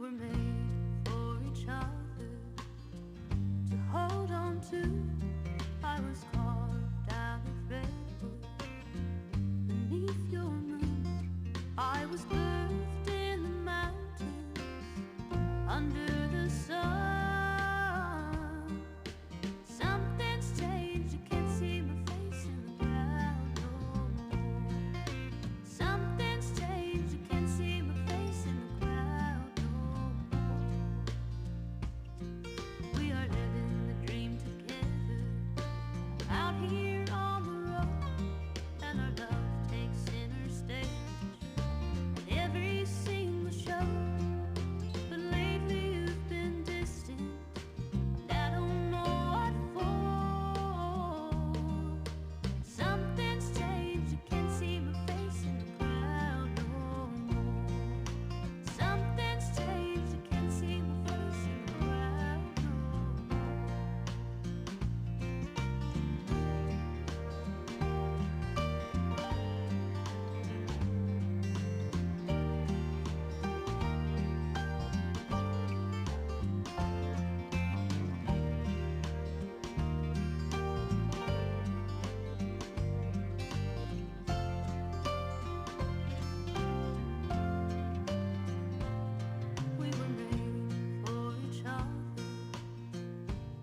were made for each other to hold on to. I was carved out of redwood beneath your moon. I was birthed in the mountains under the sun. Something's changed, you can't see my face in the crowd no more. Something's changed, you can't see my face in the crowd no more. We are living the dream together out here on the road, and our love takes center stage at every single show. But lately you've been distant, and I don't know what for. Something's changed, you can't see my face in the crowd no more. Something's changed, you can't see my face in the crowd no We were made for each other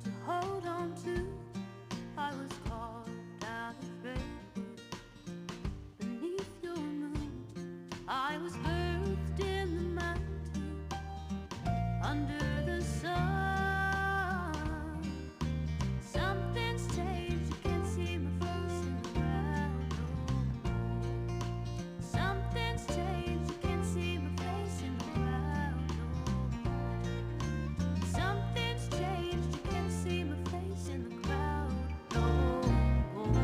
to hold on to. I was carved out of redwood beneath your moon. I was birthed in the mountain under the sun. Something's changed, you can't see my face in the crowd no more. Something's changed, you can't see my face in the crowd no more. Something's changed, you can't see my face in the crowd no more.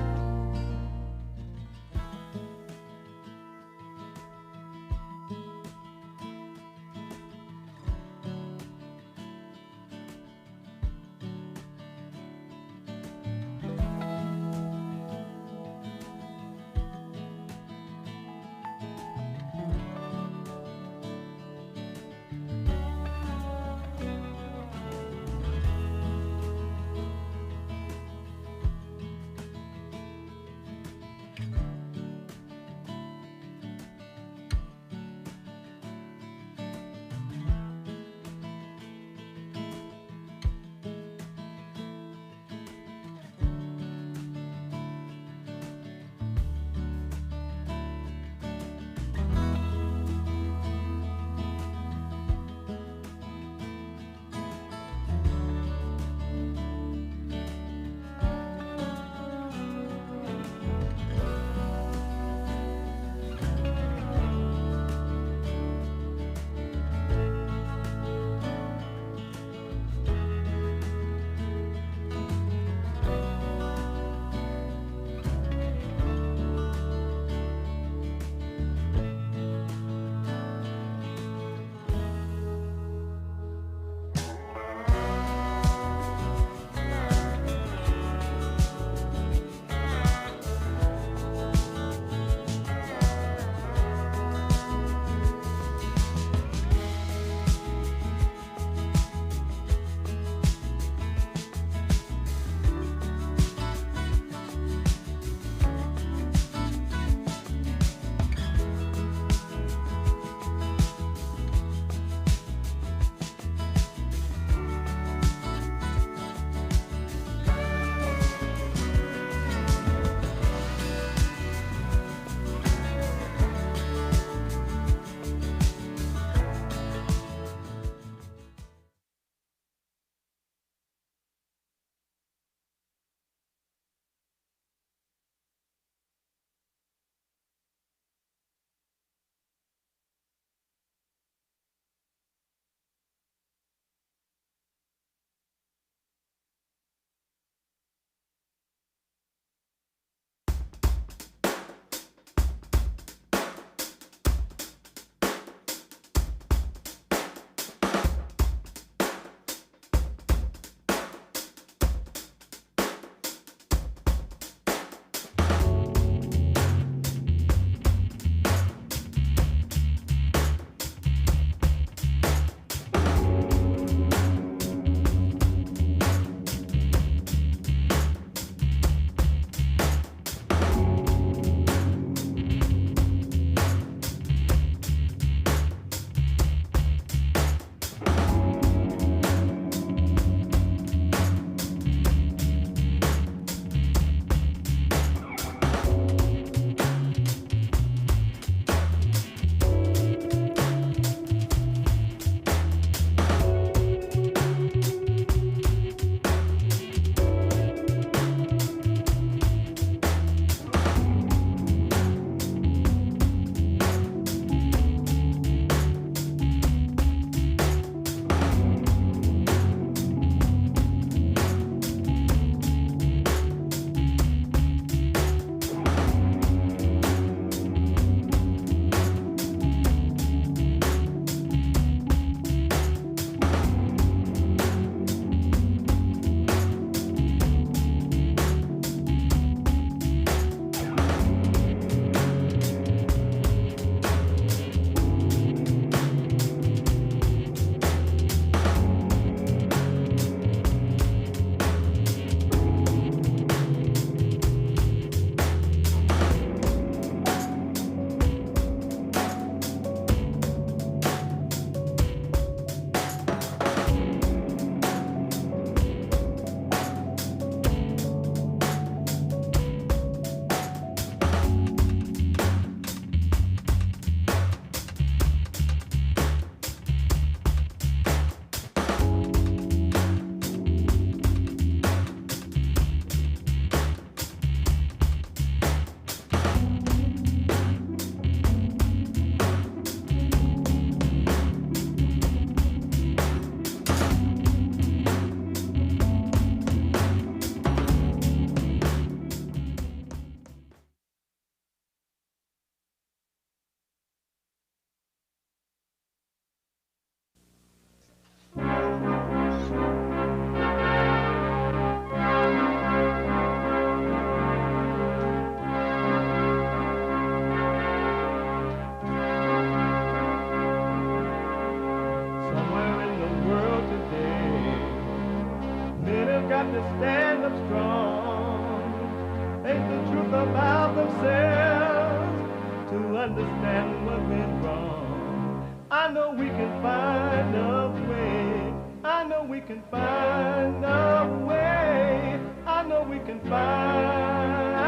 have to stand up strong, face the truth about themselves, to understand what went wrong. I know we can find a way. I know we can find a way. I know we can find a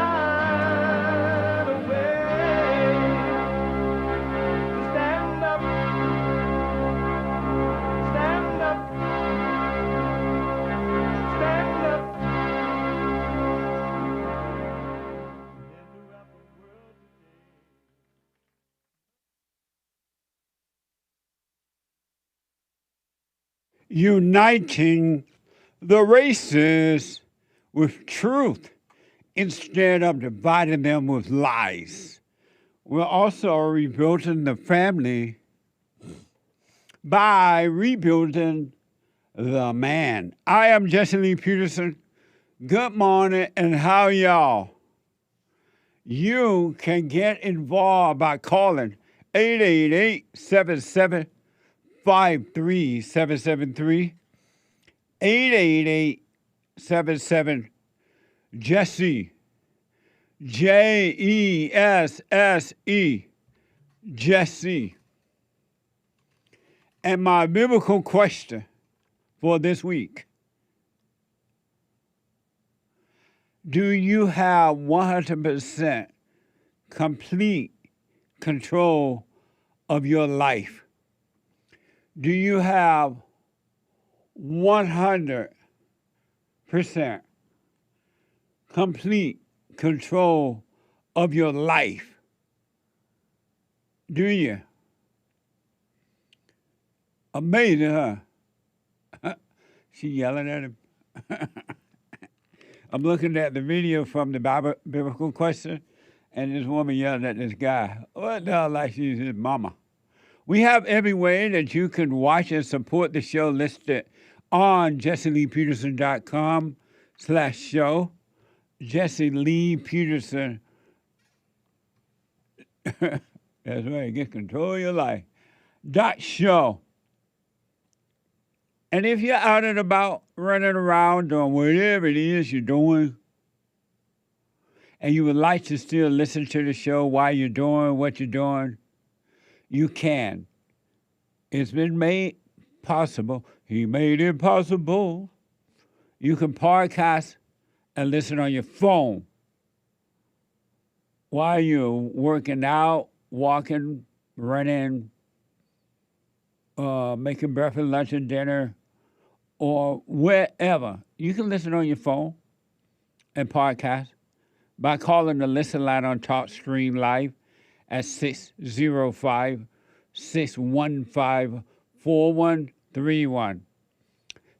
way to stand up, stand up, stand up. Uniting the races with truth instead of dividing them with lies. We're also rebuilding the family by rebuilding the man. I am JLP Peterson. Good morning, and how y'all? You can get involved by calling 888-77-53773, 888-77-JESSE, JESSE, Jesse. And my biblical question for this week: do you have 100% complete control of your life? Do you have 100% complete control of your life? Do you? Amazing, huh? She yelling at him. I'm looking at the video from the biblical question, and this woman yelling at this guy. What the hell, like she's his mama? We have every way that you can watch and support the show listed on JesseLeePeterson.com/show. Jesse Lee Peterson. That's right, get control of your life. .show. And if you're out and about, running around, doing whatever it is you're doing, and you would like to still listen to the show while you're doing what you're doing, you can. It's been made possible. He made it possible. You can podcast and listen on your phone while you're working out, walking, running, making breakfast, lunch, and dinner, or wherever. You can listen on your phone and podcast by calling the listen line on Talk Stream Live at 605-615-4131.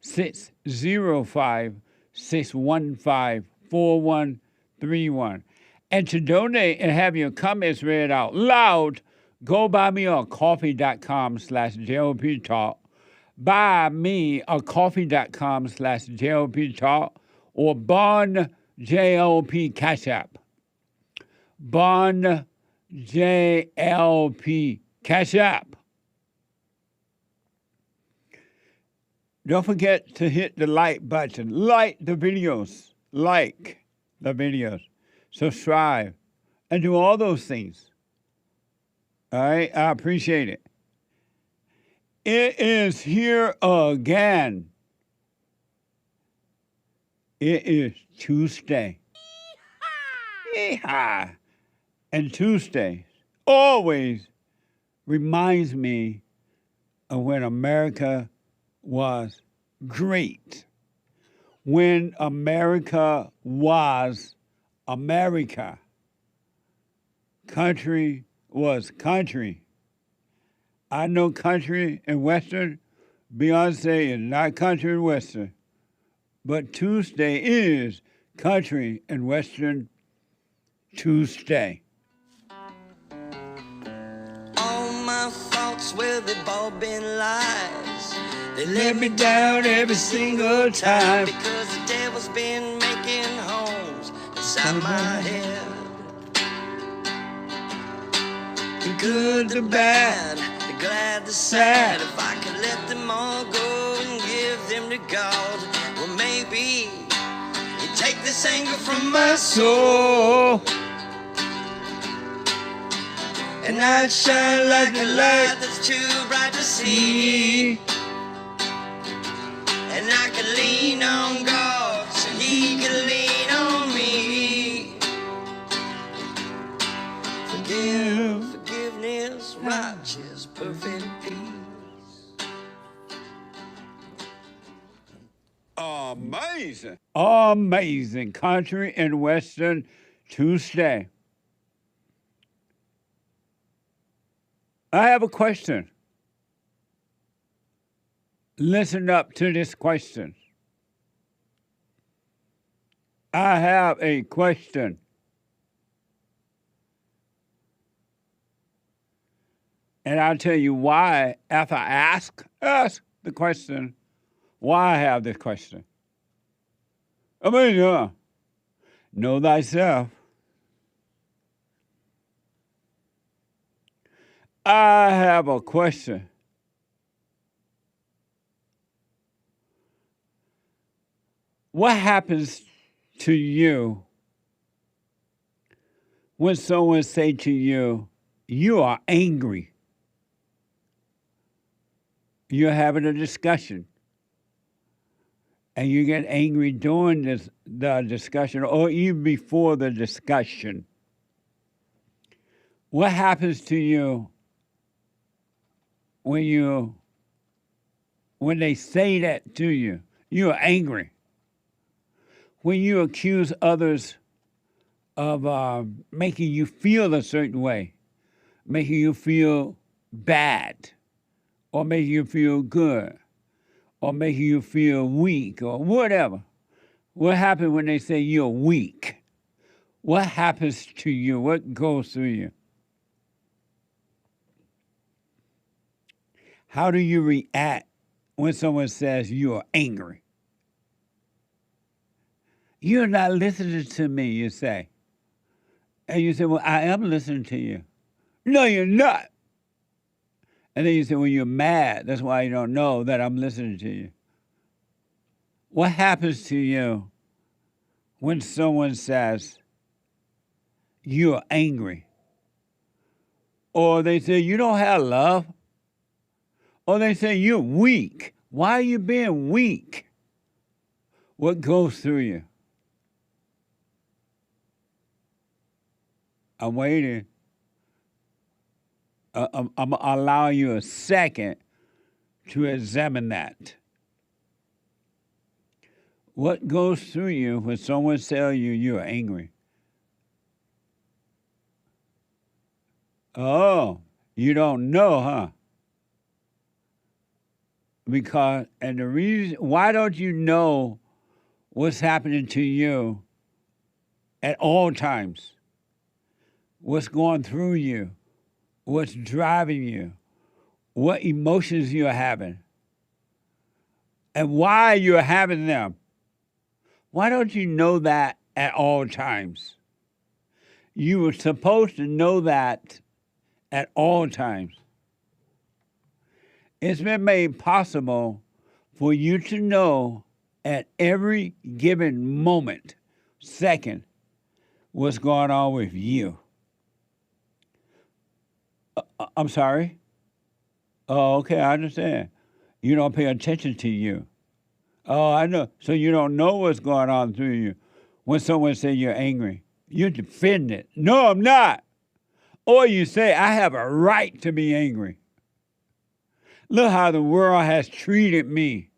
605-615-4131. And to donate and have your comments read out loud, go buy me on coffee.com/JLP Talk. Buy me a coffee.com/JLP Talk, or Bond JLP Cash App. Bond JLP Cash App. Don't forget to hit the like button. Like the videos. Like the videos. Subscribe. And do all those things. All right? I appreciate it. It is here again. It is Tuesday. Yeehaw. And Tuesday always reminds me of when America was great. When America was America. Country was country. I know country and western. Beyonce is not country and western. But Tuesday is country and western Tuesday. All my thoughts, well, they've all been lies. They let me down every single time. Because the devil's been making homes inside my head. The good, the bad, the glad, the sad. If I could let them all go and give them to God, well, maybe this anger from my soul. And I'd shine like a light that's too bright to see. And I could lean on God so He could lean on me. Forgiveness, righteous, perfect peace. Amazing. Amazing. Country and Western Tuesday. I have a question. Listen up to this question. I have a question. And I'll tell you why after I ask the question, why I have this question. I mean, know thyself. I have a question. What happens to you when someone say to you, you are angry? You're having a discussion, and you get angry during the discussion or even before the discussion. What happens to you when they say that to you? You are angry. When you accuse others of making you feel a certain way, making you feel bad, or making you feel good, or making you feel weak, or whatever. What happens when they say you're weak? What happens to you? What goes through you? How do you react when someone says you are angry? You're not listening to me, you say. And you say, well, I am listening to you. No, you're not. And then you say, well, you're mad. That's why you don't know that I'm listening to you. What happens to you when someone says you're angry? Or they say you don't have love? Or they say you're weak. Why are you being weak? What goes through you? I'm waiting. I'm allowing you a second to examine that. What goes through you when someone tells you you're angry? Oh, you don't know, huh? And the reason, why don't you know what's happening to you at all times? What's going through you? What's driving you? What emotions you're having? And why you're having them? Why don't you know that at all times? You were supposed to know that at all times. It's been made possible for you to know at every given moment, second, what's going on with you. I'm sorry? Oh, okay, I understand. You don't pay attention to you. Oh, I know. So you don't know what's going on through you. When someone says you're angry, you defend it. No, I'm not. Or you say, I have a right to be angry. Look how the world has treated me.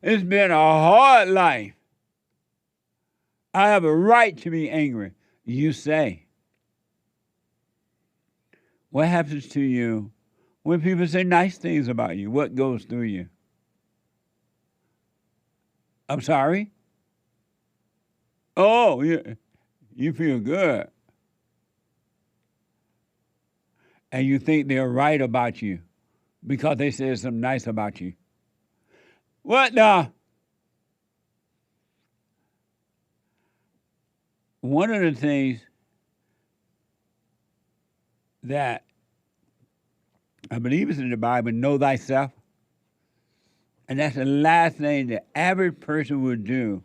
It's been a hard life. I have a right to be angry, you say. What happens to you when people say nice things about you? What goes through you? I'm sorry? Oh, you feel good. And you think they're right about you because they said something nice about you. What now? One of the things that I believe is in the Bible, know thyself. And that's the last thing the average person would do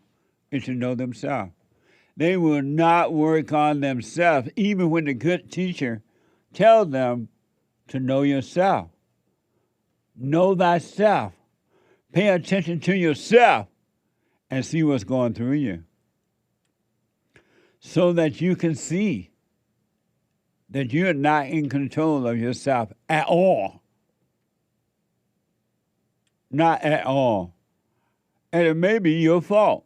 is to know themselves. They will not work on themselves, even when the good teacher tells them to know yourself. Know thyself. Pay attention to yourself and see what's going through you, so that you can see that you're not in control of yourself at all. Not at all. And it may be your fault.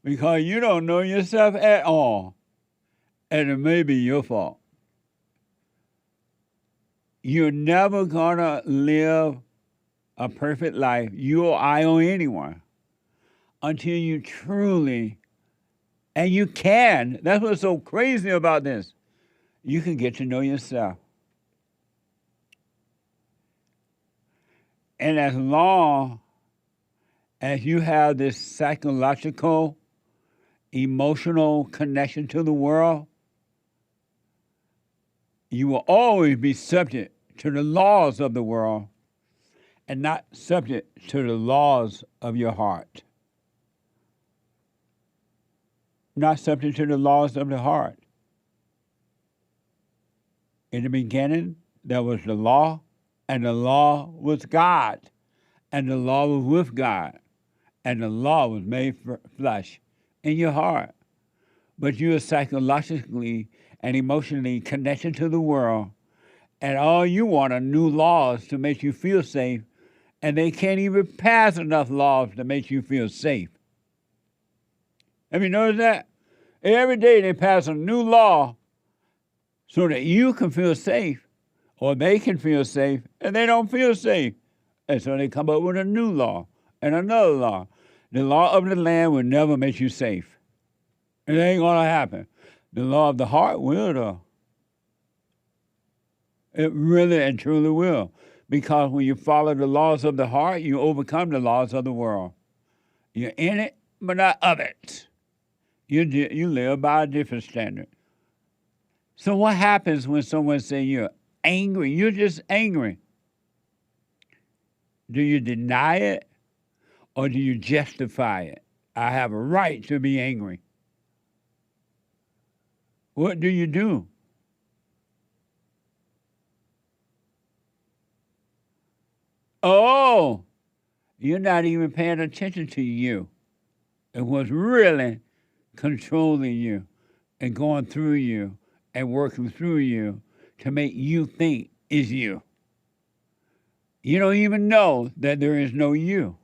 Because you don't know yourself at all. And it may be your fault. You're never going to live a perfect life, you or I or anyone, until you truly, and you can, that's what's so crazy about this, you can get to know yourself. And as long as you have this psychological, emotional connection to the world, you will always be subject to the laws of the world and not subject to the laws of your heart. Not subject to the laws of the heart. In the beginning, there was the law, and the law was God, and the law was with God, and the law was made flesh in your heart. But you are psychologically and emotionally connected to the world, and all you want are new laws to make you feel safe, and they can't even pass enough laws to make you feel safe. Have you noticed that? Every day they pass a new law so that you can feel safe, or they can feel safe, and they don't feel safe. And so they come up with a new law and another law. The law of the land will never make you safe. It ain't going to happen. The law of the heart will, though. It really and truly will. Because when you follow the laws of the heart, you overcome the laws of the world. You're in it, but not of it. You live by a different standard. So what happens when someone says you're angry? You're just angry. Do you deny it, or do you justify it? I have a right to be angry. What do you do? Oh, you're not even paying attention to you and what's really controlling you and going through you and working through you to make you think is you. You don't even know that there is no you.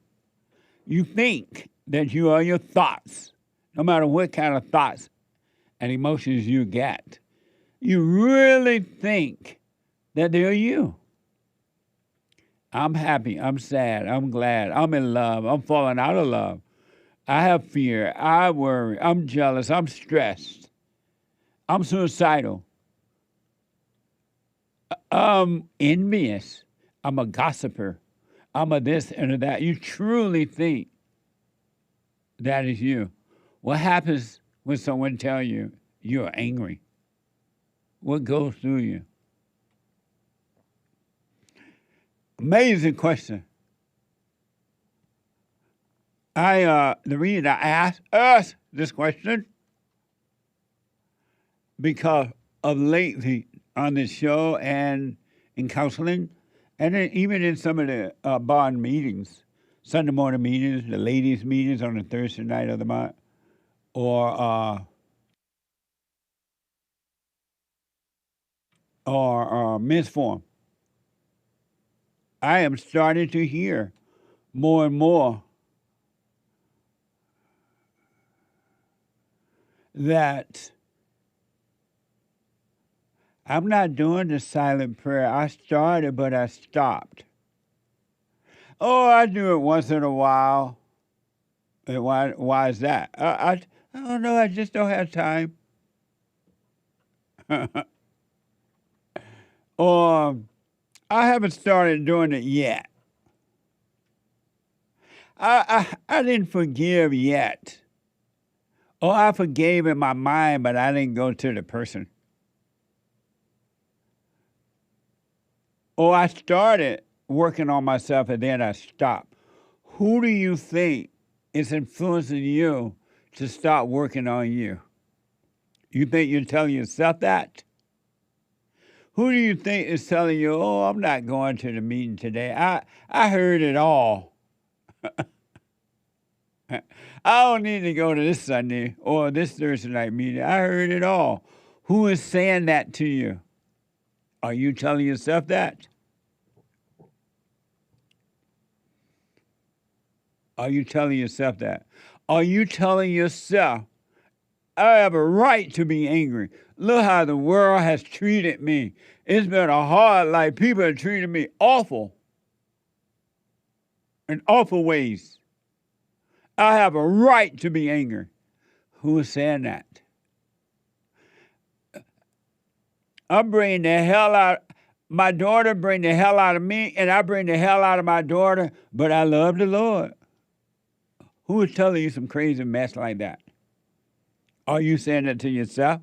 You think that you are your thoughts, no matter what kind of thoughts and emotions you get. You really think that they're you. I'm happy, I'm sad, I'm glad, I'm in love, I'm falling out of love. I have fear, I worry, I'm jealous, I'm stressed, I'm suicidal, I'm envious, I'm a gossiper, I'm a this and a that. You truly think that is you. What happens when someone tells you you're angry? What goes through you? Amazing question. The reason I asked us this question, because of lately on this show and in counseling, and then even in some of the bond meetings, Sunday morning meetings, the ladies' meetings on the Thursday night of the month, or men's forum, I am starting to hear more and more that I'm not doing the silent prayer. I started, but I stopped. Oh, I do it once in a while. And why is that? I don't know. I just don't have time. Or I haven't started doing it yet. I didn't forgive yet. Oh, I forgave in my mind, but I didn't go to the person. Oh, I started working on myself and then I stopped. Who do you think is influencing you to start working on you? You think you're telling yourself that? Who do you think is telling you, oh, I'm not going to the meeting today? I heard it all. I don't need to go to this Sunday or this Thursday night meeting. I heard it all. Who is saying that to you? Are you telling yourself that? Are you telling yourself that? Are you telling yourself, I have a right to be angry? Look how the world has treated me. It's been a hard life. People have treated me awful. In awful ways. I have a right to be angry. Who is saying that? I'm bringing the hell out. My daughter bring the hell out of me, and I bring the hell out of my daughter, but I love the Lord. Who is telling you some crazy mess like that? Are you saying that to yourself?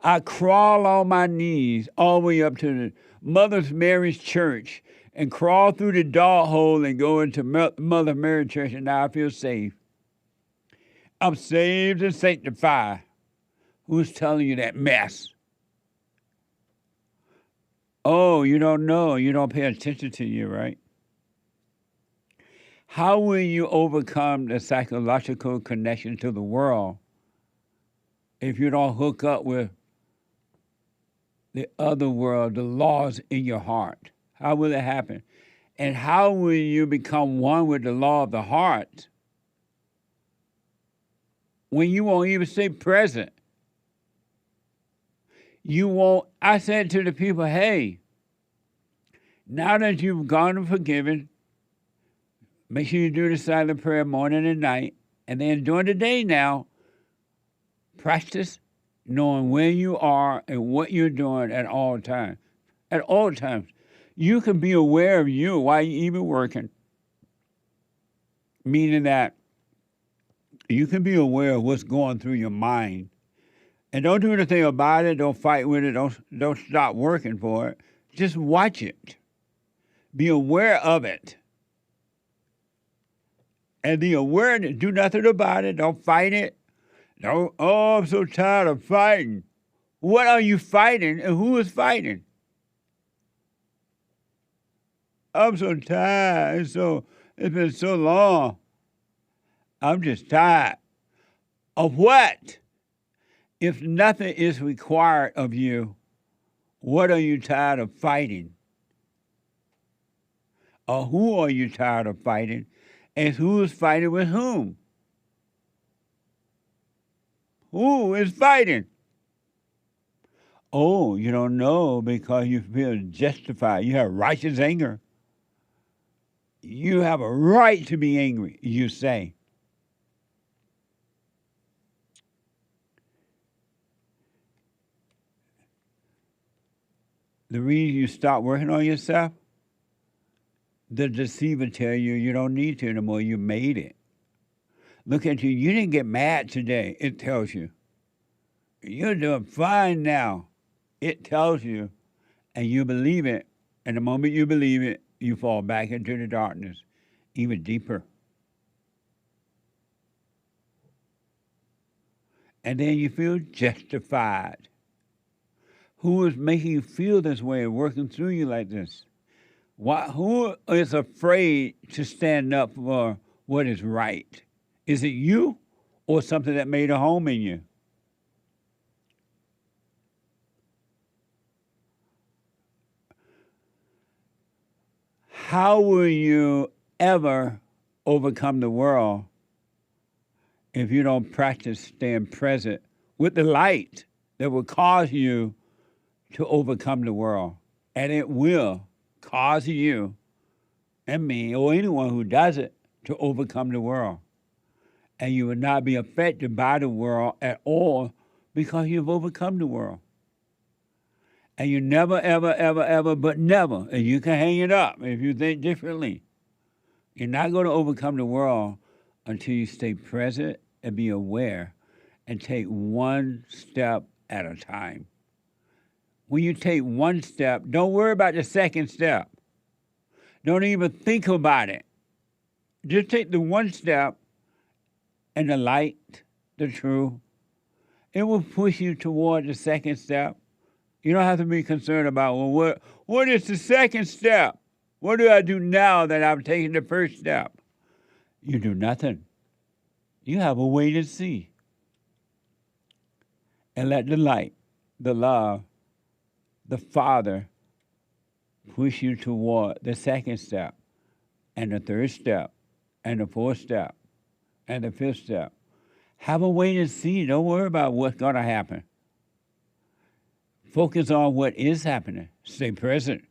I crawl on my knees all the way up to the Mother Mary's Church and crawl through the dog hole and go into Mother Mary Church, and now I feel safe. I'm saved and sanctified. Who's telling you that mess? Oh, you don't know. You don't pay attention to you, right? How will you overcome the psychological connection to the world if you don't hook up with the other world, the laws in your heart? How will it happen? And how will you become one with the law of the heart when you won't even stay present? You won't. I said to the people, hey, now that you've gone and forgiven, make sure you do the silent prayer morning and night. And then during the day now, practice knowing where you are and what you're doing at all times. At all times. You can be aware of you while you're even working. Meaning that you can be aware of what's going through your mind. And don't do anything about it. Don't fight with it. Don't stop working for it. Just watch it. Be aware of it. And the awareness, do nothing about it. Don't fight it. Don't, oh, I'm so tired of fighting. What are you fighting and who is fighting? I'm so tired. It's been so long. I'm just tired. Of what? If nothing is required of you, what are you tired of fighting? Or who are you tired of fighting? And who is fighting with whom? Who is fighting? Oh, you don't know because you feel justified. You have righteous anger. You have a right to be angry, you say. The reason you stop working on yourself, the deceiver tell you you don't need to anymore. You made it. Look at you. You didn't get mad today. It tells you. You're doing fine now. It tells you. And you believe it. And the moment you believe it, you fall back into the darkness, even deeper. And then you feel justified. Who is making you feel this way and working through you like this? Who is afraid to stand up for what is right? Is it you or something that made a home in you? How will you ever overcome the world if you don't practice staying present with the light that will cause you to overcome the world? And it will cause you and me or anyone who does it to overcome the world. And you will not be affected by the world at all because you've overcome the world. And you never, ever, ever, ever, but never, and you can hang it up if you think differently. You're not going to overcome the world until you stay present and be aware and take one step at a time. When you take one step, don't worry about the second step. Don't even think about it. Just take the one step and the light, the truth. It will push you toward the second step. You don't have to be concerned about, well, what is the second step? What do I do now that I've taken the first step? You do nothing. You have a wait and see. And let the light, the love, the Father push you toward the second step, and the third step, and the fourth step, and the fifth step. Have a wait and see. Don't worry about what's going to happen. Focus on what is happening. Stay present.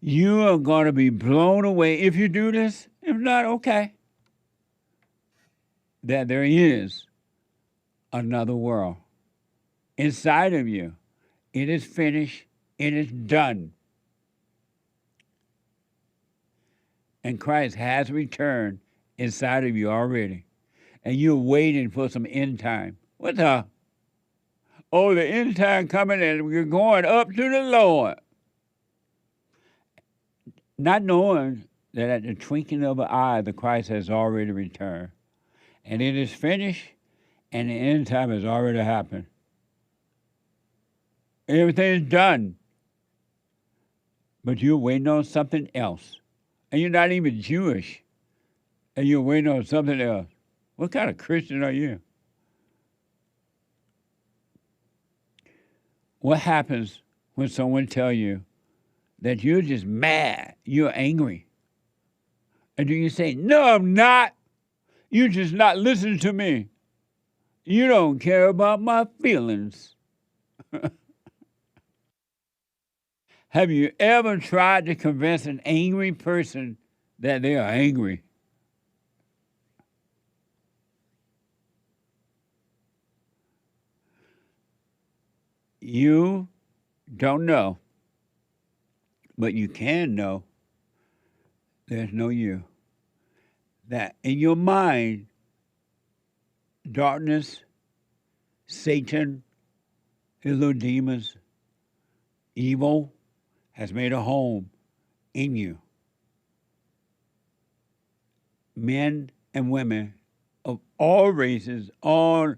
You are going to be blown away if you do this. If not, okay. That there is another world inside of you. It is finished. It is done. And Christ has returned inside of you already. And you're waiting for some end time. What the? Oh, the end time coming and you're going up to the Lord. Not knowing that at the twinkling of an eye, the Christ has already returned. And it is finished, and the end time has already happened. Everything is done. But you're waiting on something else. And you're not even Jewish. And you're waiting on something else. What kind of Christian are you? What happens when someone tells you that you're just mad, you're angry? And do you say, no, I'm not. You're just not listening to me. You don't care about my feelings. Have you ever tried to convince an angry person that they are angry? You don't know, but you can know there's no you. That in your mind, darkness, Satan, his little demons, evil has made a home in you. Men and women of all races, all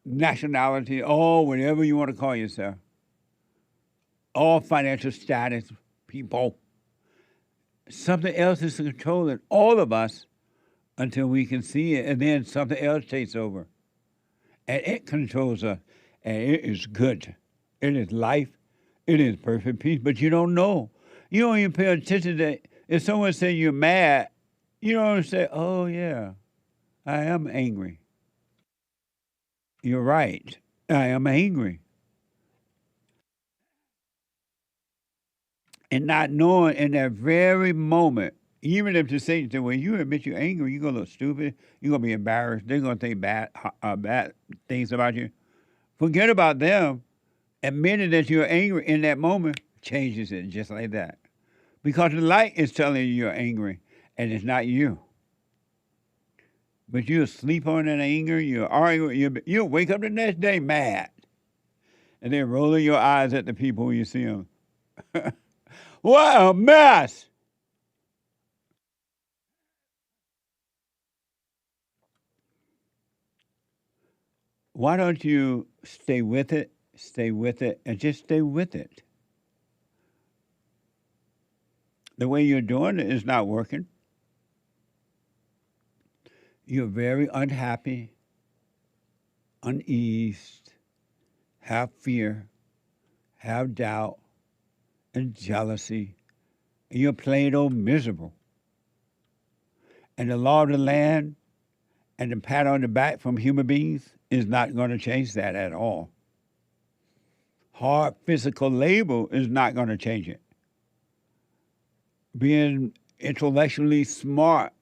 nationality, all whatever you want to call yourself, all financial status people. Something else is controlling all of us until we can see it, and then something else takes over. And it controls us, and it is good. It is life. It is perfect peace, but you don't know. You don't even pay attention to it. If someone says you're mad, you don't say, oh, yeah, I am angry. You're right. I am angry. And not knowing in that very moment, even if the Satan said, when you admit you're angry, you're going to look stupid, you're going to be embarrassed, they're going to think bad things about you. Forget about them. Admitting that you're angry in that moment changes it just like that. Because the light is telling you you're angry, and it's not you. But you'll sleep on that anger, you're arguing, you'll wake up the next day mad. And then rolling your eyes at the people when you see them. What a mess! Why don't you stay with it, and just stay with it? The way you're doing it is not working. You're very unhappy, uneased, have fear, have doubt, and jealousy. And you're plain old miserable. And the law of the land and the pat on the back from human beings is not going to change that at all. Hard physical labor is not going to change it. Being intellectually smart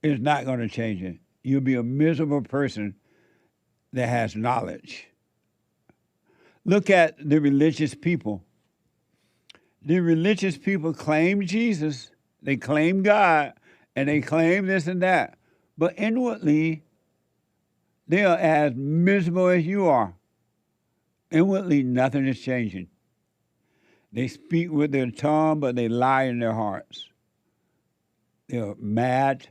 is not going to change it. You'll be a miserable person that has knowledge. Look at the religious people. The religious people claim Jesus, they claim God, and they claim this and that. But inwardly, they are as miserable as you are. Inwardly, nothing is changing. They speak with their tongue, but they lie in their hearts. They're mad.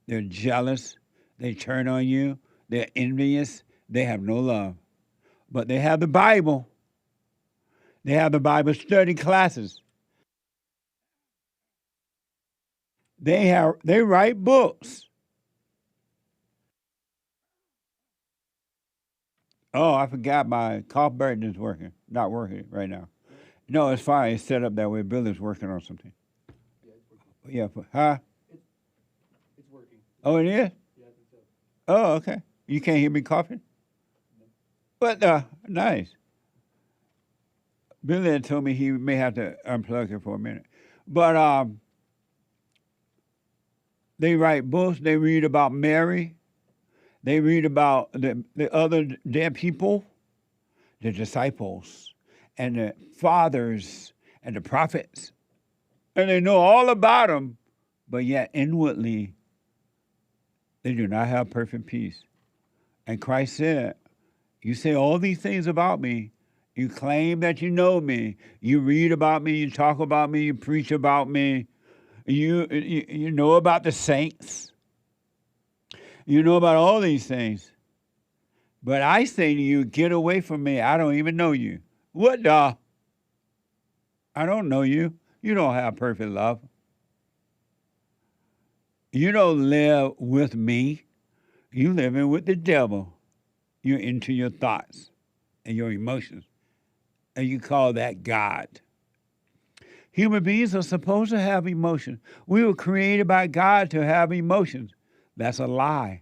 They're jealous. They turn on you. They're envious. They have no love. But they have the Bible. They have the Bible study classes. They write books. Oh, I forgot my cough button is working. Not working right now. No, it's fine. It's set up that way. Billy's working on something. Yeah, it's working. Yeah, huh? It's working. Oh, it is? Yeah, I think so. Oh, okay. You can't hear me coughing? No. But, nice. Billy had told me he may have to unplug it for a minute. But they write books. They read about Mary. They read about the other dead people, the disciples, and the fathers, and the prophets. And they know all about them, but yet inwardly, they do not have perfect peace. And Christ said, you say all these things about me. You claim that you know me. You read about me. You talk about me. You preach about me. You know about the saints. You know about all these things. But I say to you, get away from me. I don't even know you. What the? I don't know you. You don't have perfect love. You don't live with me. You living with the devil. You're into your thoughts and your emotions. And you call that God. Human beings are supposed to have emotions. We were created by God to have emotions. That's a lie.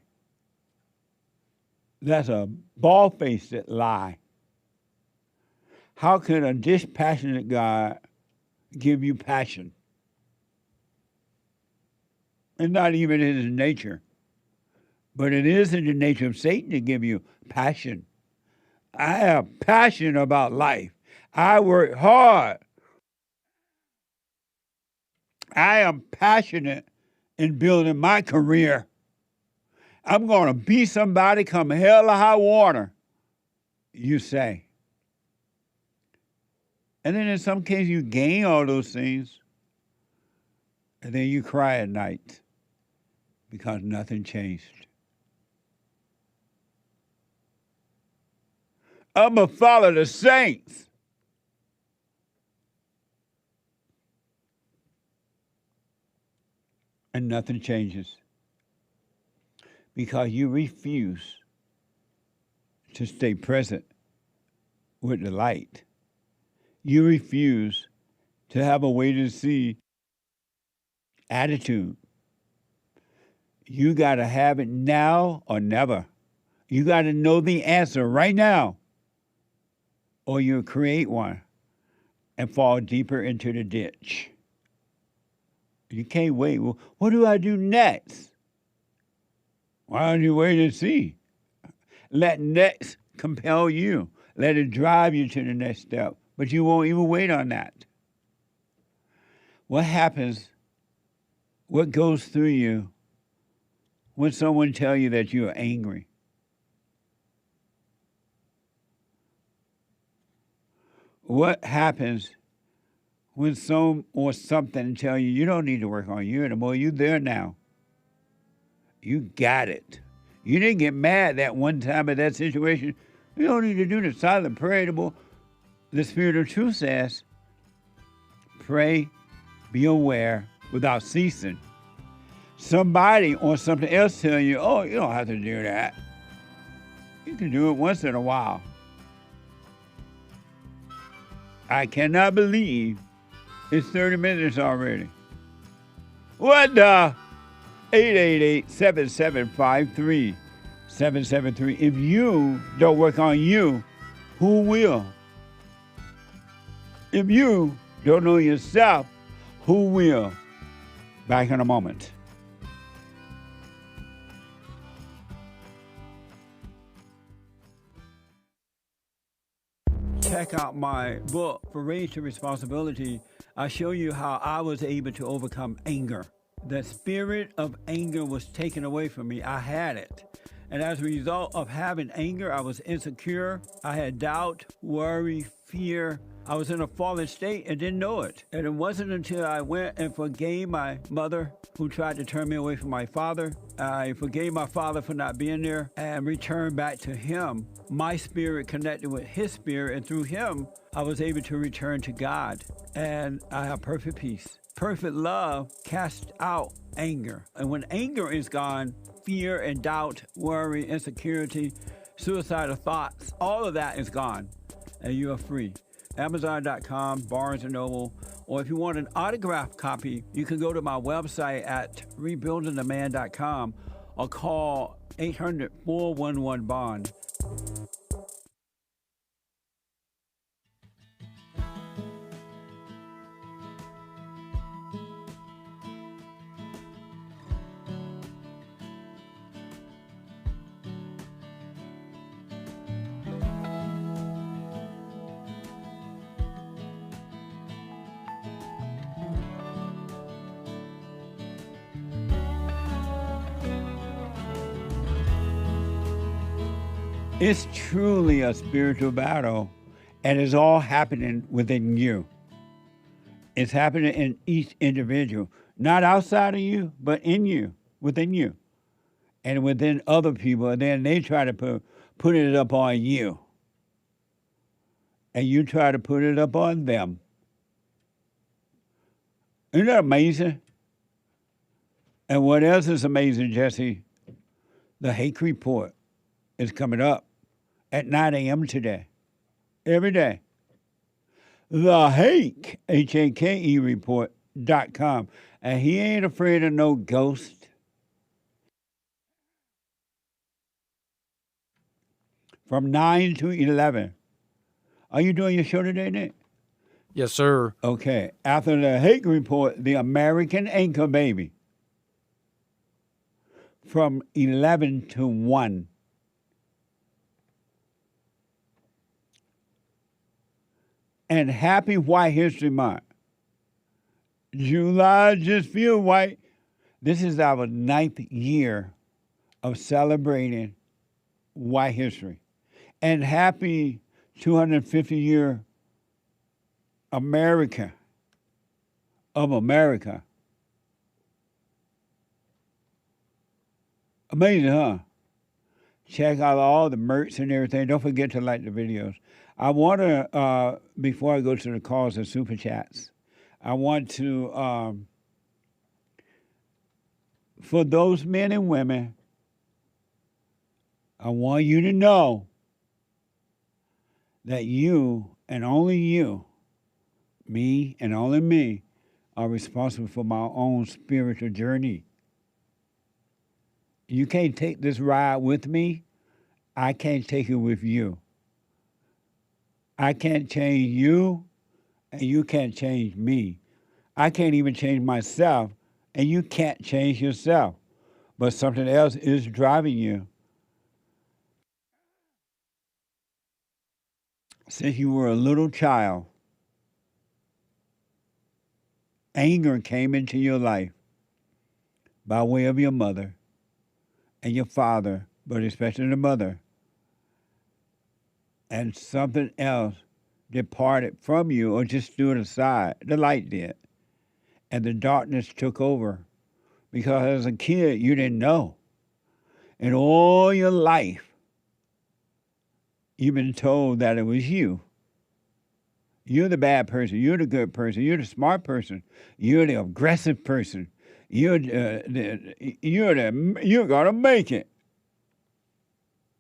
That's a bald-faced lie. How can a dispassionate God give you passion? It's not even in his nature. But it is in the nature of Satan to give you passion. I have passion about life. I work hard. I am passionate in building my career. I'm going to be somebody come hell or high water, you say. And then in some cases you gain all those things, and then you cry at night because nothing changed. I'm going to follow the saints. And nothing changes. Because you refuse to stay present with the light. You refuse to have a wait and see attitude. You got to have it now or never. You got to know the answer right now, or you'll create one and fall deeper into the ditch. You can't wait. Well, what do I do next? Why don't you wait and see? Let next compel you. Let it drive you to the next step. But you won't even wait on that. What happens, what goes through you when someone tells you that you are angry? What happens when some or something tell you you don't need to work on you anymore? You're there now. You got it. You didn't get mad that one time at that situation. You don't need to do the silent prayer anymore. The Spirit of Truth says, pray, be aware without ceasing. Somebody or something else tell you, oh, you don't have to do that. You can do it once in a while. I cannot believe it's 30 minutes already. What the? 888-7753-773. If you don't work on you, who will? If you don't know yourself, who will? Back in a moment. Check out my book, For Raised to Responsibility. I show you how I was able to overcome anger. The spirit of anger was taken away from me. I had it. And as a result of having anger, I was insecure. I had doubt, worry, fear. I was in a fallen state and didn't know it. And it wasn't until I went and forgave my mother who tried to turn me away from my father. I forgave my father for not being there and returned back to him. My spirit connected with his spirit, and through him, I was able to return to God. And I have perfect peace. Perfect love casts out anger. And when anger is gone, fear and doubt, worry, insecurity, suicidal thoughts, all of that is gone, and you are free. Amazon.com, Barnes & Noble, or if you want an autographed copy, you can go to my website at rebuildingtheman.com or call 800-411-BOND. It's truly a spiritual battle, and it's all happening within you. It's happening in each individual, not outside of you, but in you, within you, and within other people. And then they try to put it up on you, and you try to put it up on them. Isn't that amazing? And what else is amazing, Jesse? The hate report is coming up at 9 a.m. today, every day. The Hake, H-A-K-E report.com. And he ain't afraid of no ghost. From 9 to 11. Are you doing your show today, Nick? Yes, sir. Okay. After the Hake report, the American Anchor Baby. From 11 to 1. And happy White History Month. July just feel white. This is our 9th year of celebrating white history. And happy 250-year America of America. Amazing, huh? Check out all the merch and everything. Don't forget to like the videos. I want to, before I go to the calls and super chats, I want to, for those men and women, I want you to know that you and only you, me and only me, are responsible for my own spiritual journey. You can't take this ride with me. I can't take it with you. I can't change you, and you can't change me. I can't even change myself, and you can't change yourself. But something else is driving you. Since you were a little child, anger came into your life by way of your mother and your father, but especially the mother. And something else departed from you or just stood aside. The light did. And the darkness took over. Because as a kid, you didn't know. And all your life, you've been told that it was you. You're the bad person. You're the good person. You're the smart person. You're the aggressive person. You're gonna make it.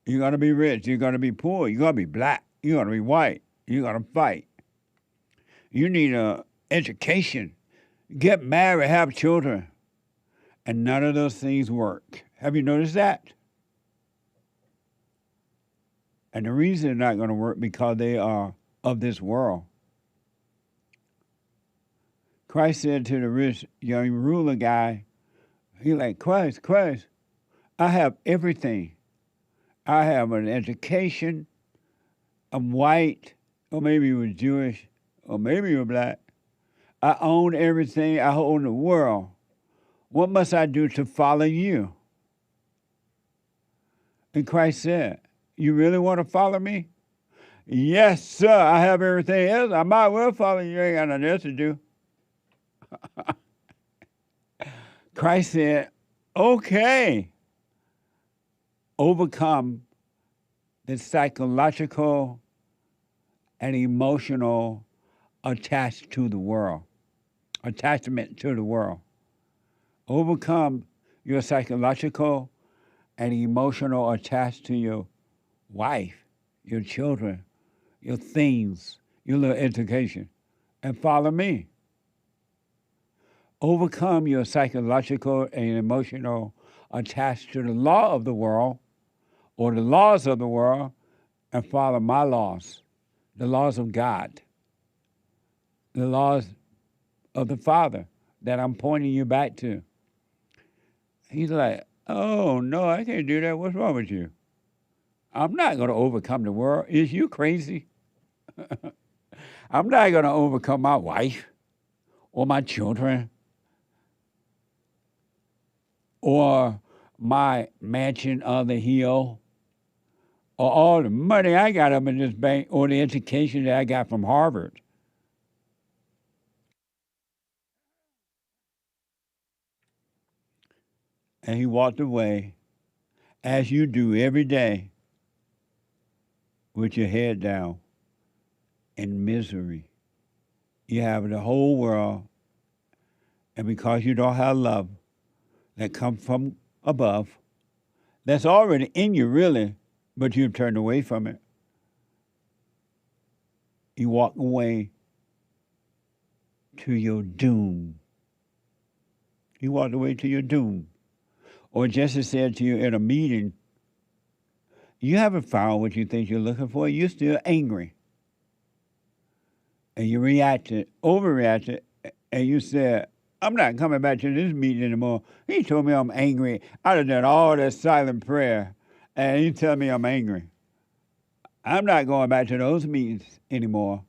You're gonna be rich. You're gonna be poor. You're gonna be black. You're gonna be white. You're gonna fight. You need an education. Get married. Have children. And none of those things work. Have you noticed that? And the reason they're not going to work because they are of this world. Christ said to the rich young ruler guy, he like, Christ, I have everything. I have an education. I'm white, or maybe you were Jewish, or maybe you were black. I own everything. I own the world. What must I do to follow you? And Christ said, you really want to follow me? Yes, sir, I have everything else. I might well follow you. You ain't got nothing else to do. Christ said, okay, overcome the psychological and emotional attachment to the world. Overcome your psychological and emotional attachment to your wife, your children, your things, your little education, and follow me. Overcome your psychological and emotional attached to the law of the world or the laws of the world and follow my laws, the laws of God, the laws of the Father that I'm pointing you back to. He's like, oh, no, I can't do that. What's wrong with you? I'm not going to overcome the world. Is you crazy? I'm not going to overcome my wife or my children or my mansion on the hill or all the money I got up in this bank or the education that I got from Harvard. And he walked away, as you do every day, with your head down in misery. You have the whole world, and because you don't have love that comes from above, that's already in you, really, but you've turned away from it. You walk away to your doom. You walked away to your doom. Or just as said to you at a meeting, you haven't found what you think you're looking for. You're still angry. And you reacted, overreacted, and you said, I'm not coming back to this meeting anymore. He told me I'm angry. I done done all that silent prayer, and he tell me I'm angry. I'm not going back to those meetings anymore.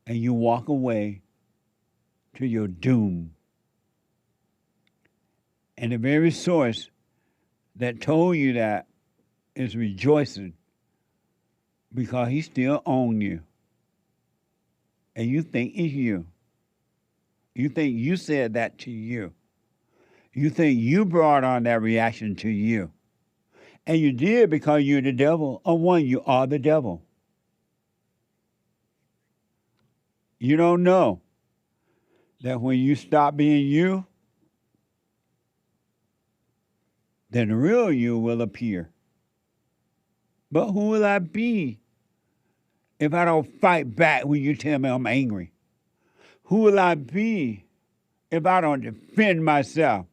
And you walk away to your doom. And the very source that told you that is rejoicing because he still owns you. And you think it's you. You think you said that to you. You think you brought on that reaction to you. And you did because you're the devil. Or one, you are the devil. You don't know that when you stop being you, then the real you will appear. But who will I be if I don't fight back when you tell me I'm angry? Who will I be if I don't defend myself?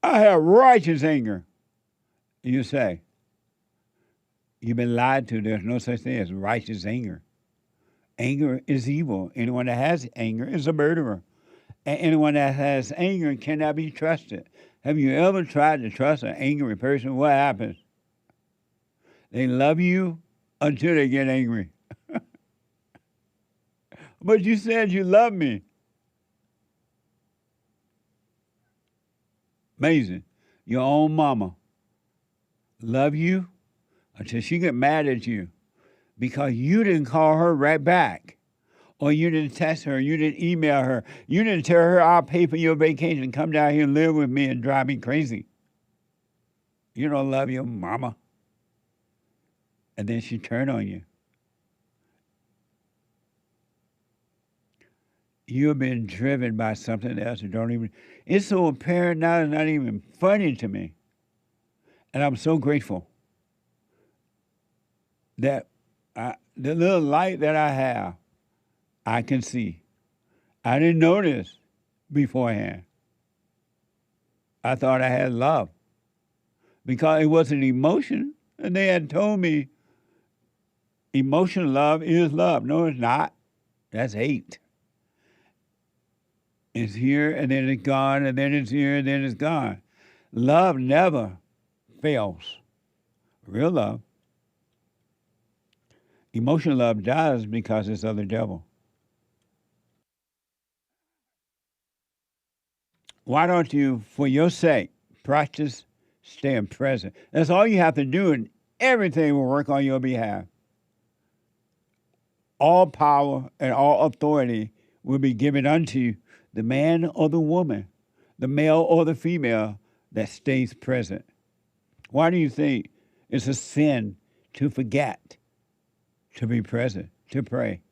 I have righteous anger. You say, you've been lied to. There's no such thing as righteous anger. Anger is evil. Anyone that has anger is a murderer. And anyone that has anger cannot be trusted. Have you ever tried to trust an angry person? What happens? They love you until they get angry. But you said you love me. Amazing. Your own mama love you until she get mad at you because you didn't call her right back. Or you didn't text her, you didn't email her, you didn't tell her, I'll pay for your vacation, come down here and live with me and drive me crazy. You don't love your mama. And then she turned on you. You've been driven by something else that don't even, it's so apparent now, it's not even funny to me. And I'm so grateful that the little light that I have, I can see. I didn't know this beforehand. I thought I had love because it wasn't emotion. And they had told me emotional love is love. No, it's not. That's hate. It's here and then it's gone and then it's here and then it's gone. Love never fails. Real love. Emotional love does because it's of the devil. Why don't you, for your sake, practice staying present? That's all you have to do, and everything will work on your behalf. all power and all authority will be given unto the man or the woman, the male or the female that stays present. Why do you think it's a sin to forget to be present, to pray?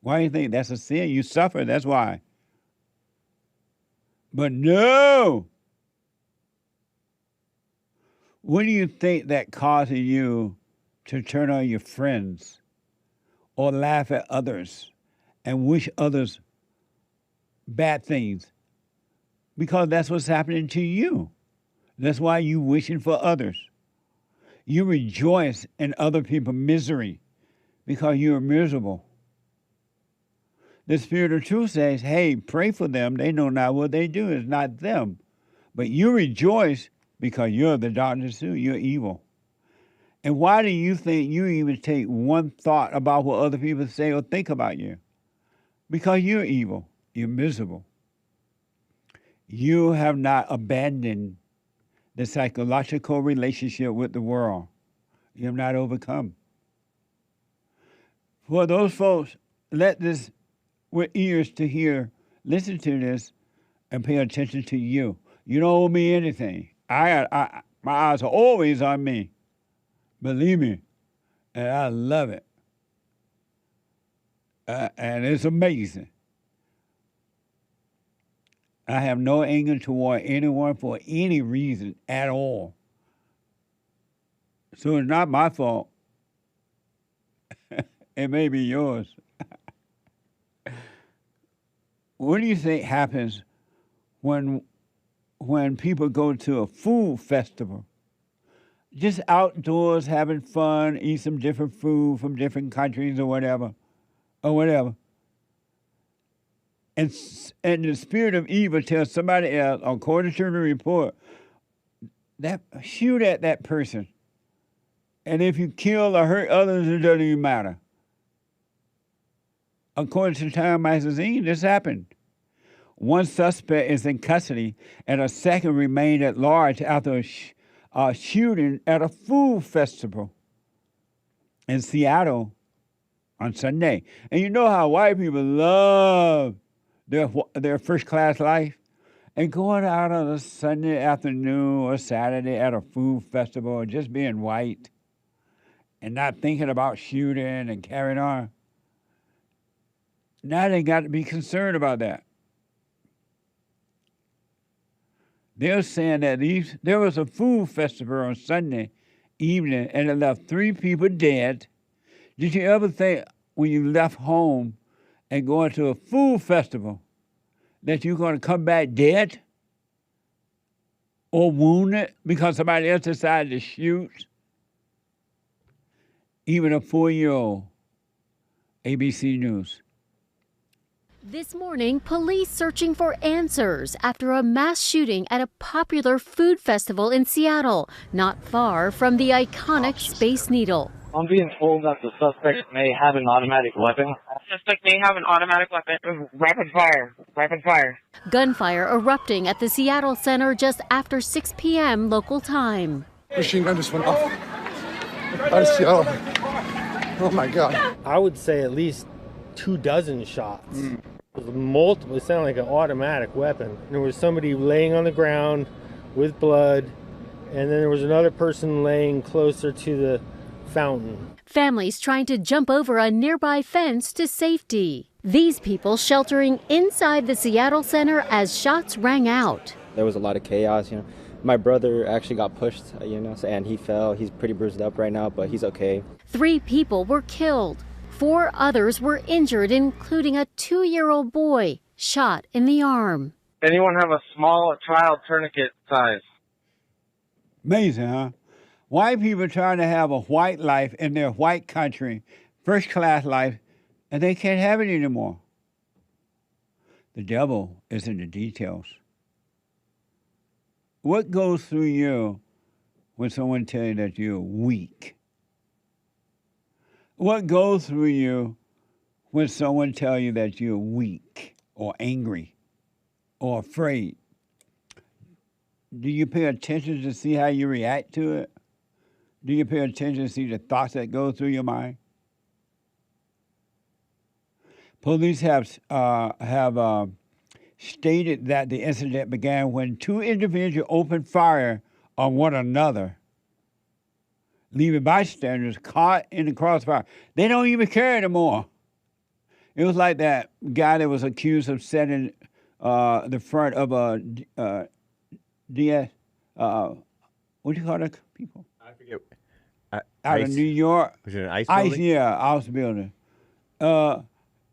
Why do you think that's a sin? You suffer, that's why. But no! What do you think that causes you to turn on your friends or laugh at others and wish others bad things? Because that's what's happening to you. That's why you're wishing for others. You rejoice in other people's misery because you're miserable. The Spirit of Truth says, hey, pray for them. They know not what they do. It's not them. But you rejoice because you're the darkness too. You're evil. And why do you think you even take one thought about what other people say or think about you? Because you're evil. You're miserable. You have not abandoned the psychological relationship with the world. You have not overcome. For those folks, let this, with ears to hear, listen to this and pay attention to you. You don't owe me anything. My eyes are always on me. Believe me. And I love it. And it's amazing. I have no anger toward anyone for any reason at all. So it's not my fault. It may be yours. What do you think happens when people go to a food festival? Just outdoors having fun, eat some different food from different countries or whatever. And the spirit of evil tells somebody else, according to the report, that shoot at that person. And if you kill or hurt others, it doesn't even matter. According to Time magazine, this happened. One suspect is in custody, and a second remained at large after a shooting at a food festival in Seattle on Sunday. And you know how white people love their first-class life? And going out on a Sunday afternoon or Saturday at a food festival or just being white and not thinking about shooting and carrying on. Now they got to be concerned about that. They're saying that there was a food festival on Sunday evening and it left 3 people dead. Did you ever think when you left home and going to a food festival that you're going to come back dead or wounded because somebody else decided to shoot? Even a 4-year-old. ABC News. This morning, police searching for answers after a mass shooting at a popular food festival in Seattle, not far from the iconic Space Needle. I'm being told that the suspect may have an automatic weapon. Suspect may have an automatic weapon. Rapid fire. Rapid fire. Gunfire erupting at the Seattle Center just after 6 p.m. local time. Machine gun just went off out of Seattle. Oh my God. I would say at least 24 shots. It was multiple. It sounded like an automatic weapon. There was somebody laying on the ground with blood, and then there was another person laying closer to the fountain. Families trying to jump over a nearby fence to safety. These people sheltering inside the Seattle Center as shots rang out. There was a lot of chaos, My brother actually got pushed, and he fell. He's pretty bruised up right now, but he's okay. 3 people were killed. 4 others were injured, including a 2-year-old boy shot in the arm. Anyone have a small child tourniquet size? Amazing, huh? White people trying to have a white life in their white country, first-class life, and they can't have it anymore. The devil is in the details. What goes through you when someone tells you that you're weak? What goes through you when someone tells you that you're weak or angry or afraid? Do you pay attention to see how you react to it? Do you pay attention to see the thoughts that go through your mind? Police have stated that the incident began when two individuals opened fire on one another, leaving bystanders caught in the crossfire. They don't even care anymore. It was like that guy that was accused of setting the front of a DS. What do you call that people? I forget. Out of New York. Was it an ice building? Yeah, ice building.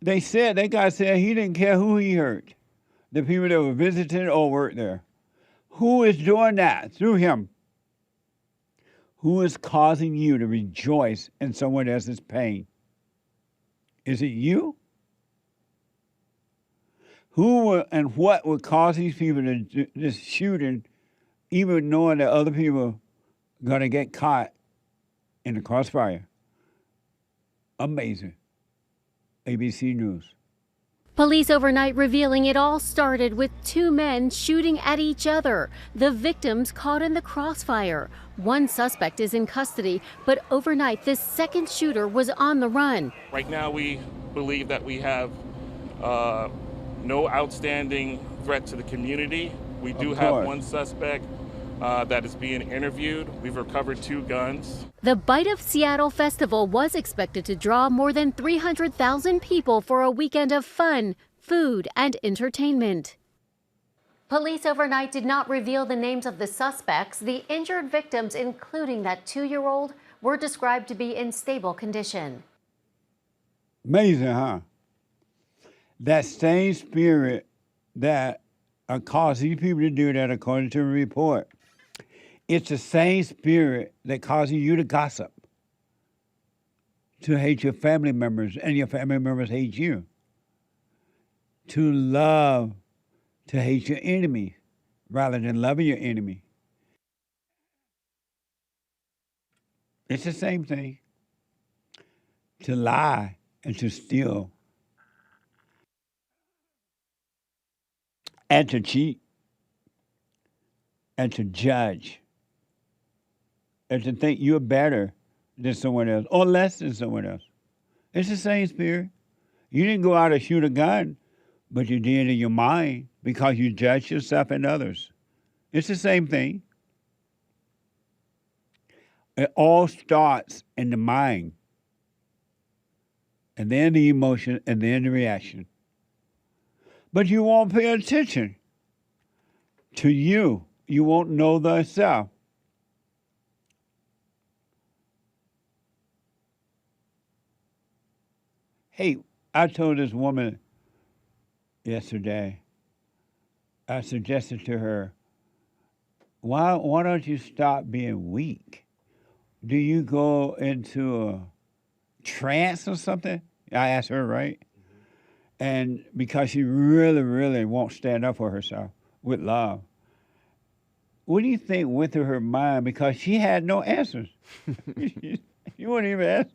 They said, that guy said he didn't care who he hurt. The people that were visiting or worked there. Who is doing that through him? Who is causing you to rejoice in someone else's pain? Is it you? Who and what would cause these people to do this shooting, even knowing that other people are going to get caught in the crossfire? Amazing. ABC News. Police overnight revealing it all started with two men shooting at each other. The victims caught in the crossfire. One suspect is in custody, but overnight this second shooter was on the run. Right now we believe that we have no outstanding threat to the community. We do have one suspect that is being interviewed. We've recovered 2 guns. The Bite of Seattle Festival was expected to draw more than 300,000 people for a weekend of fun, food, and entertainment. Police overnight did not reveal the names of the suspects. The injured victims, including that 2-year-old, were described to be in stable condition. Amazing, huh? That same spirit that caused these people to do that, according to the report, it's the same spirit that causes you to gossip, to hate your family members, and your family members hate you, to love, to hate your enemy, rather than loving your enemy. It's the same thing. To lie and to steal and to cheat and to judge and to think you're better than someone else or less than someone else. It's the same spirit. You didn't go out and shoot a gun, but you did in your mind because you judged yourself and others. It's the same thing. It all starts in the mind, and then the emotion, and then the reaction. But you won't pay attention to you. You won't know thyself. Hey, I told this woman yesterday, I suggested to her, why don't you stop being weak? Do you go into a trance or something? I asked her, right? And because she really, really won't stand up for herself with love. What do you think went through her mind? Because she had no answers. You wouldn't even ask.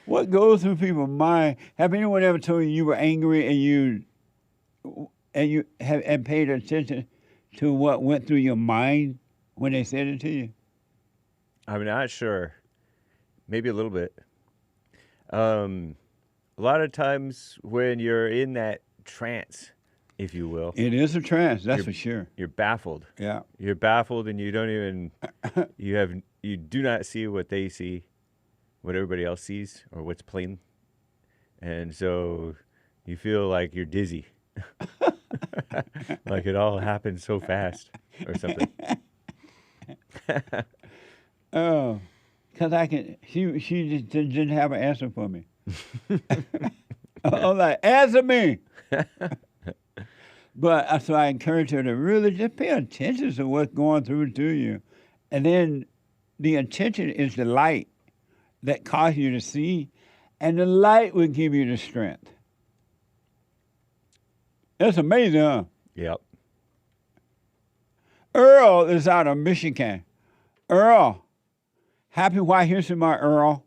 What goes through people's mind? Have anyone ever told you you were angry and you paid attention to what went through your mind when they said it to you? I'm not sure. Maybe a little bit. A lot of times when you're in that trance, if you will. It is a trance, that's for sure. You're baffled. Yeah. You're baffled and you don't even, you do not see what they see, what everybody else sees, or what's plain. And so you feel like you're dizzy. Like it all happened so fast or something. Oh, because she just didn't have an answer for me. I'm like, answer me. But so I encourage her to really just pay attention to what's going through to you. And then the attention is the light that causes you to see, and the light will give you the strength. That's amazing, huh? Yep. Earl is out of Michigan. Earl, happy White History Month, Earl.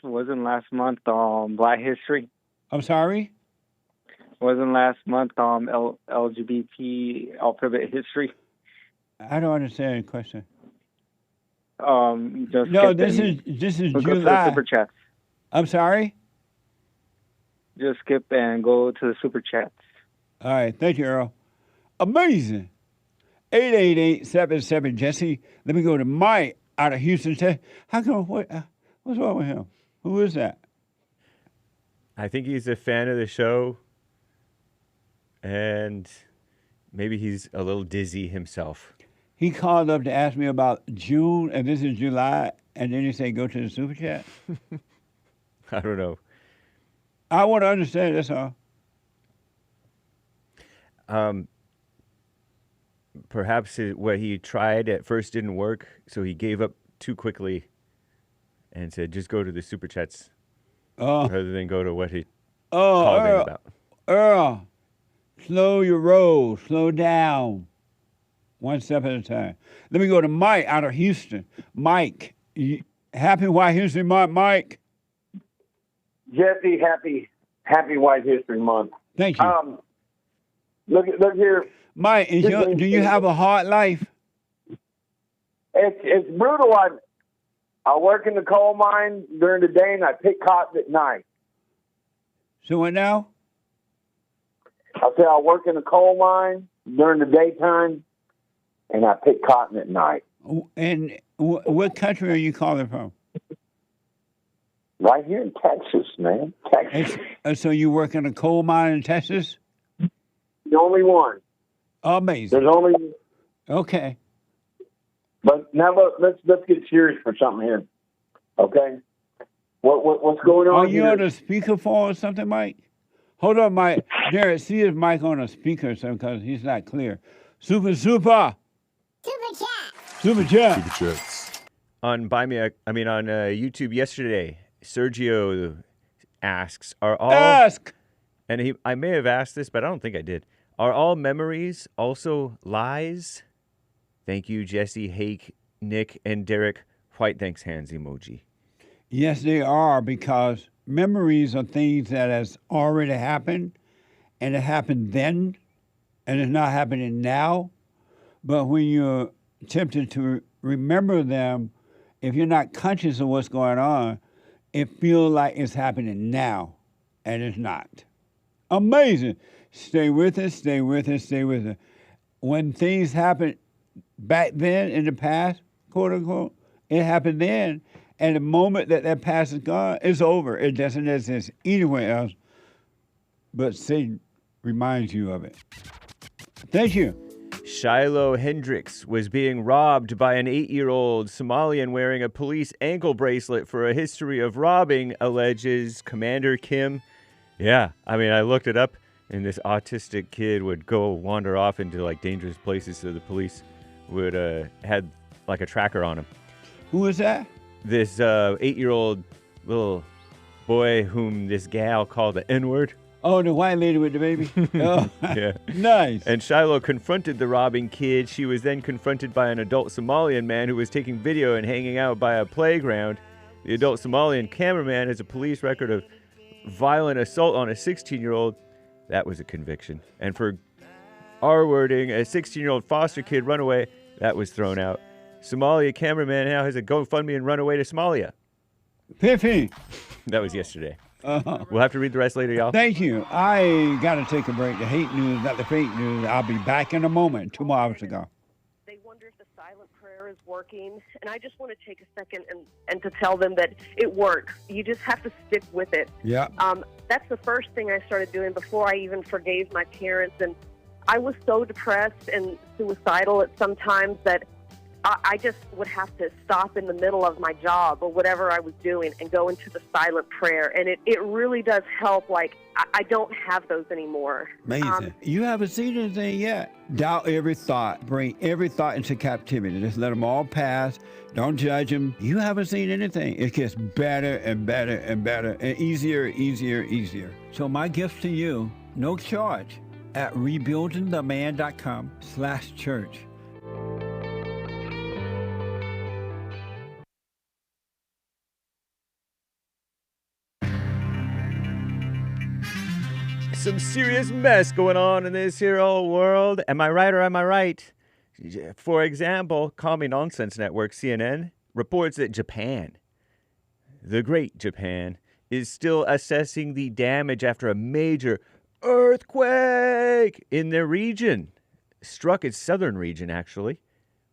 Wasn't last month Black History? I'm sorry? Wasn't last month LGBT alphabet history? I don't understand the question. Just no, this is look July. Super chats. I'm sorry? Just skip and go to the super chats. All right. Thank you, Earl. Amazing. 888-77-JESSE. Let me go to Mike out of Houston. How come, what's wrong with him? Who is that? I think he's a fan of the show, and maybe he's a little dizzy himself. He called up to ask me about June, and this is July, and then he said, go to the super chat. I don't know. I want to understand, that's all. Perhaps what he tried at first didn't work, so he gave up too quickly and said, just go to the super chats rather than go to what he called in about. Earl, slow your roll, slow down. One step at a time. Let me go to Mike out of Houston. Mike, happy White History Month, Mike. Jesse, happy White History Month. Thank you. Look here. Mike, do you have a hard life? It's brutal. I work in the coal mine during the day and I pick cotton at night. So what now? I said I work in the coal mine during the daytime and I pick cotton at night. And what country are you calling from? Right here in Texas, man. Texas. So you work in a coal mine in Texas? The only one. Amazing. There's only. Okay. But now let's get serious for something here. Okay. What's going on? Are you on a speakerphone or something, Mike? Hold on, Mike. Derek, see if Mike on a speaker or something because he's not clear. Super. Super chats. On YouTube yesterday, Sergio asks, Ask! And I may have asked this, but I don't think I did. Are all memories also lies? Thank you, Jesse, Hake, Nick, and Derek. White thanks hands emoji. Yes, they are, because memories are things that has already happened, and it happened then, and it's not happening now. But when you're tempted to remember them, if you're not conscious of what's going on, it feels like it's happening now, and it's not. Amazing. Stay with us, stay with us, stay with us. When things happen back then in the past, quote unquote, it happened then. And the moment that past is gone, it's over. It doesn't exist anywhere else. But Satan reminds you of it. Thank you. Shiloh Hendricks was being robbed by an 8-year-old Somalian wearing a police ankle bracelet for a history of robbing, alleges Commander Kim. Yeah, I looked it up, and this autistic kid would go wander off into like dangerous places, so the police would had like a tracker on him. Who is that? This 8-year-old little boy whom this gal called the N-word. Oh, the white lady with the baby? Oh, yeah. Nice. And Shiloh confronted the robbing kid. She was then confronted by an adult Somalian man who was taking video and hanging out by a playground. The adult Somalian cameraman has a police record of violent assault on a 16-year-old. That was a conviction. And for R-wording a 16-year-old foster kid runaway, that was thrown out. Somalia cameraman now has a GoFundMe and run away to Somalia. Piffy. That was yesterday. We'll have to read the rest later, y'all. Thank you. I got to take a break. The hate news, not the fake news. I'll be back in a moment. 2 more hours ago. They wonder if the silent prayer is working. And I just want to take a second and to tell them that it works. You just have to stick with it. Yeah. That's the first thing I started doing before I even forgave my parents. And I was so depressed and suicidal at some times that I just would have to stop in the middle of my job or whatever I was doing and go into the silent prayer. And it really does help. Like, I don't have those anymore. Amazing. You haven't seen anything yet. Doubt every thought. Bring every thought into captivity. Just let them all pass. Don't judge them. You haven't seen anything. It gets better and better and better and easier. So my gift to you, no charge, at rebuildingtheman.com/church. Some serious mess going on in this here old world. Am I right or am I right? For example, Call Me Nonsense Network, CNN, reports that Japan, the great Japan, is still assessing the damage after a major earthquake in their region. Struck its southern region, actually.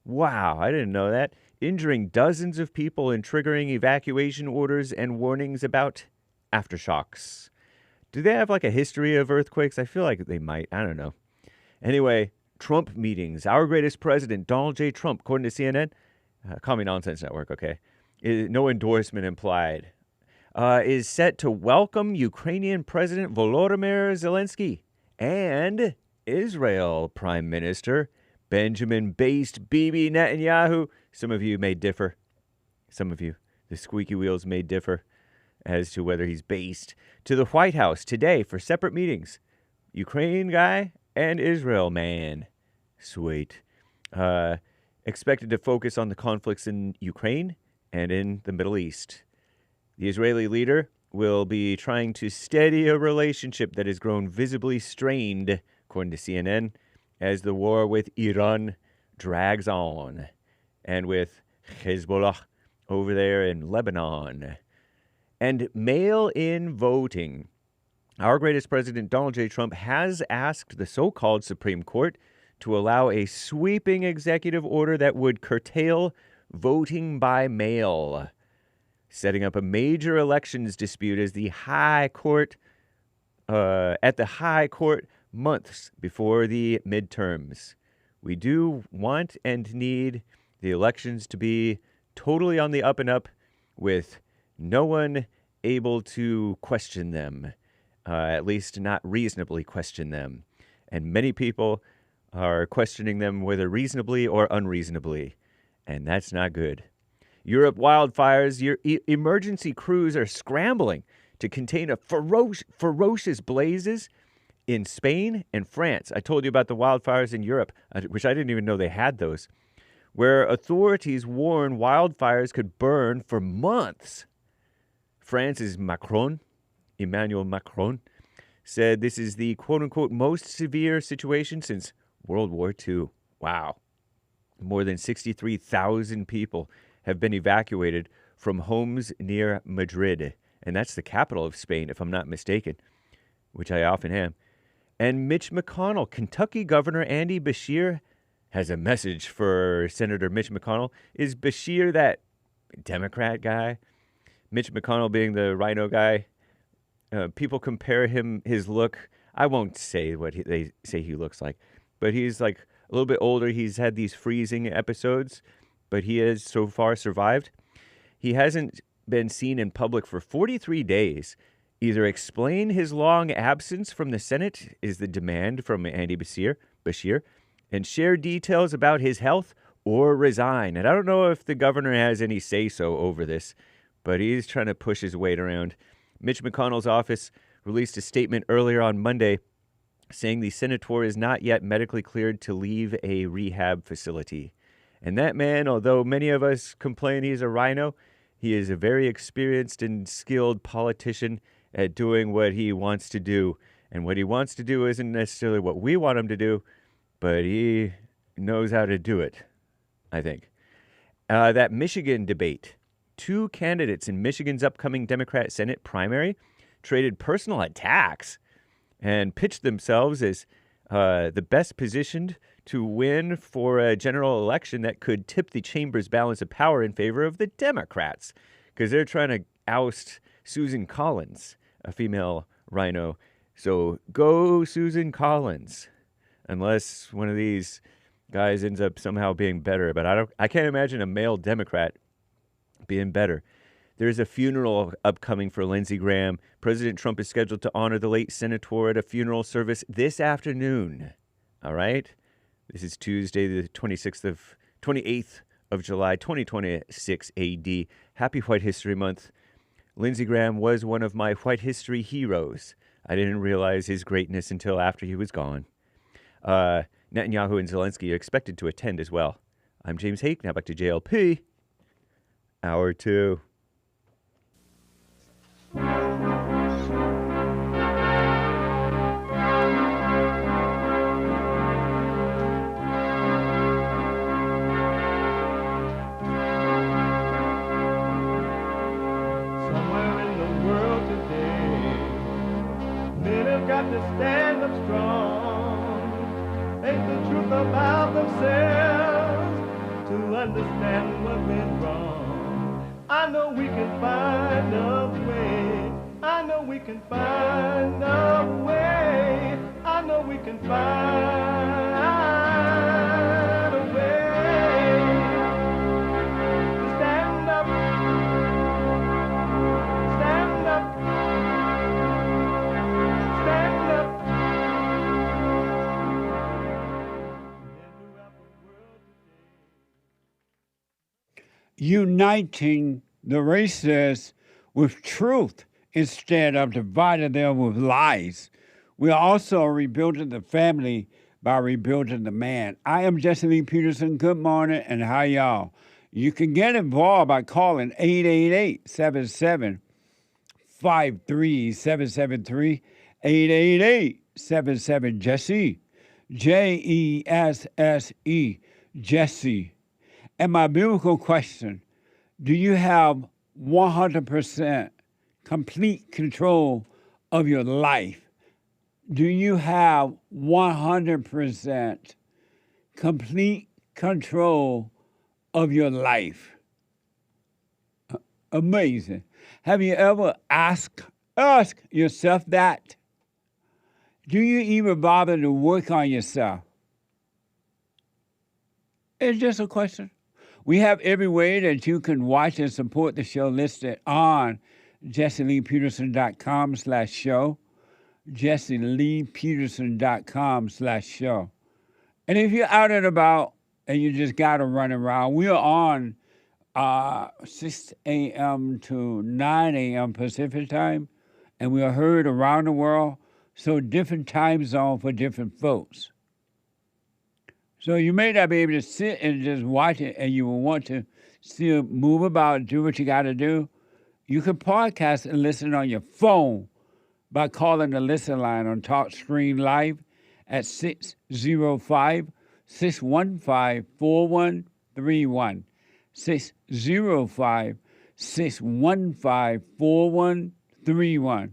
Wow, I didn't know that. Injuring dozens of people and triggering evacuation orders and warnings about aftershocks. Do they have like a history of earthquakes? I feel like they might. I don't know. Anyway, Trump meetings. Our greatest president, Donald J. Trump, according to CNN, Call Me Nonsense Network, okay, no endorsement implied, is set to welcome Ukrainian President Volodymyr Zelensky and Israel Prime Minister Benjamin-based Bibi Netanyahu. Some of you may differ. Some of you, the squeaky wheels may differ as to whether he's based, to the White House today for separate meetings. Ukraine guy and Israel man. Sweet. Expected to focus on the conflicts in Ukraine and in the Middle East. The Israeli leader will be trying to steady a relationship that has grown visibly strained, according to CNN, as the war with Iran drags on, and with Hezbollah over there in Lebanon. And mail-in voting. Our greatest president, Donald J. Trump, has asked the so-called Supreme Court to allow a sweeping executive order that would curtail voting by mail, setting up a major elections dispute as the High Court, at the High Court months before the midterms. We do want and need the elections to be totally on the up and up, with no one able to question them, at least not reasonably question them. And many people are questioning them whether reasonably or unreasonably, and that's not good. Europe wildfires. Your emergency crews are scrambling to contain a ferocious blazes in Spain and France. I told you about the wildfires in Europe, which I didn't even know they had those, where authorities warn wildfires could burn for months. France's Emmanuel Macron, said this is the quote-unquote most severe situation since World War II. Wow. More than 63,000 people have been evacuated from homes near Madrid. And that's the capital of Spain, if I'm not mistaken, which I often am. And Mitch McConnell, Kentucky Governor Andy Beshear, has a message for Senator Mitch McConnell. Is Beshear that Democrat guy? Mitch McConnell being the rhino guy. People compare his look. I won't say what they say he looks like, but he's like a little bit older. He's had these freezing episodes, but he has so far survived. He hasn't been seen in public for 43 days. Either explain his long absence from the Senate is the demand from Andy Beshear, and share details about his health or resign. And I don't know if the governor has any say-so over this, but he's trying to push his weight around. Mitch McConnell's office released a statement earlier on Monday saying the senator is not yet medically cleared to leave a rehab facility. And that man, although many of us complain he's a rhino, he is a very experienced and skilled politician at doing what he wants to do. And what he wants to do isn't necessarily what we want him to do, but he knows how to do it, I think. That Michigan debate. 2 candidates in Michigan's upcoming Democrat Senate primary traded personal attacks and pitched themselves as the best positioned to win for a general election that could tip the chamber's balance of power in favor of the Democrats, because they're trying to oust Susan Collins, a female rhino. So go Susan Collins, unless one of these guys ends up somehow being better. But I can't imagine a male Democrat being better. There's a funeral upcoming for Lindsey Graham. President Trump is scheduled to honor the late senator at a funeral service this afternoon. All right? This is Tuesday, the 28th of July, 2026 AD. Happy White History Month. Lindsey Graham was one of my White History heroes. I didn't realize his greatness until after he was gone. Netanyahu and Zelensky are expected to attend as well. I'm James Hake. Now back to JLP. Hour 2. Somewhere in the world have to stand up strong, face the truth about themselves, to understand what went wrong. I know we can find a way. I know we can find a way. I know we can find a way to stand up, stand up, stand up. Uniting the races with truth instead of dividing them with lies. We are also rebuilding the family by rebuilding the man. I am Jesse Lee Peterson. Good morning, and how y'all? You can get involved by calling 888-77-53773, 888-77-JESSE, Jesse, Jesse. And my biblical question, do you have 100% complete control of your life? Do you have 100% complete control of your life? Amazing. Have you ever asked yourself that? Do you even bother to work on yourself? It's just a question. We have every way that you can watch and support the show listed on jesseleepeterson.com/show, jesseleepeterson.com/show. And if you're out and about and you just got to run around, we are on 6 a.m. to 9 a.m. Pacific time, and we are heard around the world, so different time zone for different folks. So you may not be able to sit and just watch it, and you will want to still move about, do what you got to do. You can podcast and listen on your phone by calling the listen line on TalkScreen Live at 605-615-4131, 605-615-4131.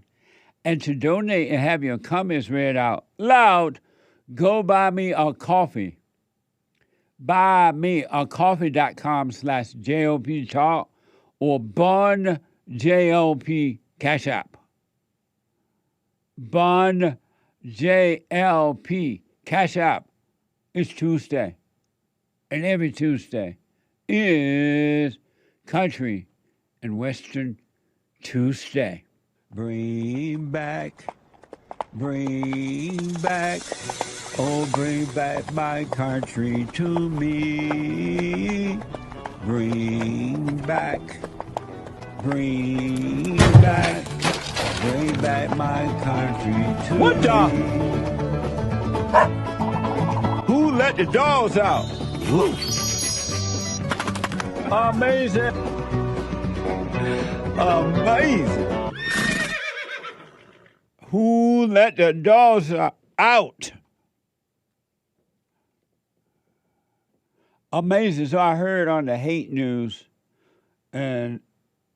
And to donate and have your comments read out loud, go buy me a coffee. buymeacoffee.com/JLP Talk or Bun JLP Cash App. Bun JLP Cash App. It's Tuesday. And every Tuesday is Country and Western Tuesday. Bring back, oh, bring back my country to me. Bring back my country to me. What the? Who let the dogs out? Amazing. Who let the dogs out? Amazing. So I heard on the hate news, and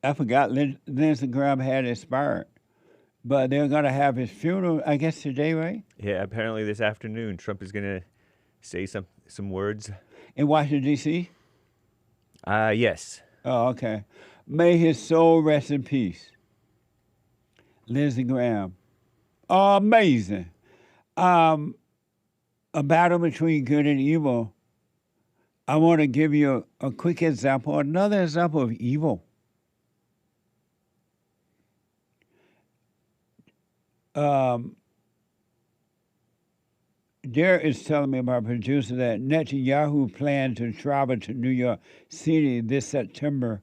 I forgot Lindsey Graham had expired, but they're going to have his funeral, I guess, today, right? Yeah, apparently this afternoon, Trump is going to say some words. In Washington, D.C.? Yes. Oh, okay. May his soul rest in peace. Lindsey Graham. Amazing. A battle between good and evil. I want to give you a quick example, another example of evil. Derek is telling me, about producer, that Netanyahu planned to travel to New York City this September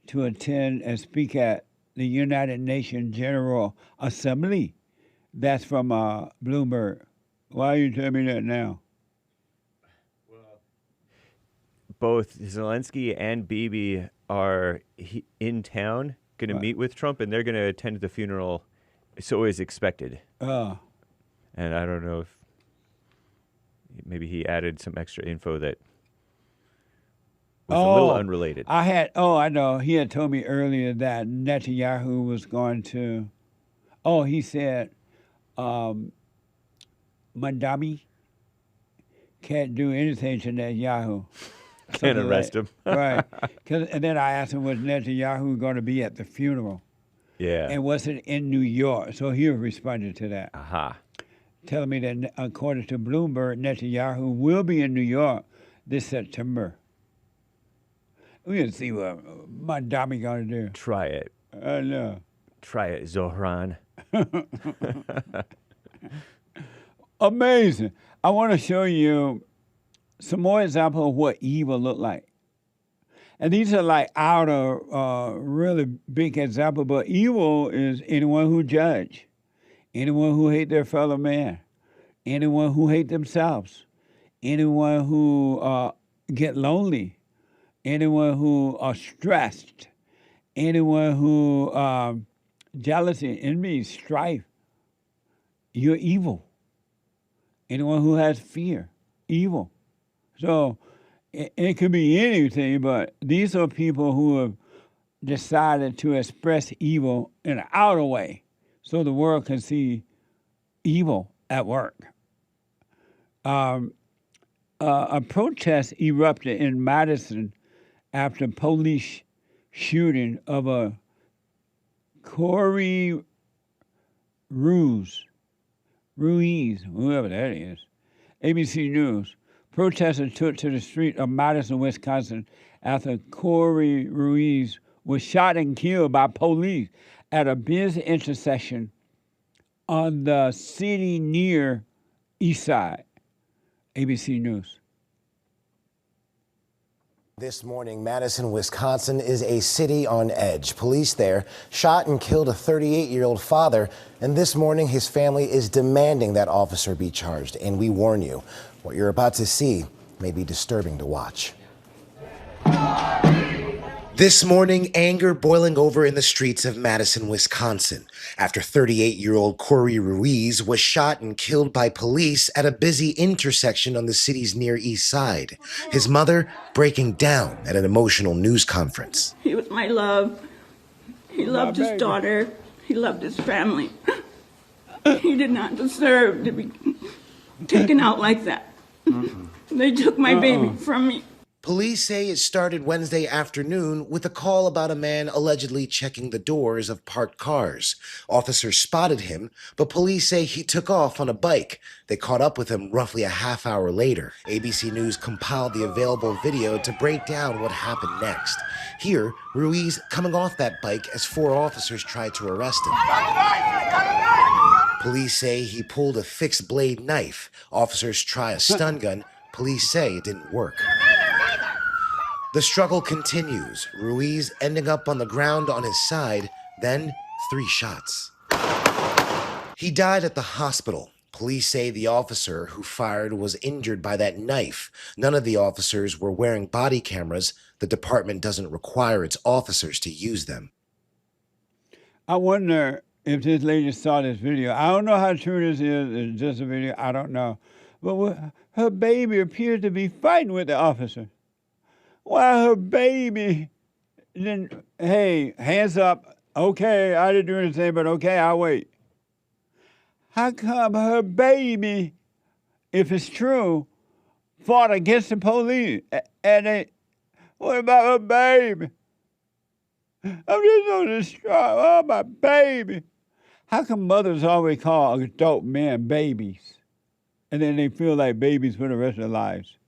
to attend and speak at the United Nations General Assembly. That's from Bloomberg. Why are you telling me that now? Both Zelensky and Bibi are in town, going to meet with Trump, and they're going to attend the funeral. So is expected. Oh. And I don't know if maybe he added some extra info that was a little unrelated. I know. He had told me earlier that Netanyahu was going to, he said Mamdani can't do anything to Netanyahu. Can't arrest him. Right. And then I asked him, was Netanyahu going to be at the funeral? Yeah. And was it in New York? So he responded to that. Aha. Telling me that according to Bloomberg, Netanyahu will be in New York this September. We're going to see what Mamdani going to do. Try it. I know. Try it, Zohran. Amazing. I want to show you some more examples of what evil look like. And these are like outer, really big example, but evil is anyone who judge, anyone who hate their fellow man, anyone who hate themselves, anyone who get lonely, anyone who are stressed, anyone who jealousy, envy, strife. You're evil. Anyone who has fear, evil. So it could be anything, but these are people who have decided to express evil in an outer way so the world can see evil at work. A protest erupted in Madison after police shooting of a Ruiz, whoever that is. ABC News. Protesters took to the street of Madison, Wisconsin after Ruiz was shot and killed by police at a busy intersection on the city near East Side. ABC News. This morning, Madison, Wisconsin is a city on edge. Police there shot and killed a 38-year-old father, and this morning his family is demanding that officer be charged. And we warn you, what you're about to see may be disturbing to watch. This morning, anger boiling over in the streets of Madison, Wisconsin, after 38-year-old Ruiz was shot and killed by police at a busy intersection on the city's Near East Side. His mother breaking down at an emotional news conference. He was my love. He loved his daughter. He loved his family. He did not deserve to be taken out like that. They took my baby from me. Police say it started Wednesday afternoon with a call about a man allegedly checking the doors of parked cars. Officers spotted him, but police say he took off on a bike. They caught up with him roughly a half hour later. ABC News compiled the available video to break down what happened next. Here, Ruiz coming off that bike as 4 officers tried to arrest him. Police say he pulled a fixed blade knife. Officers try a stun gun. Police say it didn't work. The struggle continues, Ruiz ending up on the ground on his side, then 3 shots. He died at the hospital. Police say the officer who fired was injured by that knife. None of the officers were wearing body cameras. The department doesn't require its officers to use them. I wonder if this lady saw this video. I don't know how true this is. It's just a video. I don't know. But her baby appeared to be fighting with the officer. Why her baby didn't, hey, hands up, okay, I didn't do anything, but okay, I'll wait. How come her baby, if it's true, fought against the police? And what about her baby? I'm just so distraught. Oh, my baby. How come mothers always call adult men babies? And then they feel like babies for the rest of their lives.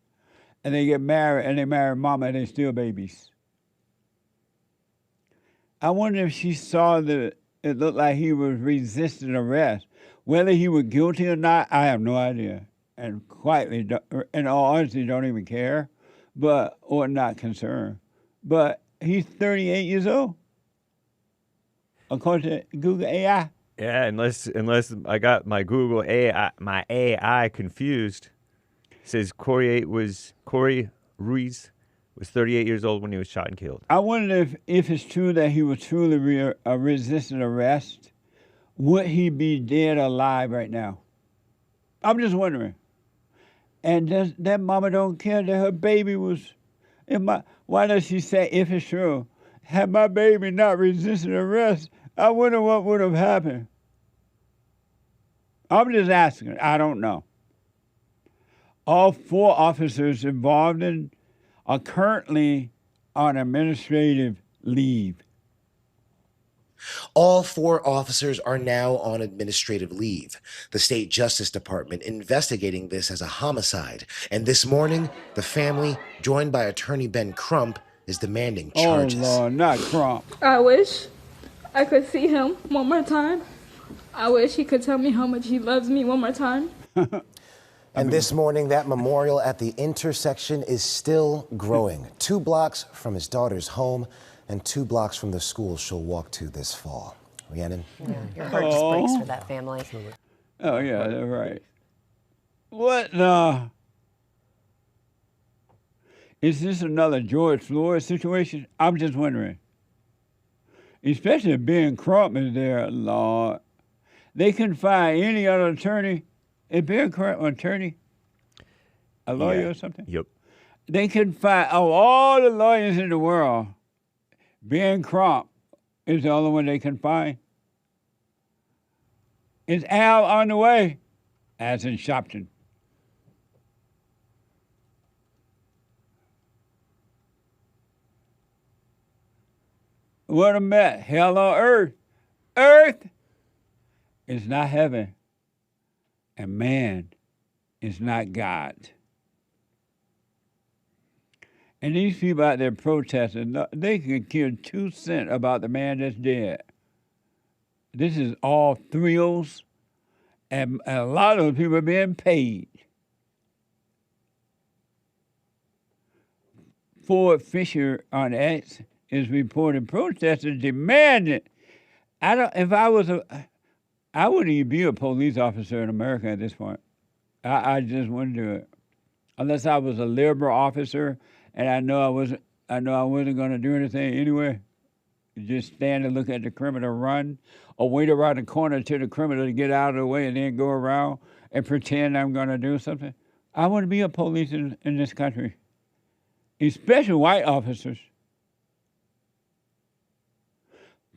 And they get married, and they marry mama, and they still babies. I wonder if she saw that it looked like he was resisting arrest. Whether he was guilty or not, I have no idea. And quietly, in all honesty, don't even care, or not concerned. But he's 38 years old, according to Google AI. Yeah, unless I got my Google AI confused. It says Ruiz was 38 years old when he was shot and killed. I wonder if it's true that he was truly resisting arrest, would he be dead or alive right now? I'm just wondering. And that mama don't care that her baby was... why does she say, if it's true, had my baby not resisted arrest, I wonder what would have happened. I'm just asking. I don't know. All 4 officers involved are currently on administrative leave. All 4 officers are now on administrative leave. The State Justice Department investigating this as a homicide. And this morning, the family, joined by attorney Ben Crump, is demanding charges. Oh, Lord, not Crump. I wish I could see him one more time. I wish he could tell me how much he loves me one more time. And this morning, that memorial at the intersection is still growing. 2 blocks from his daughter's home and 2 blocks from the school she'll walk to this fall. Rhiannon? Yeah, your heart just breaks for that family. Oh, yeah, that's right. What the? Is this another George Floyd situation? I'm just wondering. Especially if Ben Crump is there, Lord. They couldn't find any other attorney. Is Ben Crump an attorney? A lawyer or something? Yep. They couldn't find, all the lawyers in the world, Ben Crump is the only one they can find. Is Al on the way? As in Shopton. What a mess. Hell on earth. Earth is not heaven. And man is not God. And these people out there protesting, they can care 2 cents about the man that's dead. This is all thrills, and a lot of those people are being paid. Ford Fisher on X is reporting protesters demanding. I wouldn't even be a police officer in America at this point. I just wouldn't do it. Unless I was a liberal officer and I know I wasn't going to do anything anyway. Just stand and look at the criminal run or wait around the corner till the criminal to get out of the way and then go around and pretend I'm going to do something. I wouldn't be a police in this country, especially white officers.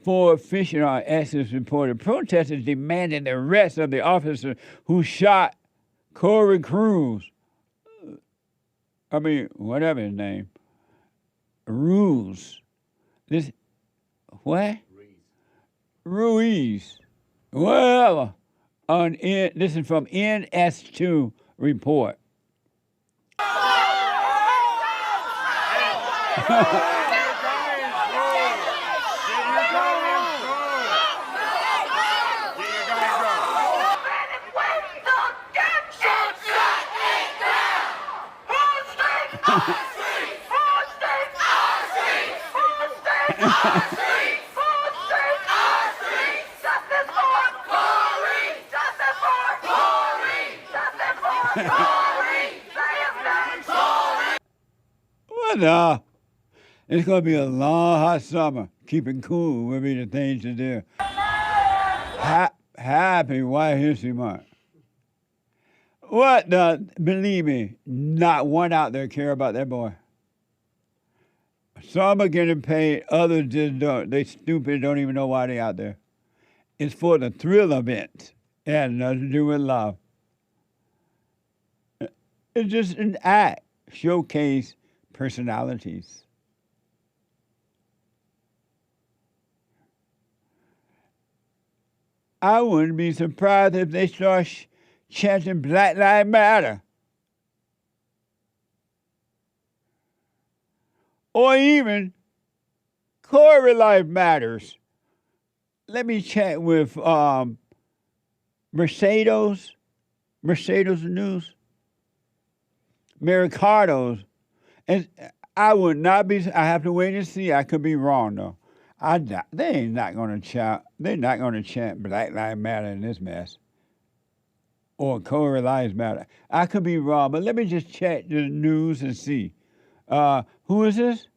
Ford Fisher on Essex reported protesters demanding the arrest of the officer who shot Corey Cruz. Whatever his name. Ruiz. What? Ruiz. Well, this is from NS2 report. What the? It's going to be a long, hot summer. Keeping cool will be the thing to do. Happy White History Month. What the? Believe me, not one out there care about that boy. Some are getting paid, others just don't. They stupid, don't even know why they out there. It's for the thrill of it. It has nothing to do with love. It's just an act. Showcase personalities. I wouldn't be surprised if they start chanting Black Lives Matter. Or even Corey Life Matters. Let me chat with Mercedes News, Mercados, and I would not be. I have to wait and see. I could be wrong though. They ain't not going to chant. They're not going to chant Black Lives Matter in this mess. Or Corey Lives Matter. I could be wrong, but let me just check the news and see. Who is this?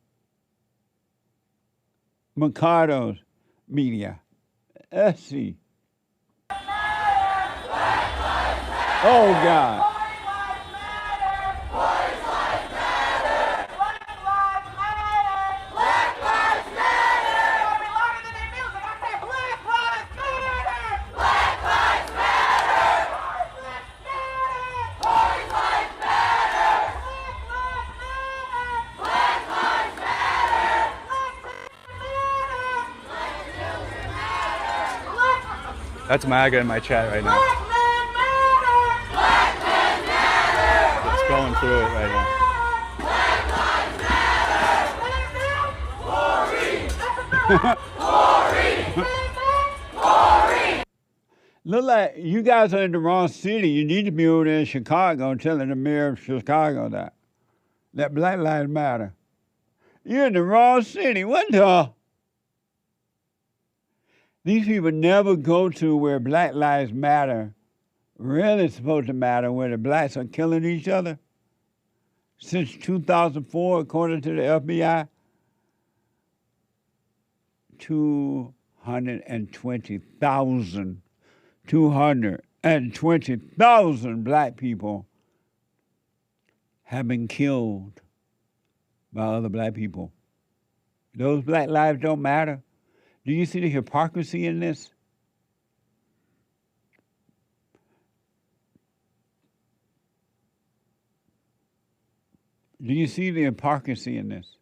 Mercados Media. Let's see. Oh, God. That's MAGA in my chat right now. It's going through it right now. Look like you guys are in the wrong city. You need to be over there in Chicago and telling the mayor of Chicago that Black Lives Matter. You're in the wrong city. What the? These people never go to where Black Lives Matter really supposed to matter, where the blacks are killing each other. Since 2004, according to the FBI, 220,000 black people have been killed by other black people. Those black lives don't matter. Do you see the hypocrisy in this? Do you see the hypocrisy in this?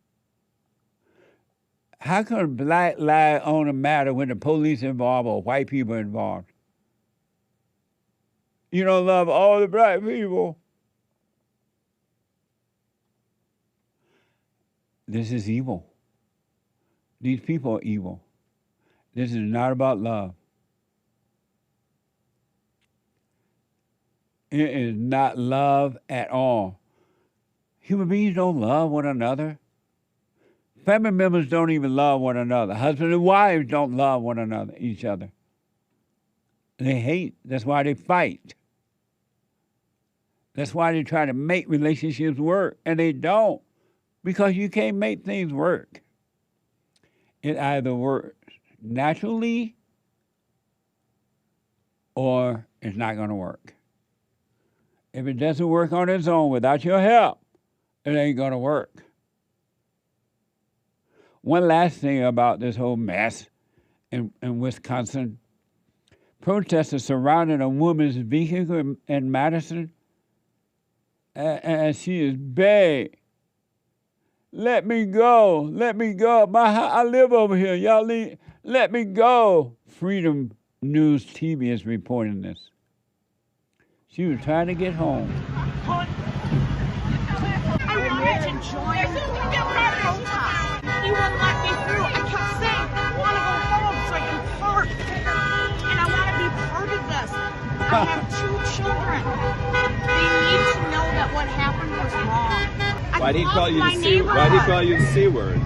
How can black lives only matter when the police involved or white people involved? You don't love all the black people. This is evil. These people are evil. This is not about love. It is not love at all. Human beings don't love one another. Family members don't even love one another. Husbands and wives don't love one another, each other. They hate. That's why they fight. That's why they try to make relationships work, and they don't, because you can't make things work. It either works naturally or it's not going to work. If it doesn't work on its own without your help, it ain't going to work. One last thing about this whole mess in Wisconsin. Protesters surrounded a woman's vehicle in Madison, and she is begging, let me go, let me go. I live over here, y'all let me go. Freedom News TV is reporting this. She was trying to get home. I wanted to join the protest. He wouldn't let me through. I kept saying, I want to go home so I can park. And I want to be part of this. I have 2 children. They need to know that what happened was wrong. Why did he call you the C? Why did he call you the C word?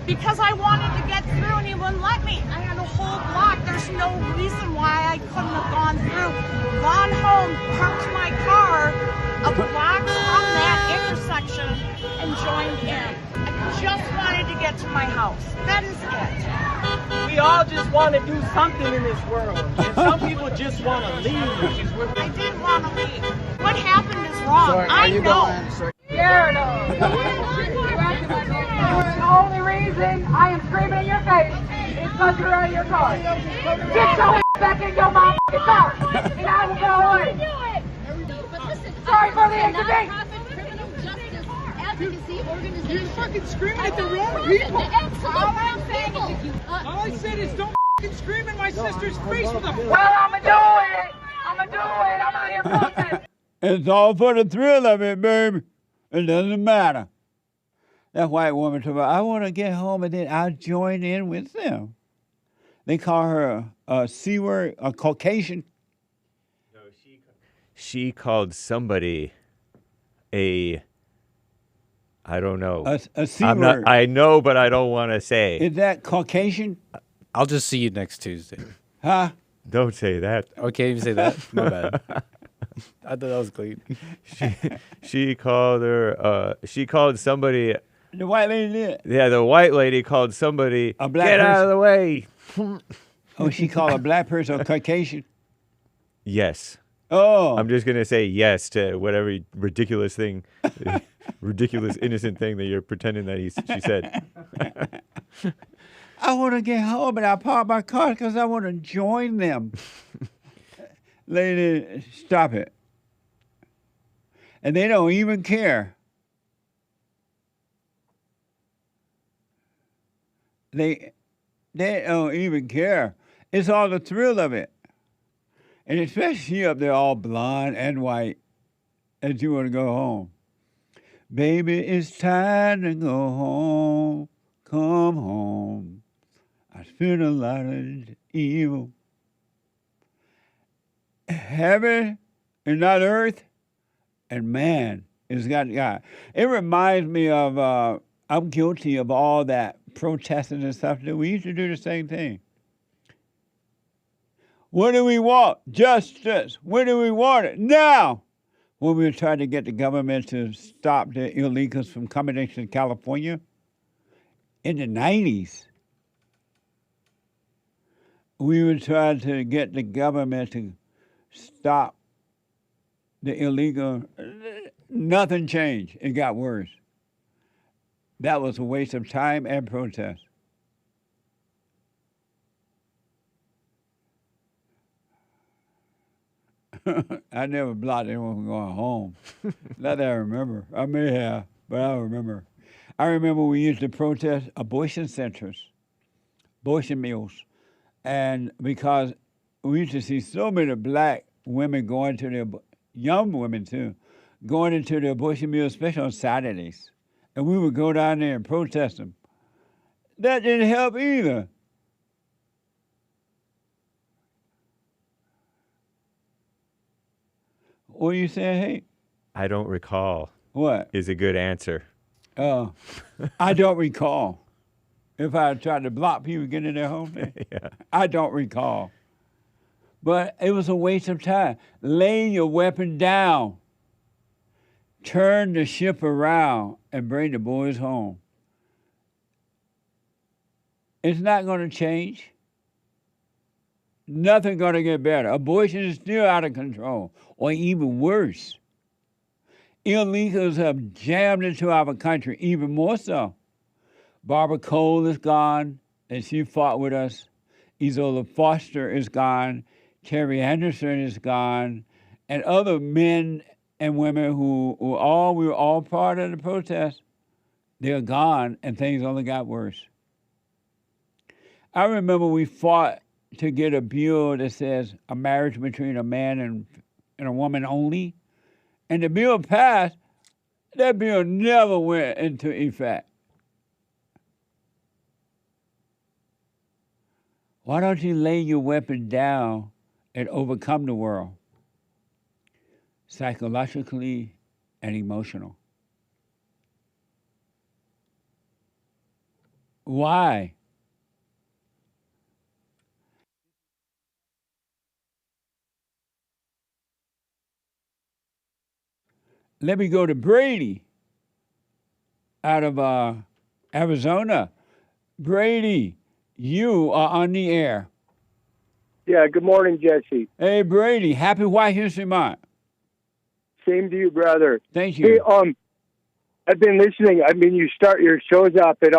Because I wanted to get through and he wouldn't let me. I had a whole block. There's no reason why I couldn't have gone through. Gone home, parked my car a block from that intersection and joined in. I just wanted to get to my house. That is it. We all just want to do something in this world. And some people just want to leave. I didn't want to leave. What happened is wrong. Sorry, I know. Scared of. The only reason I am screaming in your face is because you're out of your car. Get your back in your motherfucking car, and I will go away. Sorry for the inconvenience. You're fucking screaming at the wrong people. All I said is don't fucking scream in my sister's face with a. Well, I'ma do it. I'm out here protesting. It's all for the thrill of it, baby. It doesn't matter. That white woman told me, I want to get home and then I'll join in with them. They call her a C word, a Caucasian. No, she called somebody I don't know. A C word. I know, but I don't want to say. Is that Caucasian? I'll just see you next Tuesday. Huh? Don't say that. Okay, you say that? My bad. I thought that was clean. She called her. She called somebody. The white lady did. Yeah, the white lady called somebody. A black Get person. out of the way. Oh, she called a black person a Caucasian? Yes. Oh. I'm just gonna say yes to whatever ridiculous thing, ridiculous innocent thing that you're pretending that she said. I want to get home and I park my car because I want to join them. Lady, stop it. And they don't even care. They don't even care. It's all the thrill of it. And especially up there all blonde and white, and you want to go home. Baby, it's time to go home. Come home. I spent a lot of evil. Heaven is not earth, and man is not God. It reminds me of, I'm guilty of all that protesting and stuff. We used to do the same thing. What do we want? Justice. When do we want it? Now. When we were trying to get the government to stop the illegals from coming into California in the 90s. We were trying to get the government to stop the illegal. Nothing changed. It got worse. That was a waste of time and protest. I never blocked anyone from going home. Not that I remember. I may have, but I don't remember. I remember we used to protest abortion centers, abortion mills. And because we used to see so many black women going to the, young women too, going into the abortion mills, especially on Saturdays. And we would go down there and protest them. That didn't help either. What are you saying, hey? I don't recall. What? Is a good answer. I don't recall. If I tried to block people getting in their home, Yeah. I don't recall. But it was a waste of time. Lay your weapon down. Turn the ship around and bring the boys home. It's not going to change. Nothing going to get better. Abortion is still out of control, or even worse. Illegals have jammed into our country, even more so. Barbara Cole is gone, and she fought with us. Isola Foster is gone. Terry Anderson is gone. And other men and women who we were all part of the protest, they're gone, and things only got worse. I remember we fought to get a bill that says a marriage between a man and a woman only. And the bill passed. That bill never went into effect. Why don't you lay your weapon down and overcome the world? Psychologically and emotional. Why? Let me go to Brady out of Arizona. Brady, you are on the air. Yeah, good morning, Jesse. Hey, Brady, happy White History Month. Same to you, brother. Thank you. Hey, I've been listening. I mean, you start your shows up, it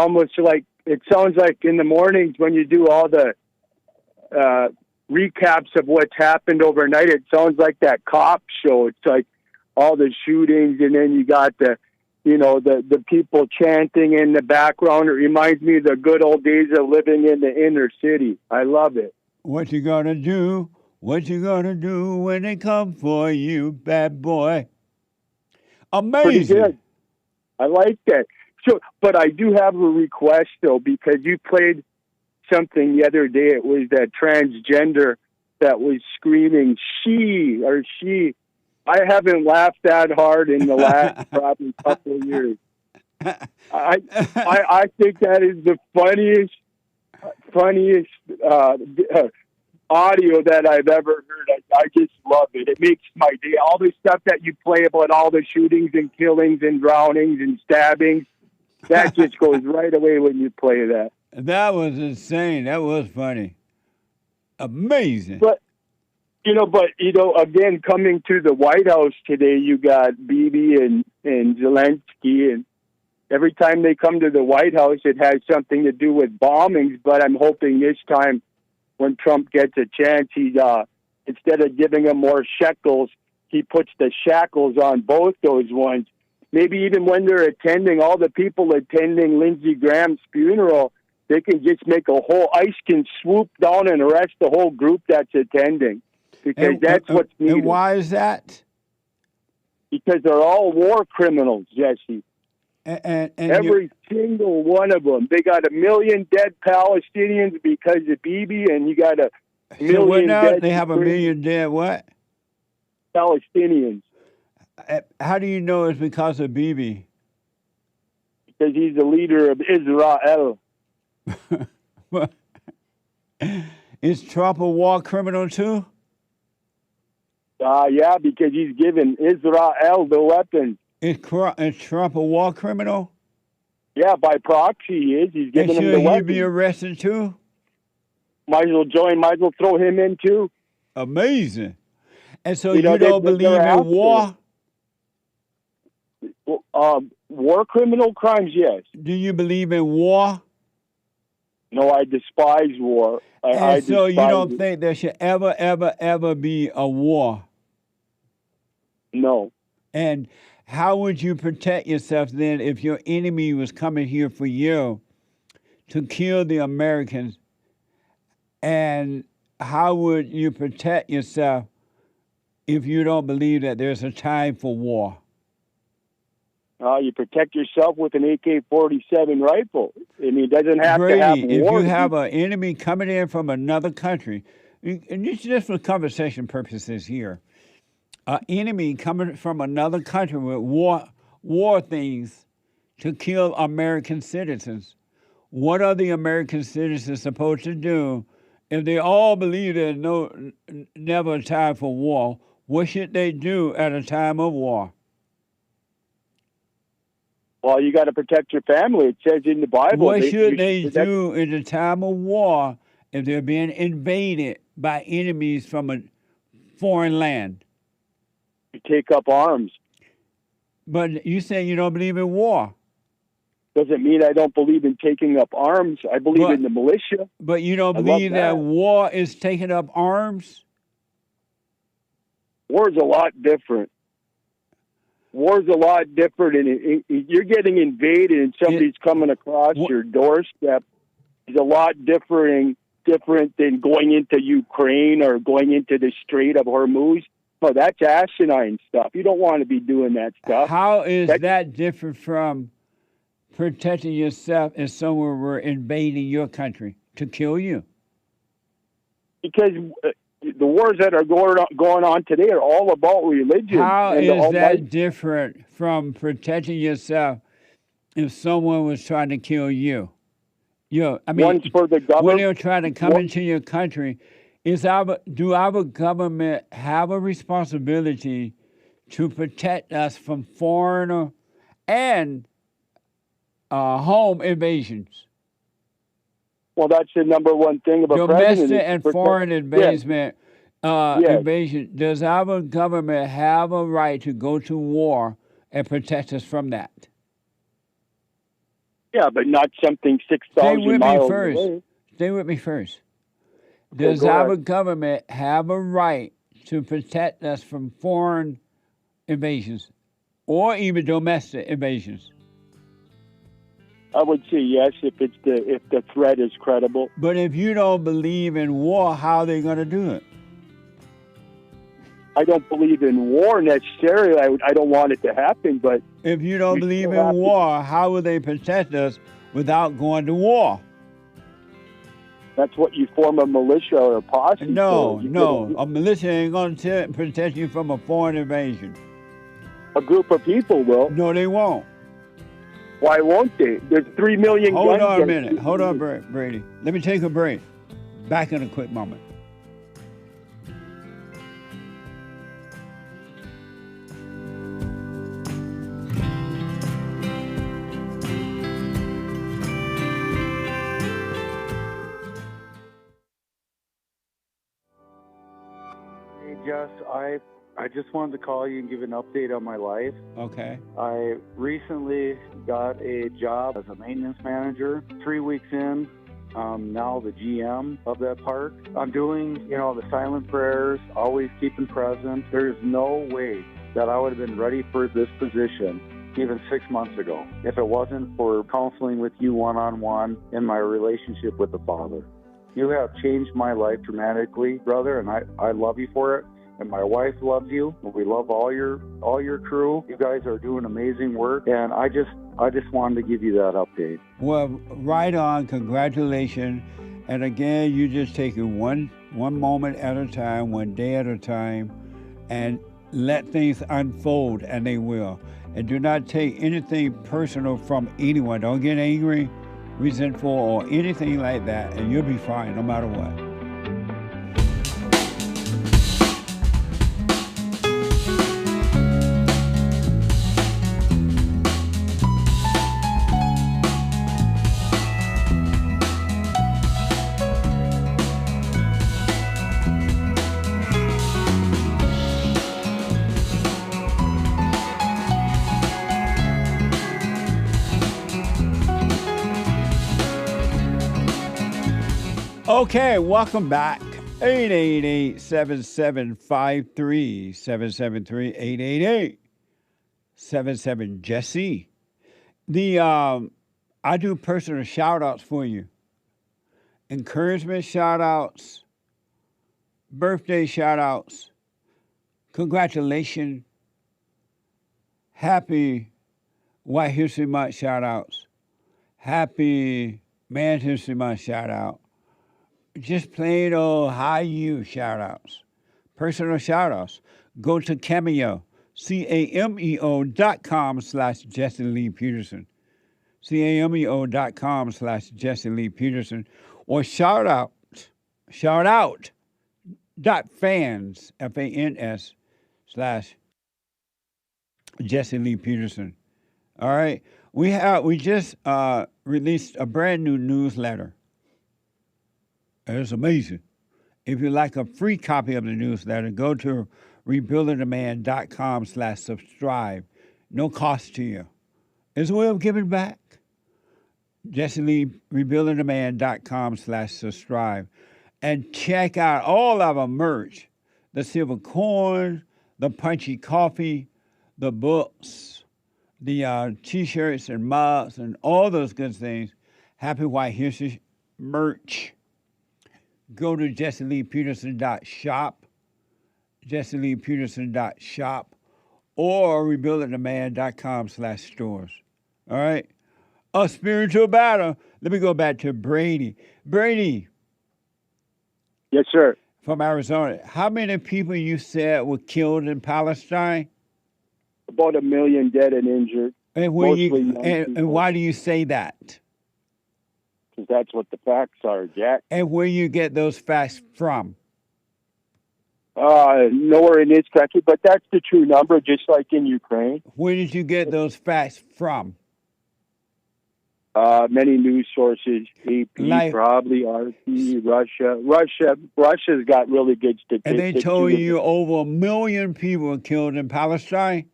sounds like in the mornings when you do all the recaps of what's happened overnight, it sounds like that cop show. It's like all the shootings, and then you got the people chanting in the background. It reminds me of the good old days of living in the inner city. I love it. What you gonna do? What you gonna do when they come for you, bad boy? Amazing. Pretty good. I like that. So, but I do have a request, though, because you played something the other day. It was that transgender that was screaming, she. I haven't laughed that hard in the last probably couple of years. I think that is the funniest audio that I've ever heard. I just love it. It makes my day. All the stuff that you play about all the shootings and killings and drownings and stabbings, that just goes right away when you play that. That was insane. That was funny. Amazing. But again, coming to the White House today, you got Bibi and Zelensky, and every time they come to the White House, it has something to do with bombings. But I'm hoping this time, when Trump gets a chance, he instead of giving them more shekels, he puts the shackles on both those ones. Maybe even when they're attending, all the people attending Lindsey Graham's funeral, they can just make a whole ICE can swoop down and arrest the whole group that's attending. because that's what's needed. And why is that? Because they're all war criminals, Jesse. And every single one of them. They got 1 million dead Palestinians because of Bibi, and you got a million dead. They have 1 million dead what? Palestinians. How do you know it's because of Bibi? Because he's the leader of Israel. Is Trump a war criminal too? Yeah, because he's giving Israel the weapons. Is Trump a war criminal? Yeah, by proxy he is. He's giving them the weapons. Should he be arrested too? Might as well join, might as well throw him in too. Amazing. And so you don't believe in war? War criminal crimes, yes. Do you believe in war? No, I despise war. And so you don't think there should ever be a war? No. And how would you protect yourself then if your enemy was coming here for you to kill the Americans? And how would you protect yourself if you don't believe that there's a time for war? You protect yourself with an AK-47 rifle. I mean, it doesn't have Brady, to have war. If you have an enemy coming in from another country, and just for conversation purposes here, an enemy coming from another country with war things to kill American citizens, what are the American citizens supposed to do if they all believe there's never a time for war? What should they do at a time of war? Well, you got to protect your family. It says in the Bible. What should they do in the time of war if they're being invaded by enemies from a foreign land? You take up arms. But you say you don't believe in war. Doesn't mean I don't believe in taking up arms. I believe in the militia. But you don't believe that war is taking up arms? War's a lot different. War's a lot different, and you're getting invaded, and somebody's coming across your doorstep. It's a lot different than going into Ukraine or going into the Strait of Hormuz. No, that's asinine stuff. You don't want to be doing that stuff. How is that different from protecting yourself if someone were invading your country to kill you? Because the wars that are going on today are all about religion. How is that different from protecting yourself if someone was trying to kill you? One's for the government. When they're trying to come into your country, do our government have a responsibility to protect us from foreign and home invasions? Well, that's the number one thing about domestic and foreign invasion. Invasion. Does our government have a right to go to war and protect us from that? Yeah, but not something 6,000 miles away. Stay with me first. Does our government have a right to protect us from foreign invasions or even domestic invasions? I would say yes if the threat is credible. But if you don't believe in war, how are they going to do it? I don't believe in war necessarily. I don't want it to happen, but if you don't believe in war, how will they protect us without going to war? That's what you form a militia or a posse. No. A militia ain't going to protect you from a foreign invasion. A group of people will. No, they won't. Why won't they? There's 3 million guns. Hold on a minute. Hold on, Brady. Let me take a break. Back in a quick moment. Hey, Jess, I just wanted to call you and give an update on my life. Okay. I recently got a job as a maintenance manager. 3 weeks in, now the GM of that park. I'm doing, the silent prayers, always keeping present. There's no way that I would have been ready for this position even 6 months ago if it wasn't for counseling with you one-on-one and my relationship with the Father. You have changed my life dramatically, brother, and I love you for it. And my wife loves you. We love all your crew. You guys are doing amazing work, and I just wanted to give you that update. Well, right on. Congratulations. And again, you just take it one moment at a time, one day at a time, and let things unfold, and they will. And do not take anything personal from anyone. Don't get angry, resentful, or anything like that, and you'll be fine no matter what. Okay, welcome back. 888-7753-773, 888-77-JESSE. I do personal shout-outs for you. Encouragement shout-outs, birthday shout-outs, congratulations, happy White History Month shout-outs, happy Man History Month shout-out, just plain old how you shout-outs, personal shout-outs. Go to Cameo, cameo.com/Jesse Lee Peterson, cameo.com/Jesse Lee Peterson, or shout out .fans, FANS, /Jesse Lee Peterson. All right, we just released a brand new newsletter. It's amazing. If you'd like a free copy of the newsletter, go to rebuildingtheman.com/subscribe. No cost to you. It's a way of giving back. Jesse Lee, rebuildingtheman.com/subscribe. And check out all of our merch. The silver coin, the punchy coffee, the books, the T-shirts and mugs, and all those good things. Happy White History merch. Go to jesseleepeterson.shop, jesseleepeterson.shop, or rebuildingtheman.com/stores. All right? A spiritual battle. Let me go back to Brady. Brady. Yes, sir. From Arizona. How many people you said were killed in Palestine? About 1 million dead and injured. And, and why do you say that? Because that's what the facts are, Jack. And where you get those facts from? Nowhere in this country, but that's the true number, just like in Ukraine. Where did you get those facts from? Many news sources, AP, probably RT, Russia's got really good statistics. And they told you over 1 million people were killed in Palestine?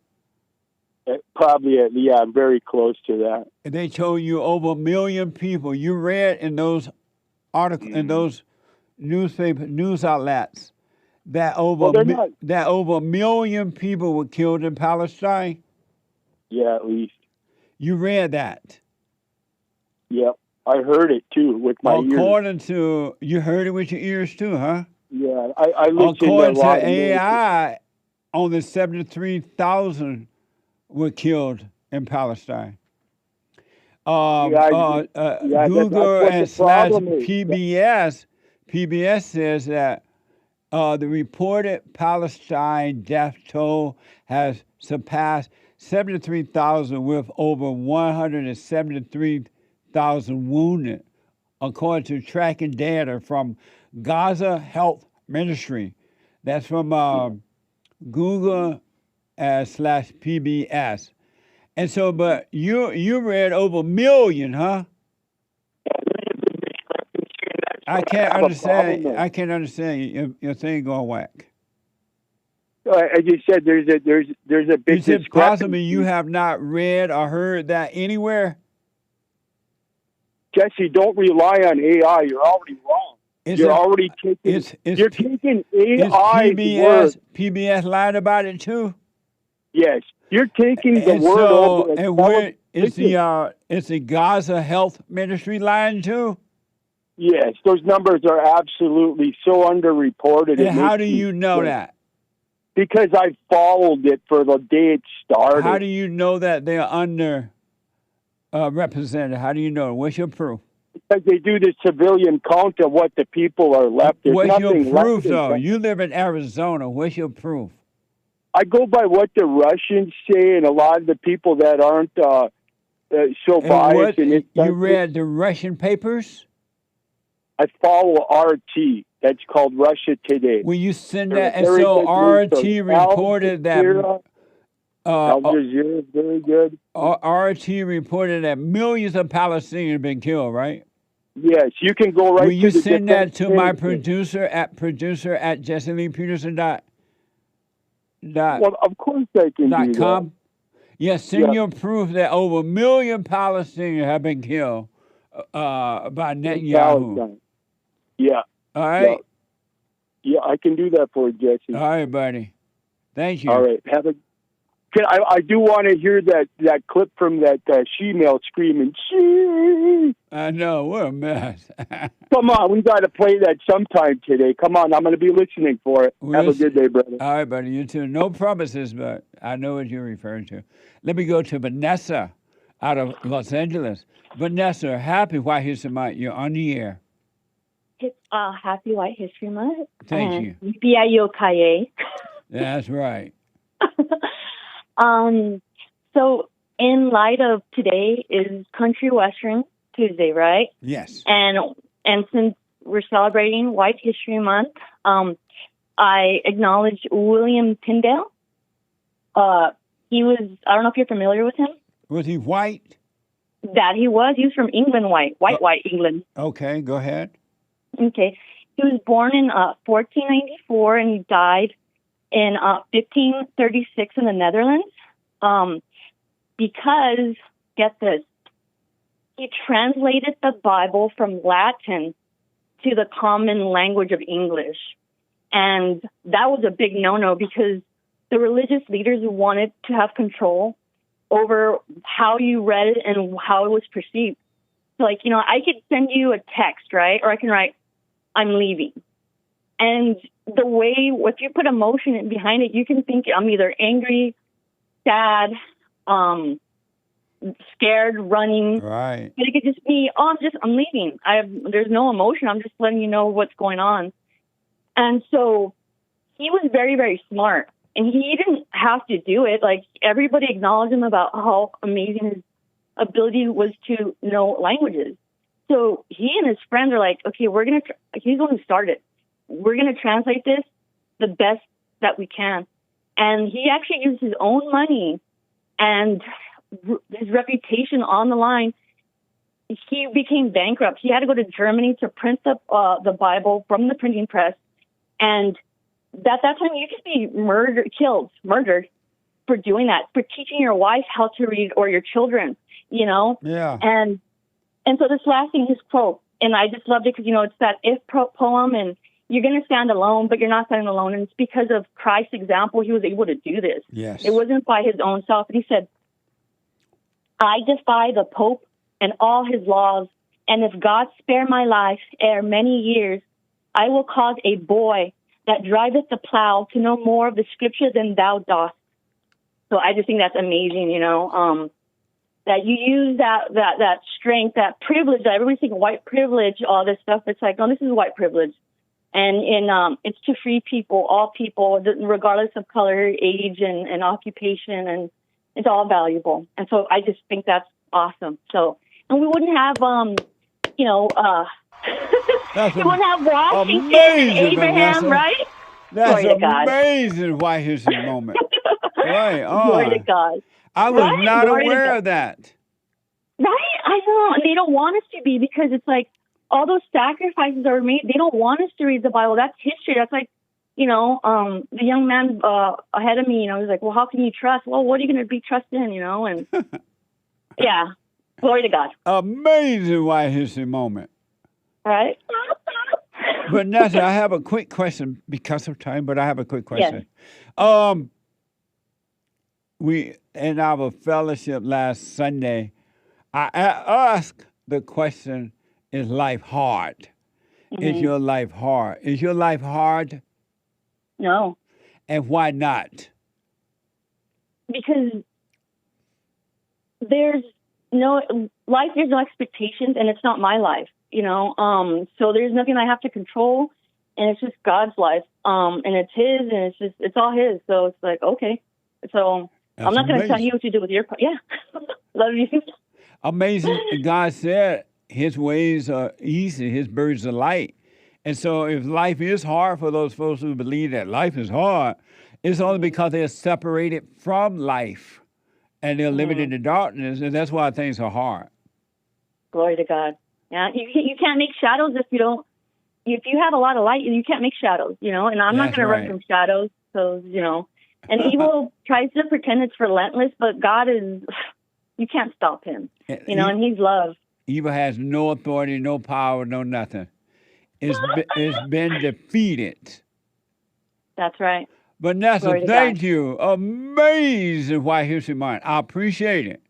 Probably, yeah, very close to that. And they told you over 1 million people. You read in those articles, in those newspaper news outlets, that over 1 million people were killed in Palestine. Yeah, at least. You read that. Yep, I heard it too with my ears. According to, you heard it with your ears too, huh? Yeah, I listened according to a lot to AI, only 73,000 were killed in Palestine. Google and PBS says that the reported Palestine death toll has surpassed 73,000 with over 173,000 wounded, according to tracking data from Gaza Health Ministry. That's from Google /PBS. And so, but you read over 1 million, huh? I can't understand your thing going whack. As you said, there's a big. Is it possible you have not read or heard that anywhere? Jesse, don't rely on AI. You're already wrong. You're taking AI. PBS lied about it too. Yes, you're taking the word over. And where is the Gaza Health Ministry lying too? Yes, those numbers are absolutely so underreported. And how do you know that? Because I followed it for the day it started. How do you know that they're under represented? How do you know? What's your proof? Because they do the civilian count of what the people are left. There's What's your nothing proof, left though? You live in Arizona. What's your proof? I go by what the Russians say, and a lot of the people that aren't so biased. You read the Russian papers? I follow RT. That's called Russia Today. Will you send that? And so RT reported that. Al Jazeera is very good. RT reported that millions of Palestinians have been killed, right? Yes, you can go right. Will you to the send that to my Defense producer at JesselyPeterson.com? Well, of course I can do that. Yes, send your proof that over 1 million Palestinians have been killed by Netanyahu. Yeah. All right. Yeah, I can do that for you, Jesse. All right, buddy. Thank you. All right. I do want to hear that clip from that she-male screaming, she. I know. What a mess. Come on. We got to play that sometime today. Come on. I'm going to be listening for it. Have a good day, brother. All right, buddy. You too. No promises, but I know what you're referring to. Let me go to Vanessa out of Los Angeles. Vanessa, happy White History Month. You're on the air. It's Happy White History Month. Thank you. B-I-O-K-A. That's right. So in light of today is Country Western Tuesday, right? Yes. And since we're celebrating White History Month, I acknowledge William Tyndale. He was, I don't know if you're familiar with him. Was he white? That he was. He was from England, white England. Okay, go ahead. Okay. He was born in 1494 and he died in 1536 in the Netherlands. Because, get this, he translated the Bible from Latin to the common language of English. And that was a big no-no because the religious leaders wanted to have control over how you read it and how it was perceived. So, like, you know, I could send you a text, right? Or I can write, I'm leaving. And the way, if you put emotion behind it, you can think I'm either angry, sad, scared, running. Right. But it could just be, I'm leaving. There's no emotion. I'm just letting you know what's going on. And so he was very, very smart. And he didn't have to do it. Like, everybody acknowledged him about how amazing his ability was to know languages. So he and his friends are like, okay, he's the one who started. We're going to translate this the best that we can. And he actually used his own money and his reputation on the line. He became bankrupt. He had to go to Germany to print the Bible from the printing press. And at that time, you could be murdered for doing that, for teaching your wife how to read or your children, you know? Yeah. And so this last thing, his quote, and I just loved it because, you know, it's that if poem, and you're going to stand alone, but you're not standing alone. And it's because of Christ's example, he was able to do this. Yes. It wasn't by his own self. And he said, I defy the Pope and all his laws, and if God spare my life ere many years, I will cause a boy that driveth the plow to know more of the scripture than thou dost. So I just think that's amazing, you know, that you use that strength, that privilege, that everybody's thinking white privilege, all this stuff. It's like, no, this is white privilege. And it's to free people, all people, regardless of color, age, and occupation, and it's all valuable. And so I just think that's awesome. So, and we wouldn't have, we wouldn't have Washington and Abraham, Vanessa. right? That's Glory to God. amazing White History moment. Right on. Glory to God. I was Right? not Glory to aware God. of that. Right? I know. And they don't want us to be, because it's like all those sacrifices are made. They don't want us to read the Bible. That's history. That's like, you know, the young man ahead of me, you know, he's like, well, how can you trust? Well, what are you going to be trusted in, you know? And yeah, glory to God. Amazing White History moment. Right? Vanessa, I have a quick question because of time, but I have a quick question. Yes. We, in our fellowship last Sunday, I asked the question, is life hard? Mm-hmm. Is your life hard? Is your life hard? No. And why not? Because there's no expectations, and it's not my life, so there's nothing I have to control, and it's just God's life, and it's his, and it's all his. So it's like, okay, so That's I'm not going to tell amazing. you what to do with your part. Yeah. Love you. Amazing. God said his ways are easy, his burdens are light. And so if life is hard for those folks who believe that life is hard, it's only because they're separated from life and they're living in the darkness, and that's why things are hard. Glory to God. Yeah, you can't make shadows if you have a lot of light, you can't make shadows, and I'm not going to run from shadows, so, and evil tries to pretend it's relentless, but God is, you can't stop him, and he's love. Evil has no authority, no power, no nothing. It's been defeated. That's right. Vanessa, thank you. Amazing White History Month. I appreciate it.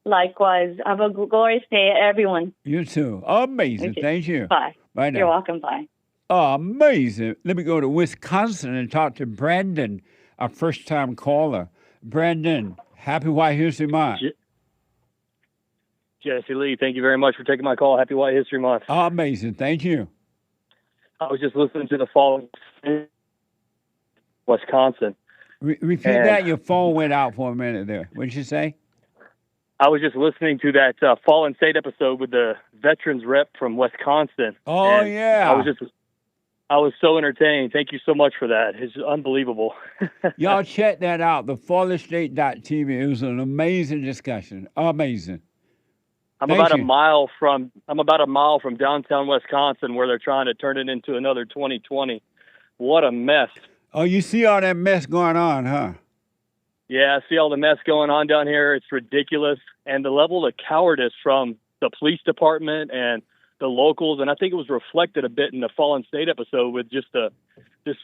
Likewise. Have a glorious day, everyone. You too. Amazing. Thank you. Bye. Bye now. You're welcome. Bye. Oh, amazing. Let me go to Wisconsin and talk to Brandon, our first-time caller. Brandon, happy White History Month. Jesse Lee, thank you very much for taking my call. Happy White History Month. Amazing. Thank you. I was just listening to the Fallen Wisconsin. Repeat that. Your phone went out for a minute there. What did you say? I was just listening to that Fallen State episode with the veterans rep from Wisconsin. Oh, yeah. I was so entertained. Thank you so much for that. It's unbelievable. Y'all check that out, the fallenstate.tv. It was an amazing discussion. Amazing. I'm about a mile from downtown Wisconsin, where they're trying to turn it into another 2020. What a mess. Oh, you see all that mess going on, huh? Yeah, I see all the mess going on down here. It's ridiculous. And the level of cowardice from the police department and the locals, and I think it was reflected a bit in the Fallen State episode with just the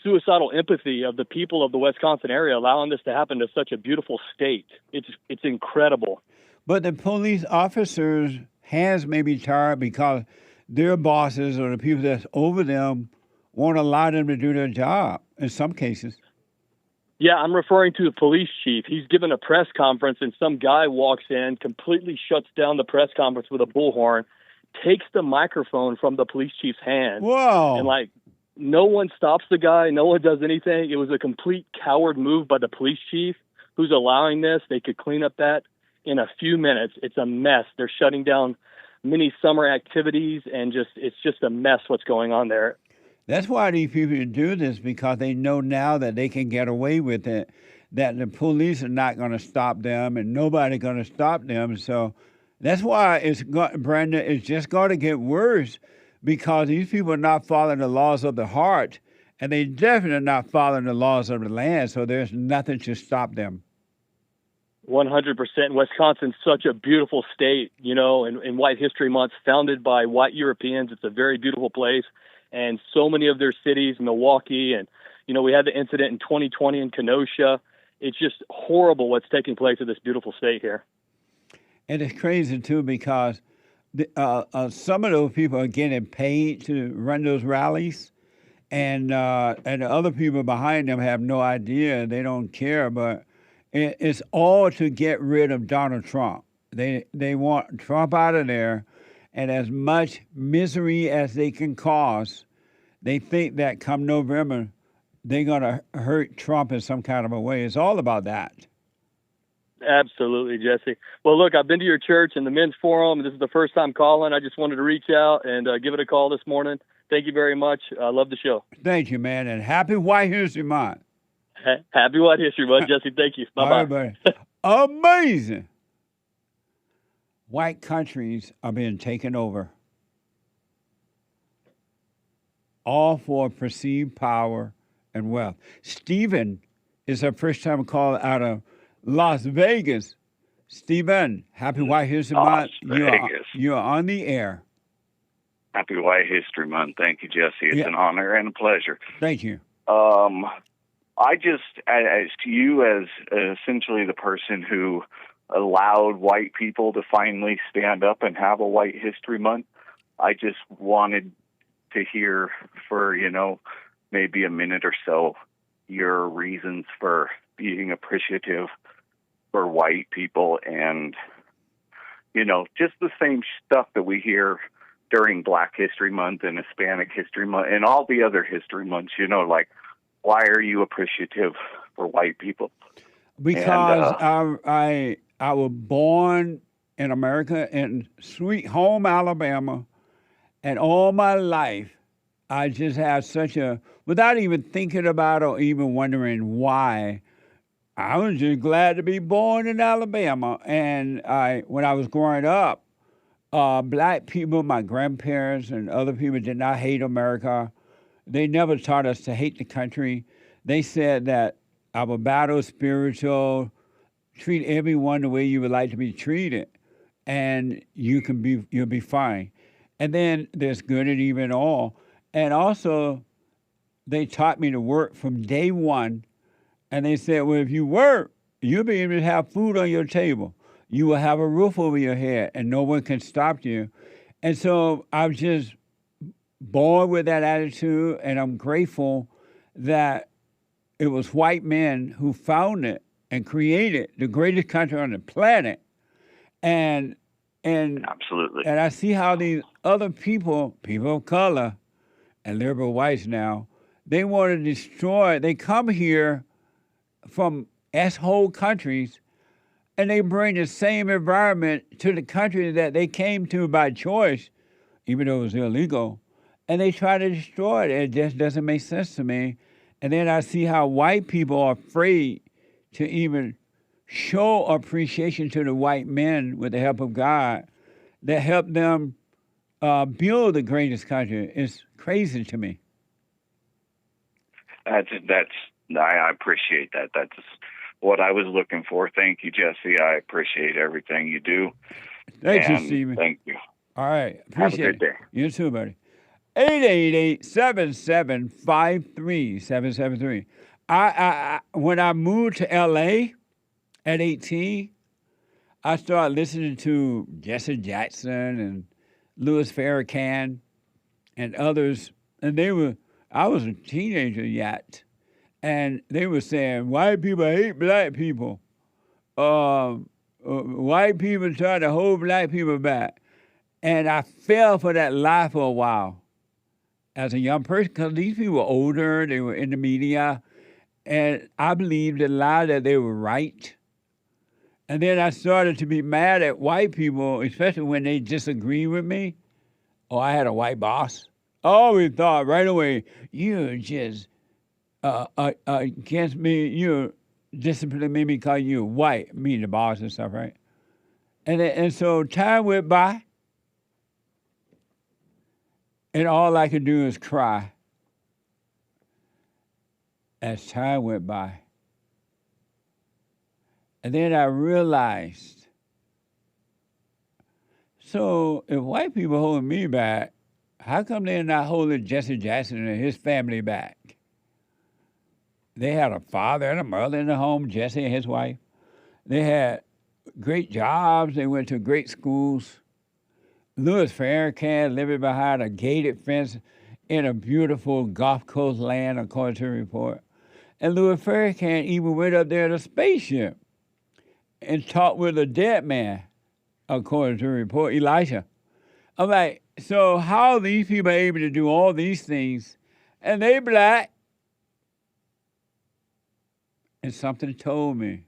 suicidal empathy of the people of the Wisconsin area, allowing this to happen to such a beautiful state. It's incredible. But the police officers' hands may be tired because their bosses or the people that's over them won't allow them to do their job in some cases. Yeah, I'm referring to the police chief. He's given a press conference, and some guy walks in, completely shuts down the press conference with a bullhorn, takes the microphone from the police chief's hand. Whoa. And, no one stops the guy. No one does anything. It was a complete coward move by the police chief who's allowing this. They could clean up that in a few minutes. It's a mess. They're shutting down many summer activities, and it's just a mess what's going on there. That's why these people do this, because they know now that they can get away with it, that the police are not going to stop them and nobody's going to stop them. So that's why Brandon, it's just going to get worse, because these people are not following the laws of the heart, and they definitely are not following the laws of the land, so there's nothing to stop them. 100%. Wisconsin's such a beautiful state, in White History Month, founded by white Europeans. It's a very beautiful place. And so many of their cities, Milwaukee, and, we had the incident in 2020 in Kenosha. It's just horrible what's taking place in this beautiful state here. And it's crazy, too, because some of those people are getting paid to run those rallies, and the other people behind them have no idea. They don't care, but it's all to get rid of Donald Trump. They want Trump out of there, and as much misery as they can cause, they think that come November, they're going to hurt Trump in some kind of a way. It's all about that. Absolutely, Jesse. Well, look, I've been to your church and the men's forum. This is the first time calling. I just wanted to reach out and give it a call this morning. Thank you very much. I love the show. Thank you, man, and happy White History Month. Happy White History Month, Jesse. Thank you. Bye-bye. Amazing. White countries are being taken over, all for perceived power and wealth. Stephen is our first-time caller out of Las Vegas. Stephen, happy White History Month. You are on the air. Happy White History Month. Thank you, Jesse. It's an honor and a pleasure. Thank you. I just, as you as essentially the person who allowed white people to finally stand up and have a White History Month, I just wanted to hear for, maybe a minute or so your reasons for being appreciative for white people and, just the same stuff that we hear during Black History Month and Hispanic History Month and all the other history months, like, why are you appreciative for white people? Because I was born in America in sweet home Alabama, and all my life I just had without even thinking about or even wondering why, I was just glad to be born in Alabama. And when I was growing up, black people, my grandparents and other people did not hate America. They never taught us to hate the country. They said that our battle is spiritual, treat everyone the way you would like to be treated, and you'll be fine. And then there's good and evil in all. And also, they taught me to work from day one. And they said, well, if you work, you'll be able to have food on your table. You will have a roof over your head, and no one can stop you. And so I was just born with that attitude, and I'm grateful that it was white men who founded and created the greatest country on the planet. And absolutely. And I see how these other people of color and liberal whites now, they want to destroy. They come here from S-hole countries, and they bring the same environment to the country that they came to by choice, even though it was illegal, and they try to destroy it. It just doesn't make sense to me. And then I see how white people are afraid to even show appreciation to the white men with the help of God that helped them build the greatest country. It's crazy to me. I appreciate that. That's what I was looking for. Thank you, Jesse. I appreciate everything you do. Thank you, Stephen. Thank you. All right. Have a Appreciate good day. You too, buddy. 888-7753-773. When I moved to L.A. at 18, I started listening to Jesse Jackson and Louis Farrakhan and others. And I was a teenager yet. And they were saying, white people hate black people. White people try to hold black people back. And I fell for that lie for a while as a young person, because these people were older, they were in the media, and I believed the lie that they were right. And then I started to be mad at white people, especially when they disagreed with me. Oh, I had a white boss. I always thought right away, you're just against me, you're disciplining me because you're white, me, the boss and stuff, right? And so time went by, and all I could do is cry as time went by. And then I realized, so if white people holding me back, how come they're not holding Jesse Jackson and his family back? They had a father and a mother in the home, Jesse and his wife. They had great jobs. They went to great schools. Louis Farrakhan living behind a gated fence in a beautiful Gulf Coast land, according to the report. And Louis Farrakhan even went up there in a spaceship and talked with a dead man, according to the report, Elijah. I'm like, so how are these people able to do all these things, and they black? And something told me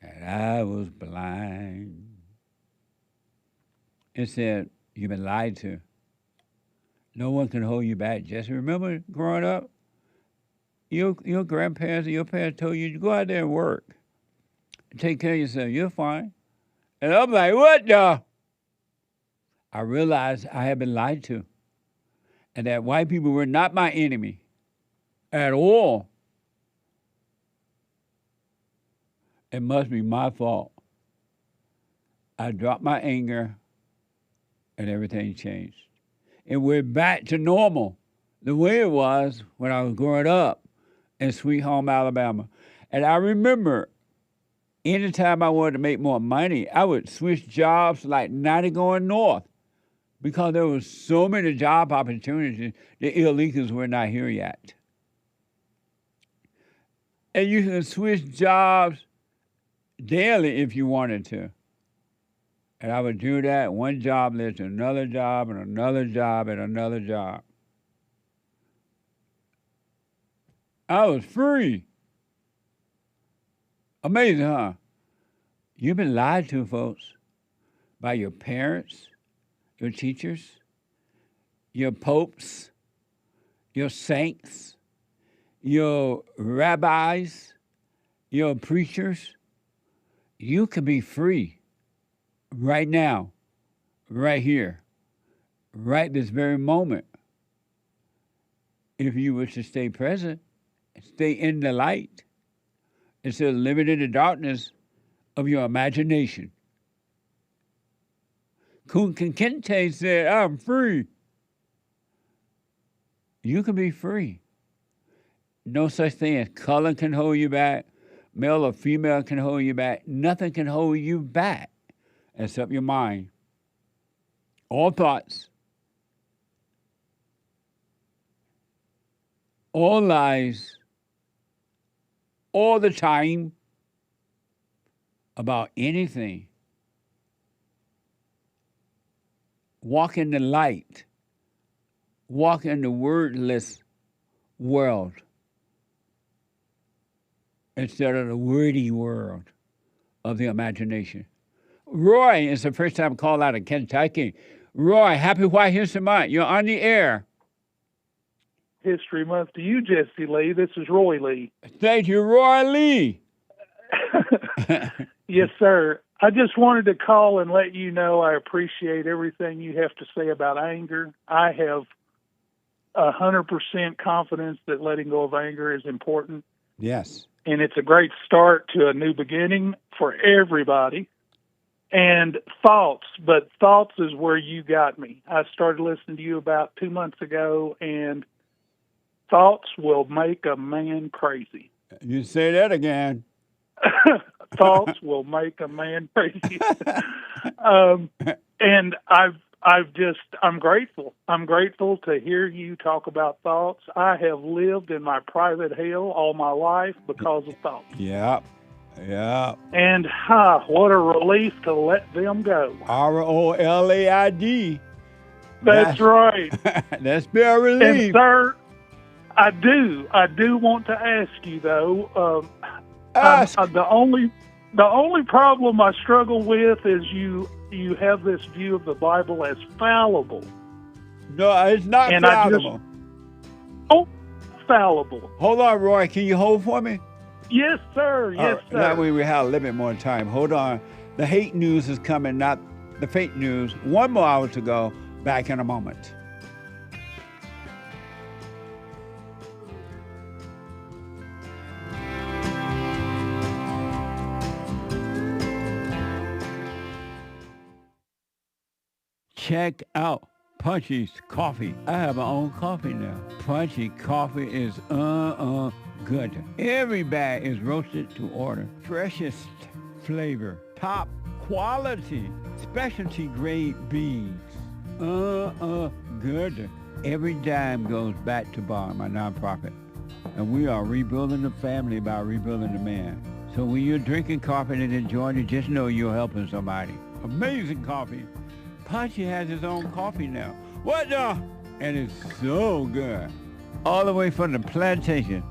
that I was blind. It said, you've been lied to. No one can hold you back, Jesse. Remember growing up? Your grandparents and your parents told you to go out there and work and take care of yourself. You're fine. And I'm like, what the? I realized I had been lied to, and that white people were not my enemy at all. It must be my fault. I dropped my anger, and everything changed. It went back to normal, the way it was when I was growing up in Sweet Home, Alabama. And I remember Anytime I wanted to make more money, I would switch jobs like 90 going north because there was so many job opportunities. The illegals were not here yet. And you can switch jobs daily if you wanted to. And I would do that. One job led to another job and another job and another job. I was free. Amazing, huh? You've been lied to, folks, by your parents, your teachers, your popes, your saints, your rabbis, your preachers. You can be free right now, right here, right this very moment. If you wish to stay present, stay in the light, instead of living in the darkness of your imagination. Kunkan Kinte said, I'm free. You can be free. No such thing as color can hold you back, male or female can hold you back. Nothing can hold you back except your mind. All thoughts, all lies, all the time about anything. Walk in the light. Walk in the wordless world instead of the wordy world of the imagination. Roy, it's the first time call out of Kentucky. Roy, happy White History Month. You're on the air. History Month to you, Jesse Lee. This is Roy Lee. Thank you, Roy Lee. Yes, sir. I just wanted to call and let you know I appreciate everything you have to say about anger. I have 100% confidence that letting go of anger is important. Yes. And it's a great start to a new beginning for everybody. And thoughts is where you got me. I started listening to you about 2 months ago, and thoughts will make a man crazy. You say that again. Thoughts will make a man crazy. And I'm grateful. I'm grateful to hear you talk about thoughts. I have lived in my private hell all my life because of thoughts. Yeah. Yeah. And what a relief to let them go. ROLAID. That's right. That's a relief. And sir, I do want to ask you though. The only problem I struggle with is you have this view of the Bible as fallible. No, it's not and fallible. Fallible. Hold on, Roy. Can you hold for me? Yes, sir. Yes, sir. That way we have a little bit more time. Hold on. The hate news is coming, not the fake news. 1 more hour to go. Back in a moment. Check out Punchy's Coffee. I have my own coffee now. Punchy Coffee is good. Every bag is roasted to order. Freshest flavor. Top quality. Specialty grade beans. Good. Every dime goes back to Bar, my nonprofit. And we are rebuilding the family by rebuilding the man. So when you're drinking coffee and enjoying it, just know you're helping somebody. Amazing coffee. Punchy has his own coffee now. What the? And it's so good. All the way from the plantation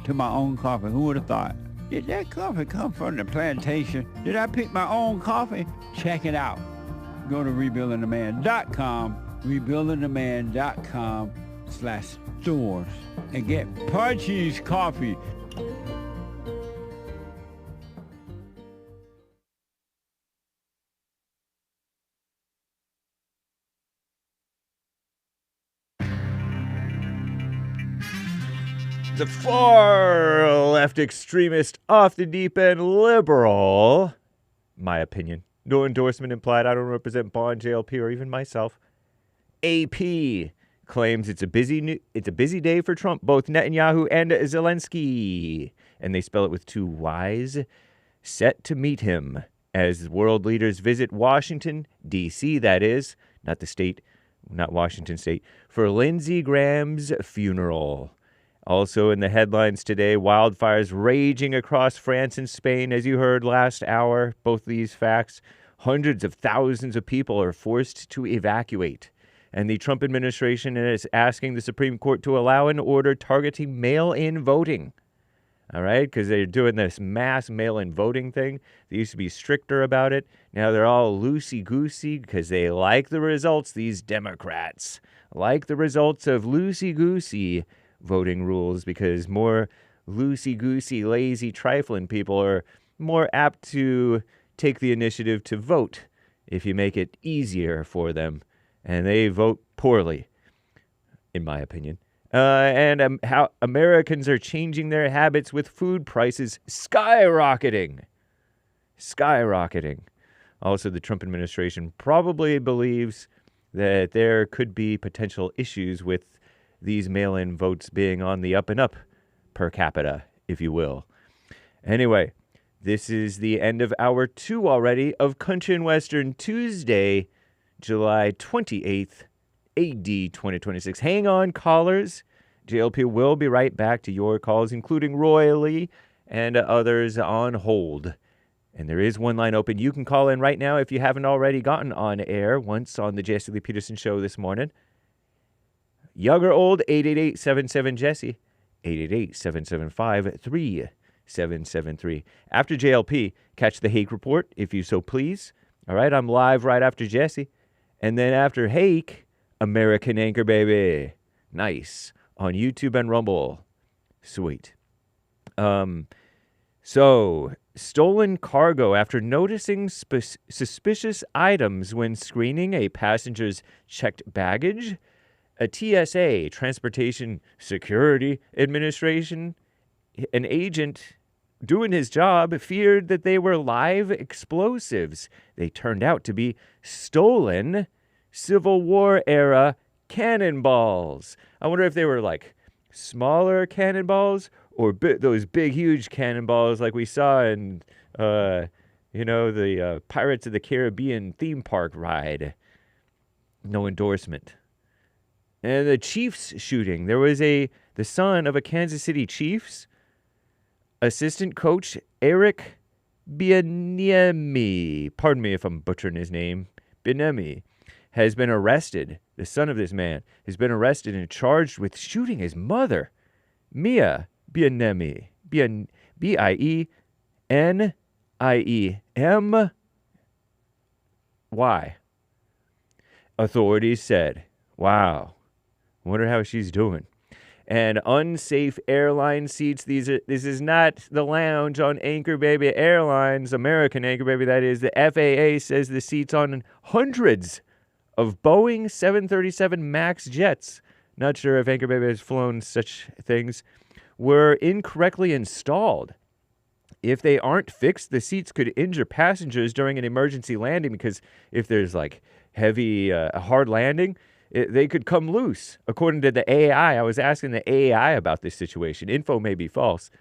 to my own coffee. Who would have thought? Did that coffee come from the plantation? Did I pick my own coffee? Check it out. Go to rebuildingtheman.com, rebuildingtheman.com/stores, and get Punchy's Coffee. The far left extremist, off the deep end liberal, my opinion, no endorsement implied, I don't represent Bond, JLP, or even myself. AP claims it's a busy day for Trump, both Netanyahu and Zelensky, and they spell it with 2 Y's. set to meet him as world leaders visit Washington, D.C., that is, not the state, not Washington State, for Lindsey Graham's funeral. Also in the headlines today, wildfires raging across France and Spain, as you heard last hour, both these facts. Hundreds of thousands of people are forced to evacuate. And the Trump administration is asking the Supreme Court to allow an order targeting mail-in voting. All right, because they're doing this mass mail-in voting thing. They used to be stricter about it. Now they're all loosey-goosey because they like the results, these Democrats. Like the results of loosey-goosey voting rules because more loosey-goosey, lazy, trifling people are more apt to take the initiative to vote if you make it easier for them. And they vote poorly, in my opinion. And how Americans are changing their habits with food prices skyrocketing. Skyrocketing. Also, the Trump administration probably believes that there could be potential issues with these mail-in votes being on the up and up per capita, if you will. Anyway, this is the end of hour 2 already of Country and Western Tuesday, July 28th, AD 2026. Hang on, callers. JLP will be right back to your calls, including Roy Lee and others on hold. And there is one line open. You can call in right now if you haven't already gotten on air once on the Jesse Lee Peterson Show this morning. Young or old, 888-77-JESSE, 888-775-3773. After JLP, catch the Hake Report, if you so please. All right, I'm live right after Jesse. And then after Hake, American Anchor Baby. Nice. On YouTube and Rumble. Sweet. So, stolen cargo. After noticing suspicious items when screening a passenger's checked baggage, a TSA, Transportation Security Administration, an agent doing his job feared that they were live explosives. They turned out to be stolen Civil War era cannonballs. I wonder if they were like smaller cannonballs or those big, huge cannonballs like we saw in, the Pirates of the Caribbean theme park ride. No endorsement. And the Chiefs shooting. There was the son of a Kansas City Chiefs assistant coach, Eric Bieniemy. Pardon me if I'm butchering his name. Bieniemy has been arrested. The son of this man has been arrested and charged with shooting his mother, Mia Bieniemy. B-I-E-N-I-E-M-Y. Authorities said, wow. Wonder how she's doing. And unsafe airline seats. This is not the lounge on Anchor Baby Airlines, American Anchor Baby, that is. The FAA says the seats on hundreds of Boeing 737 MAX jets, not sure if Anchor Baby has flown such things, were incorrectly installed. If they aren't fixed, the seats could injure passengers during an emergency landing because if there's like heavy, hard landing, they could come loose. According to the AI, I was asking the AI about this situation. Info may be false.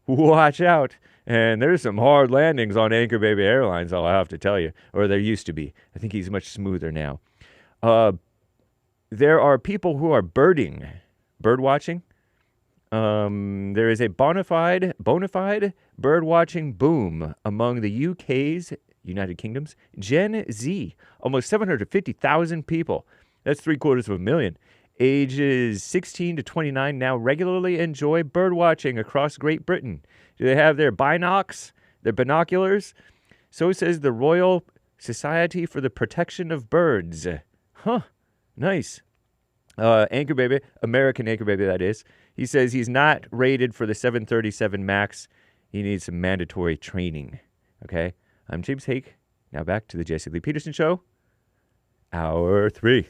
Watch out. And there's some hard landings on Anchor Baby Airlines, I'll have to tell you. Or there used to be. I think he's much smoother now. There are people who are bird watching. There is a bona fide bird watching boom among the UK's, United Kingdom's, Gen Z. Almost 750,000 people. That's 750,000. Ages 16 to 29 now regularly enjoy bird watching across Great Britain. Do they have their binocs, their binoculars? So says the Royal Society for the Protection of Birds. Huh, nice. Anchor Baby, American Anchor Baby, that is. He says he's not rated for the 737 MAX. He needs some mandatory training. Okay, I'm James Hake. Now back to the Jesse Lee Peterson Show. Hour 3.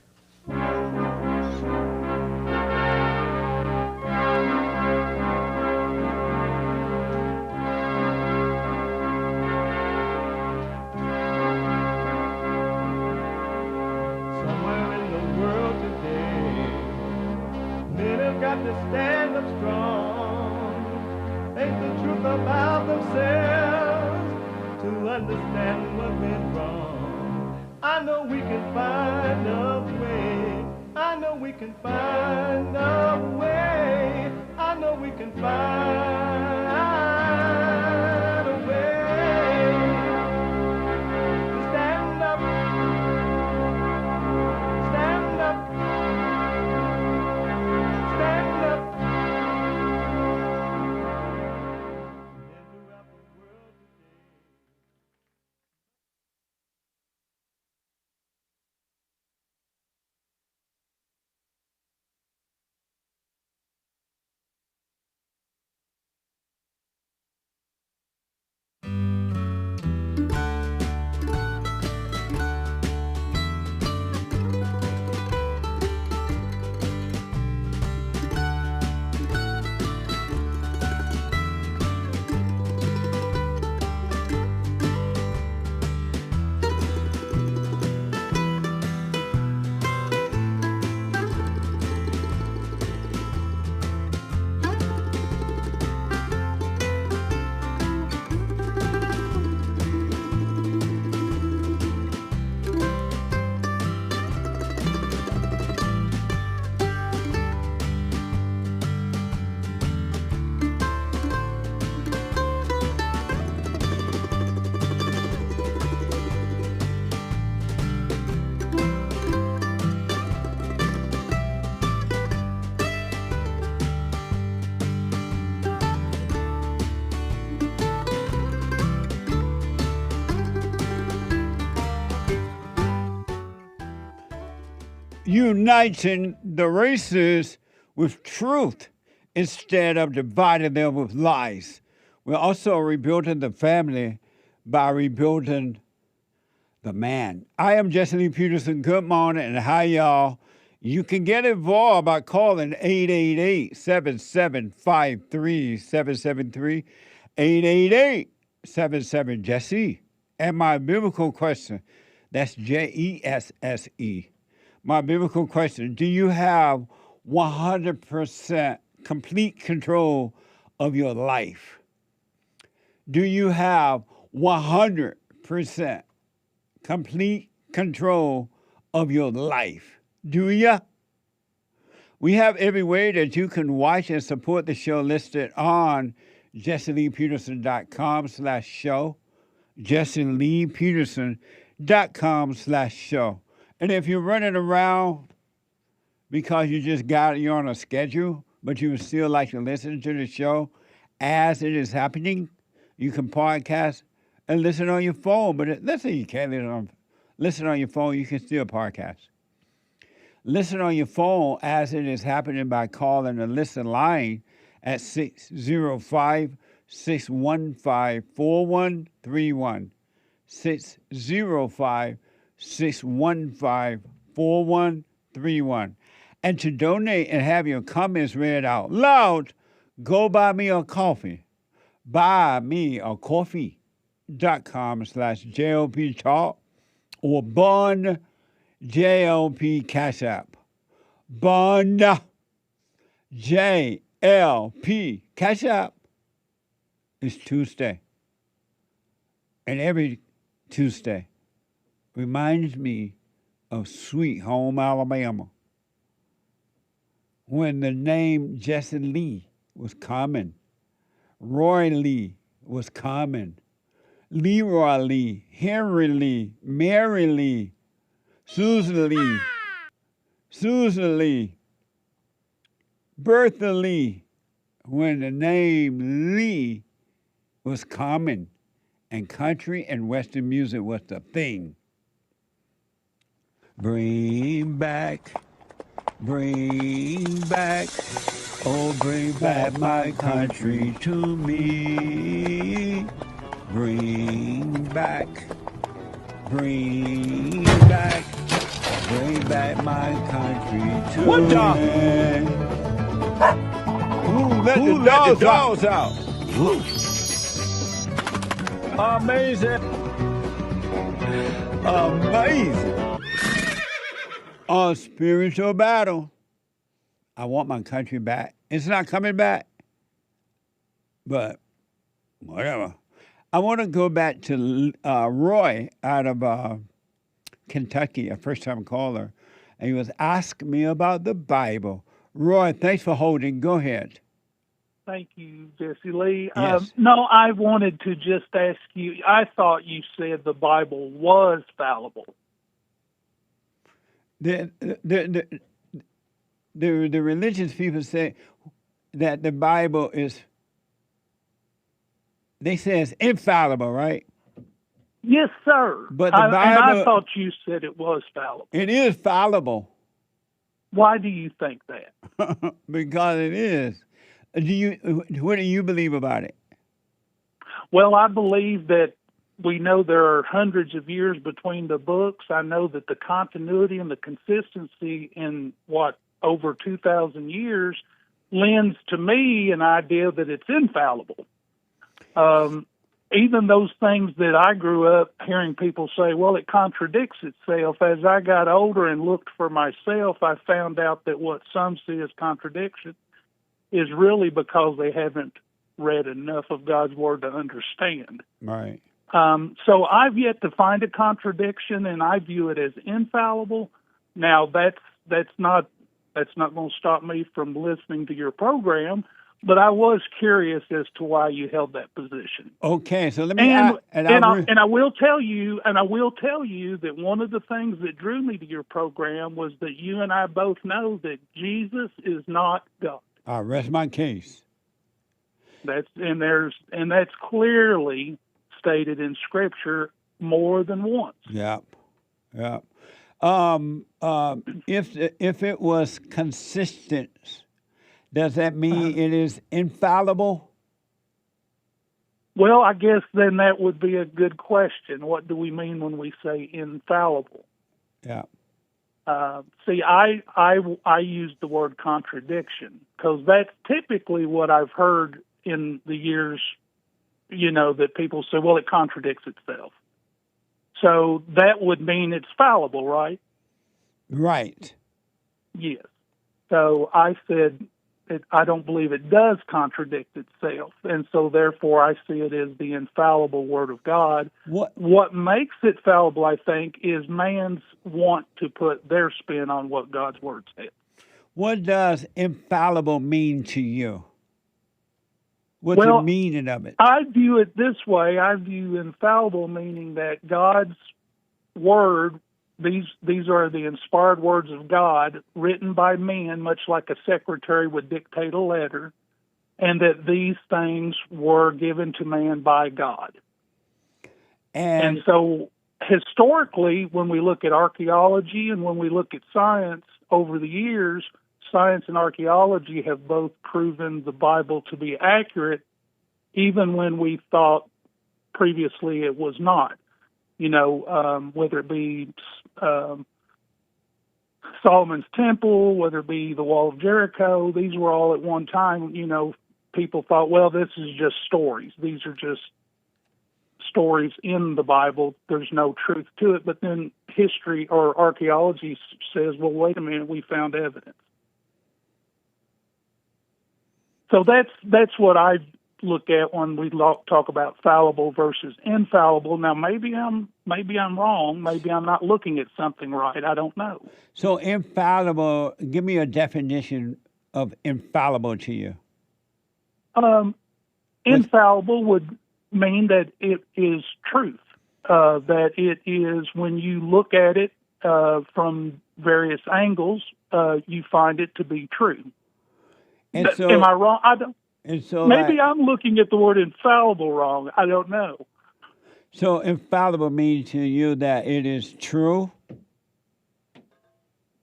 Stand up strong, face the truth about themselves understand what went wrong. I know we can find a way. I know we can find a way. I know we can find a way to stand up, stand up, stand up. Uniting the races with truth instead of dividing them with lies. We're also rebuilding the family by rebuilding the man. I am Jesse Lee Peterson. Good morning and hi, y'all. You can get involved by calling 888-7753-773, 888-77-JESSE. And my biblical question, that's JESSE. My biblical question, do you have 100% complete control of your life? Do you have 100% complete control of your life? Do ya? We have every way that you can watch and support the show listed on jesseleepeterson.com/show, jesseleepeterson.com/show. And if you're running around because you're on a schedule, but you would still like to listen to the show as it is happening, you can podcast and listen on your phone. But let's say you can't listen on your phone, you can still podcast. Listen on your phone as it is happening by calling the listen line at 605-615-4131, 605-615-4131. And to donate and have your comments read out loud, go buy me a coffee. buymeacoffee.com/JLP Talk or Bond JLP Cash App. Bond JLP Cash App is Tuesday. And every Tuesday reminds me of Sweet Home Alabama, when the name Jesse Lee was common, Roy Lee was common, Leroy Lee, Henry Lee, Mary Lee, Susan Lee, Bertha Lee, when the name Lee was common and country and Western music was the thing. Bring back, oh, bring back my country to me. Bring back my country to me. What dog? Who let the dogs out? Amazing. On spiritual battle, I want my country back. It's not coming back, but whatever. I want to go back to Roy out of Kentucky, a first-time caller, and he was asking me about the Bible. Roy, thanks for holding. Go ahead. Thank you, Jesse Lee. Yes. No, I wanted to just ask you, I thought you said the Bible was fallible. The religious people say that the Bible is, they say it's infallible, right? Yes, sir. But the Bible, and I thought you said it was fallible. It is fallible. Why do you think that? Because it is. What do you believe about it? Well, I believe that we know there are hundreds of years between the books. I know that the continuity and the consistency in over 2,000 years lends to me an idea that it's infallible. Even those things that I grew up hearing people say, well, it contradicts itself. As I got older and looked for myself, I found out that what some see as contradiction is really because they haven't read enough of God's Word to understand. Right. So I've yet to find a contradiction, and I view it as infallible. Now, that's not going to stop me from listening to your program, but I was curious as to why you held that position. Okay, so let me and I will tell you that one of the things that drew me to your program was that you and I both know that Jesus is not God. I rest my case. That's clearly stated in Scripture more than once. Yep. If it was consistent, does that mean it is infallible? Well, I guess then that would be a good question. What do we mean when we say infallible? Yeah. See, I use the word contradiction because that's typically what I've heard in the years, that people say, well, it contradicts itself. So that would mean it's fallible, right? Right. Yes. So I said, I don't believe it does contradict itself, and so therefore I see it as the infallible Word of God. What makes it fallible, I think, is man's want to put their spin on what God's Word says. What does infallible mean to you? What's the meaning of it? I view it this way. I view infallible meaning that God's Word, these are the inspired words of God written by men, much like a secretary would dictate a letter, and that these things were given to man by God. And so historically, when we look at archaeology and when we look at science over the years, science and archaeology have both proven the Bible to be accurate, even when we thought previously it was not. Whether it be Solomon's Temple, whether it be the Wall of Jericho, these were all at one time, people thought, well, this is just stories. These are just stories in the Bible. There's no truth to it. But then history or archaeology says, well, wait a minute, we found evidence. So that's what I look at when we talk about fallible versus infallible. Now, maybe I'm wrong. Maybe I'm not looking at something right. I don't know. So infallible, give me a definition of infallible to you. Infallible would mean that it is truth, that it is when you look at it from various angles, you find it to be true. And so, am I wrong? I don't. And so maybe I'm looking at the word infallible wrong. I don't know. So infallible means to you that it is true?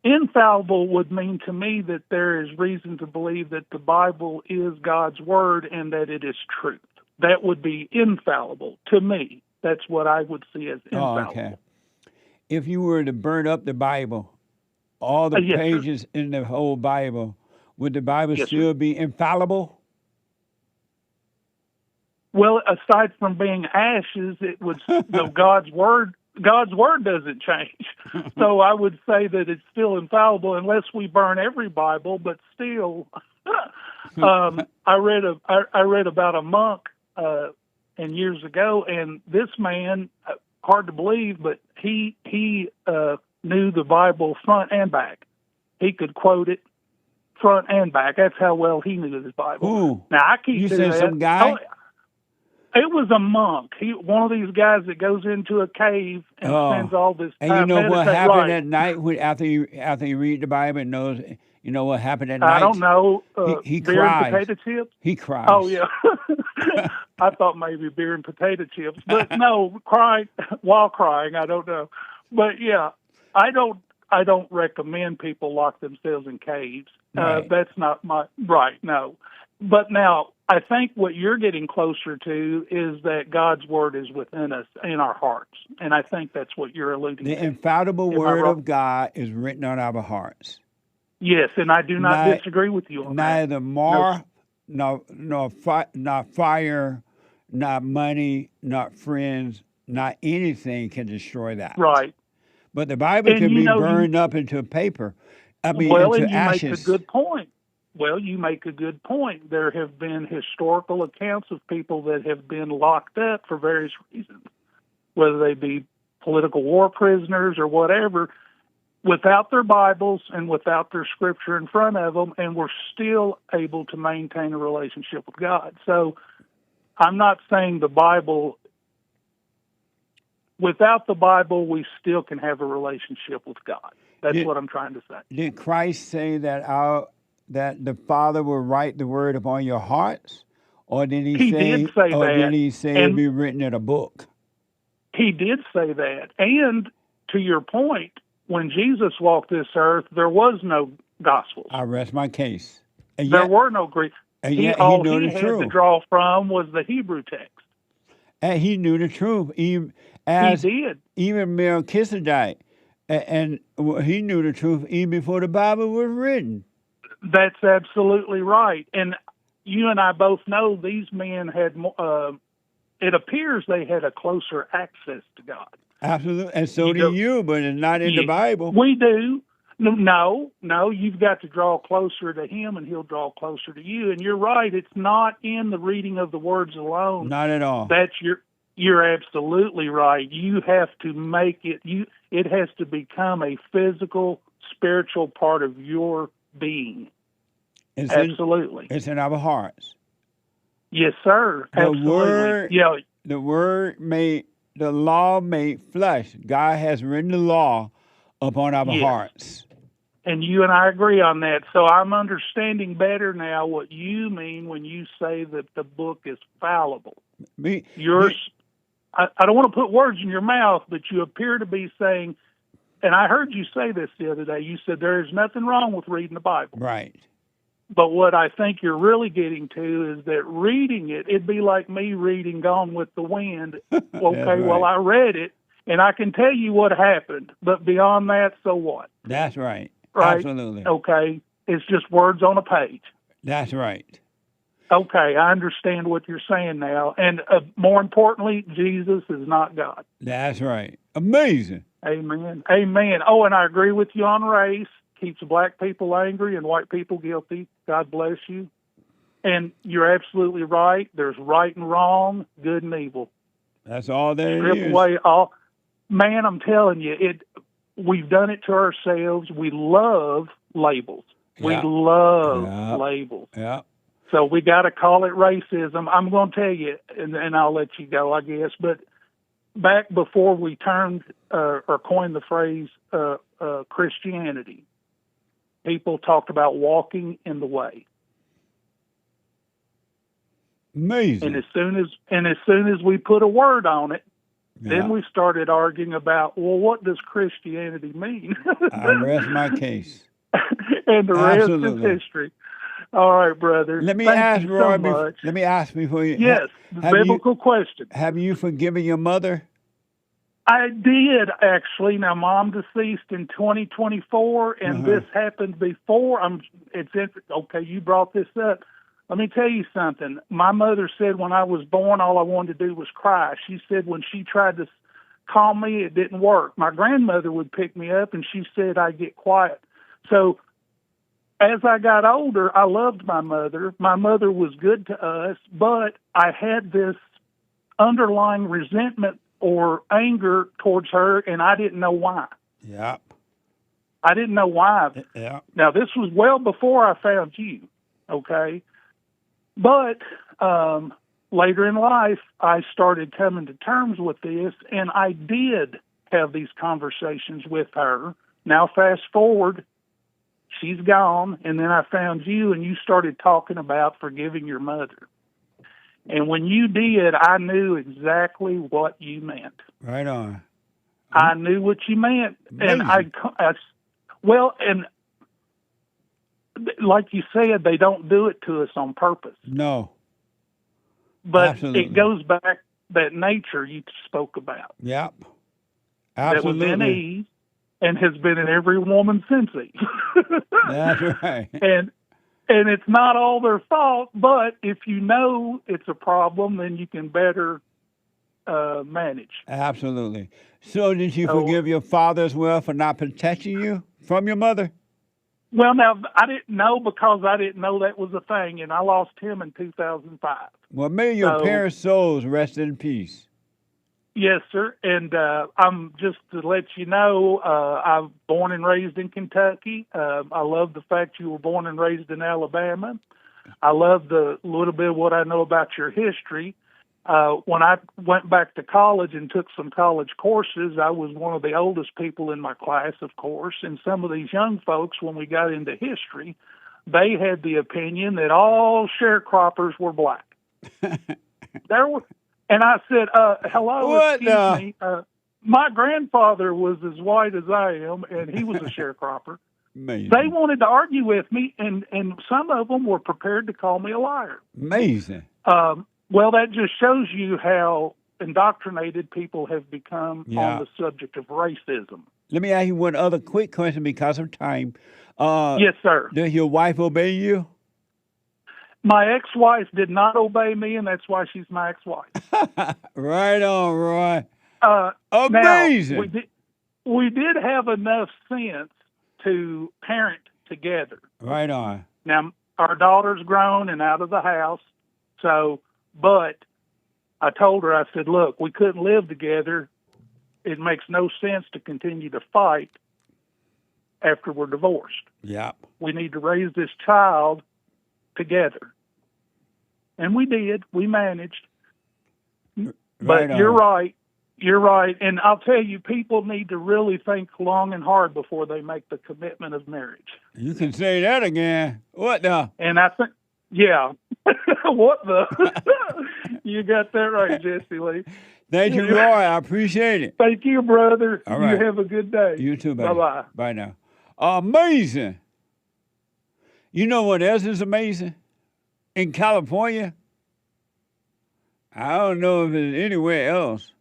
Infallible would mean to me that there is reason to believe that the Bible is God's Word and that it is truth. That would be infallible to me. That's what I would see as infallible. Oh, okay. If you were to burn up the Bible, all the pages in the whole Bible, would the Bible still be infallible? Well, aside from being ashes, it would God's word doesn't change. So I would say that it's still infallible unless we burn every Bible. But still, I read about a monk years ago, and this man, hard to believe, but he knew the Bible front and back. He could quote it front and back. That's how well he knew his Bible. Ooh. Now I keep You doing said that. some guy? Oh, it was a monk. One of these guys that goes into a cave and spends all this time. And you know what happened right. at night after you read the Bible and knows, you know what happened at night? I don't know. He beer cries. and potato chips? He cries. Oh, yeah. I thought maybe beer and potato chips. But no, crying while crying, I don't know. But, yeah, I don't recommend people lock themselves in caves. Right. That's not my... Right, no. But now, I think what you're getting closer to is that God's Word is within us, in our hearts. And I think that's what you're alluding to. The infallible Word of God is written on our hearts. Yes, and I do not disagree with you on that. Neither more, nor fire, not money, not friends, not anything can destroy that. Right. But the Bible can be burned up into paper. Into ashes. Make a good point. Well, you make a good point. There have been historical accounts of people that have been locked up for various reasons, whether they be political war prisoners or whatever, without their Bibles and without their scripture in front of them, and were still able to maintain a relationship with God. So I'm not saying the Bible, without the Bible, we still can have a relationship with God. That's what I'm trying to say. Did Christ say that that the Father will write the word upon your hearts? Or did he did say or that. did he say it'll be written in a book? He did say that. And to your point, when Jesus walked this earth, there was no Gospels. I rest my case. And there were no Greek. And yet all he knew he the had truth. to draw from was the Hebrew text. And he knew the truth. He did. Even Melchizedek. And he knew the truth even before the Bible was written. That's absolutely right. And you and I both know these men had, it appears they had a closer access to God. Absolutely. And so do you, but it's not in the Bible. We do. No, you've got to draw closer to him and he'll draw closer to you. And you're right, it's not in the reading of the words alone. Not at all. You're absolutely right. You have to make it, it has to become a physical, spiritual part of your being. Absolutely. It's in our hearts. Yes, sir. Absolutely. The law made flesh. God has written the law upon our hearts. And you and I agree on that. So I'm understanding better now what you mean when you say that the book is fallible. I don't want to put words in your mouth, but you appear to be saying, and I heard you say this the other day, you said there is nothing wrong with reading the Bible. Right. But what I think you're really getting to is that reading it, it'd be like me reading Gone with the Wind. Okay, right. Well, I read it, and I can tell you what happened. But beyond that, so what? That's right. Right? Absolutely. Okay, it's just words on a page. That's right. Okay, I understand what you're saying now. And more importantly, Jesus is not God. That's right. Amazing. Amen. Amen. Oh, and I agree with you on race. Keeps black people angry and white people guilty. God bless you. And you're absolutely right. There's right and wrong, good and evil. That's all there Strip is. away all. Man, I'm telling you, we've done it to ourselves. We love labels. We love labels. Yeah. So we got to call it racism. I'm going to tell you, and I'll let you go, I guess. But back before we turned or coined the phrase Christianity, people talked about walking in the way. Amazing. And as soon as we put a word on it, then we started arguing about, well, what does Christianity mean? I rest my case. And the rest is history. All right, brother. Let me Thank ask, you Roy. so much. Let me ask before you. Yes, biblical question. Have you forgiven your mother? I did, actually. Now, Mom deceased in 2024, and this happened before. Okay, you brought this up. Let me tell you something. My mother said when I was born, all I wanted to do was cry. She said when she tried to calm me, it didn't work. My grandmother would pick me up, and she said I'd get quiet. So as I got older, I loved my mother. My mother was good to us, but I had this underlying resentment or anger towards her, and I didn't know why. Yep. I didn't know why. Yeah. Now, this was well before I found you, okay? But later in life, I started coming to terms with this, and I did have these conversations with her. Now, fast forward, she's gone, and then I found you, and you started talking about forgiving your mother. And when you did, I knew exactly what you meant. Right on. I knew what you meant. Amazing. And and like you said, they don't do it to us on purpose. No. But Absolutely. it goes back that nature you spoke about. Yep. That was in Absolutely. Eve and has been in every woman since Eve. That's right. And it's not all their fault, but if you know it's a problem, then you can better manage. Absolutely. So did you forgive your father as well for not protecting you from your mother? Well, now, I didn't know because I didn't know that was a thing, and I lost him in 2005. Well, may your So- parents' souls rest in peace. Yes, sir. And I'm just to let you know, I'm born and raised in Kentucky. I love the fact you were born and raised in Alabama. I love the little bit of what I know about your history. When I went back to college and took some college courses, I was one of the oldest people in my class, of course. And some of these young folks, when we got into history, they had the opinion that all sharecroppers were black. And I said, hello, What excuse me. My grandfather was as white as I am, and he was a sharecropper. Amazing. They wanted to argue with me, and some of them were prepared to call me a liar. Amazing. Well, that just shows you how indoctrinated people have become Yeah. on the subject of racism. Let me ask you one other quick question because of time. Yes, sir. Does your wife obey you? My ex-wife did not obey me, and that's why she's my ex-wife. Right on, Roy. Amazing. Amazing. Now, we did have enough sense to parent together. Right on. Now, our daughter's grown and out of the house, but I told her, I said, look, we couldn't live together. It makes no sense to continue to fight after we're divorced. Yep. We need to raise this child together. And we did. We managed. But Right on. you're right. You're right. And I'll tell you, people need to really think long and hard before they make the commitment of marriage. You can say that again. What the? And I think, yeah. What the? You got that right, Jesse Lee. Thank you, Roy. I appreciate it. Thank you, brother. All right. You have a good day. You too, buddy. Bye-bye. Bye now. Amazing. You know what else is amazing? In California, I don't know if it's anywhere else,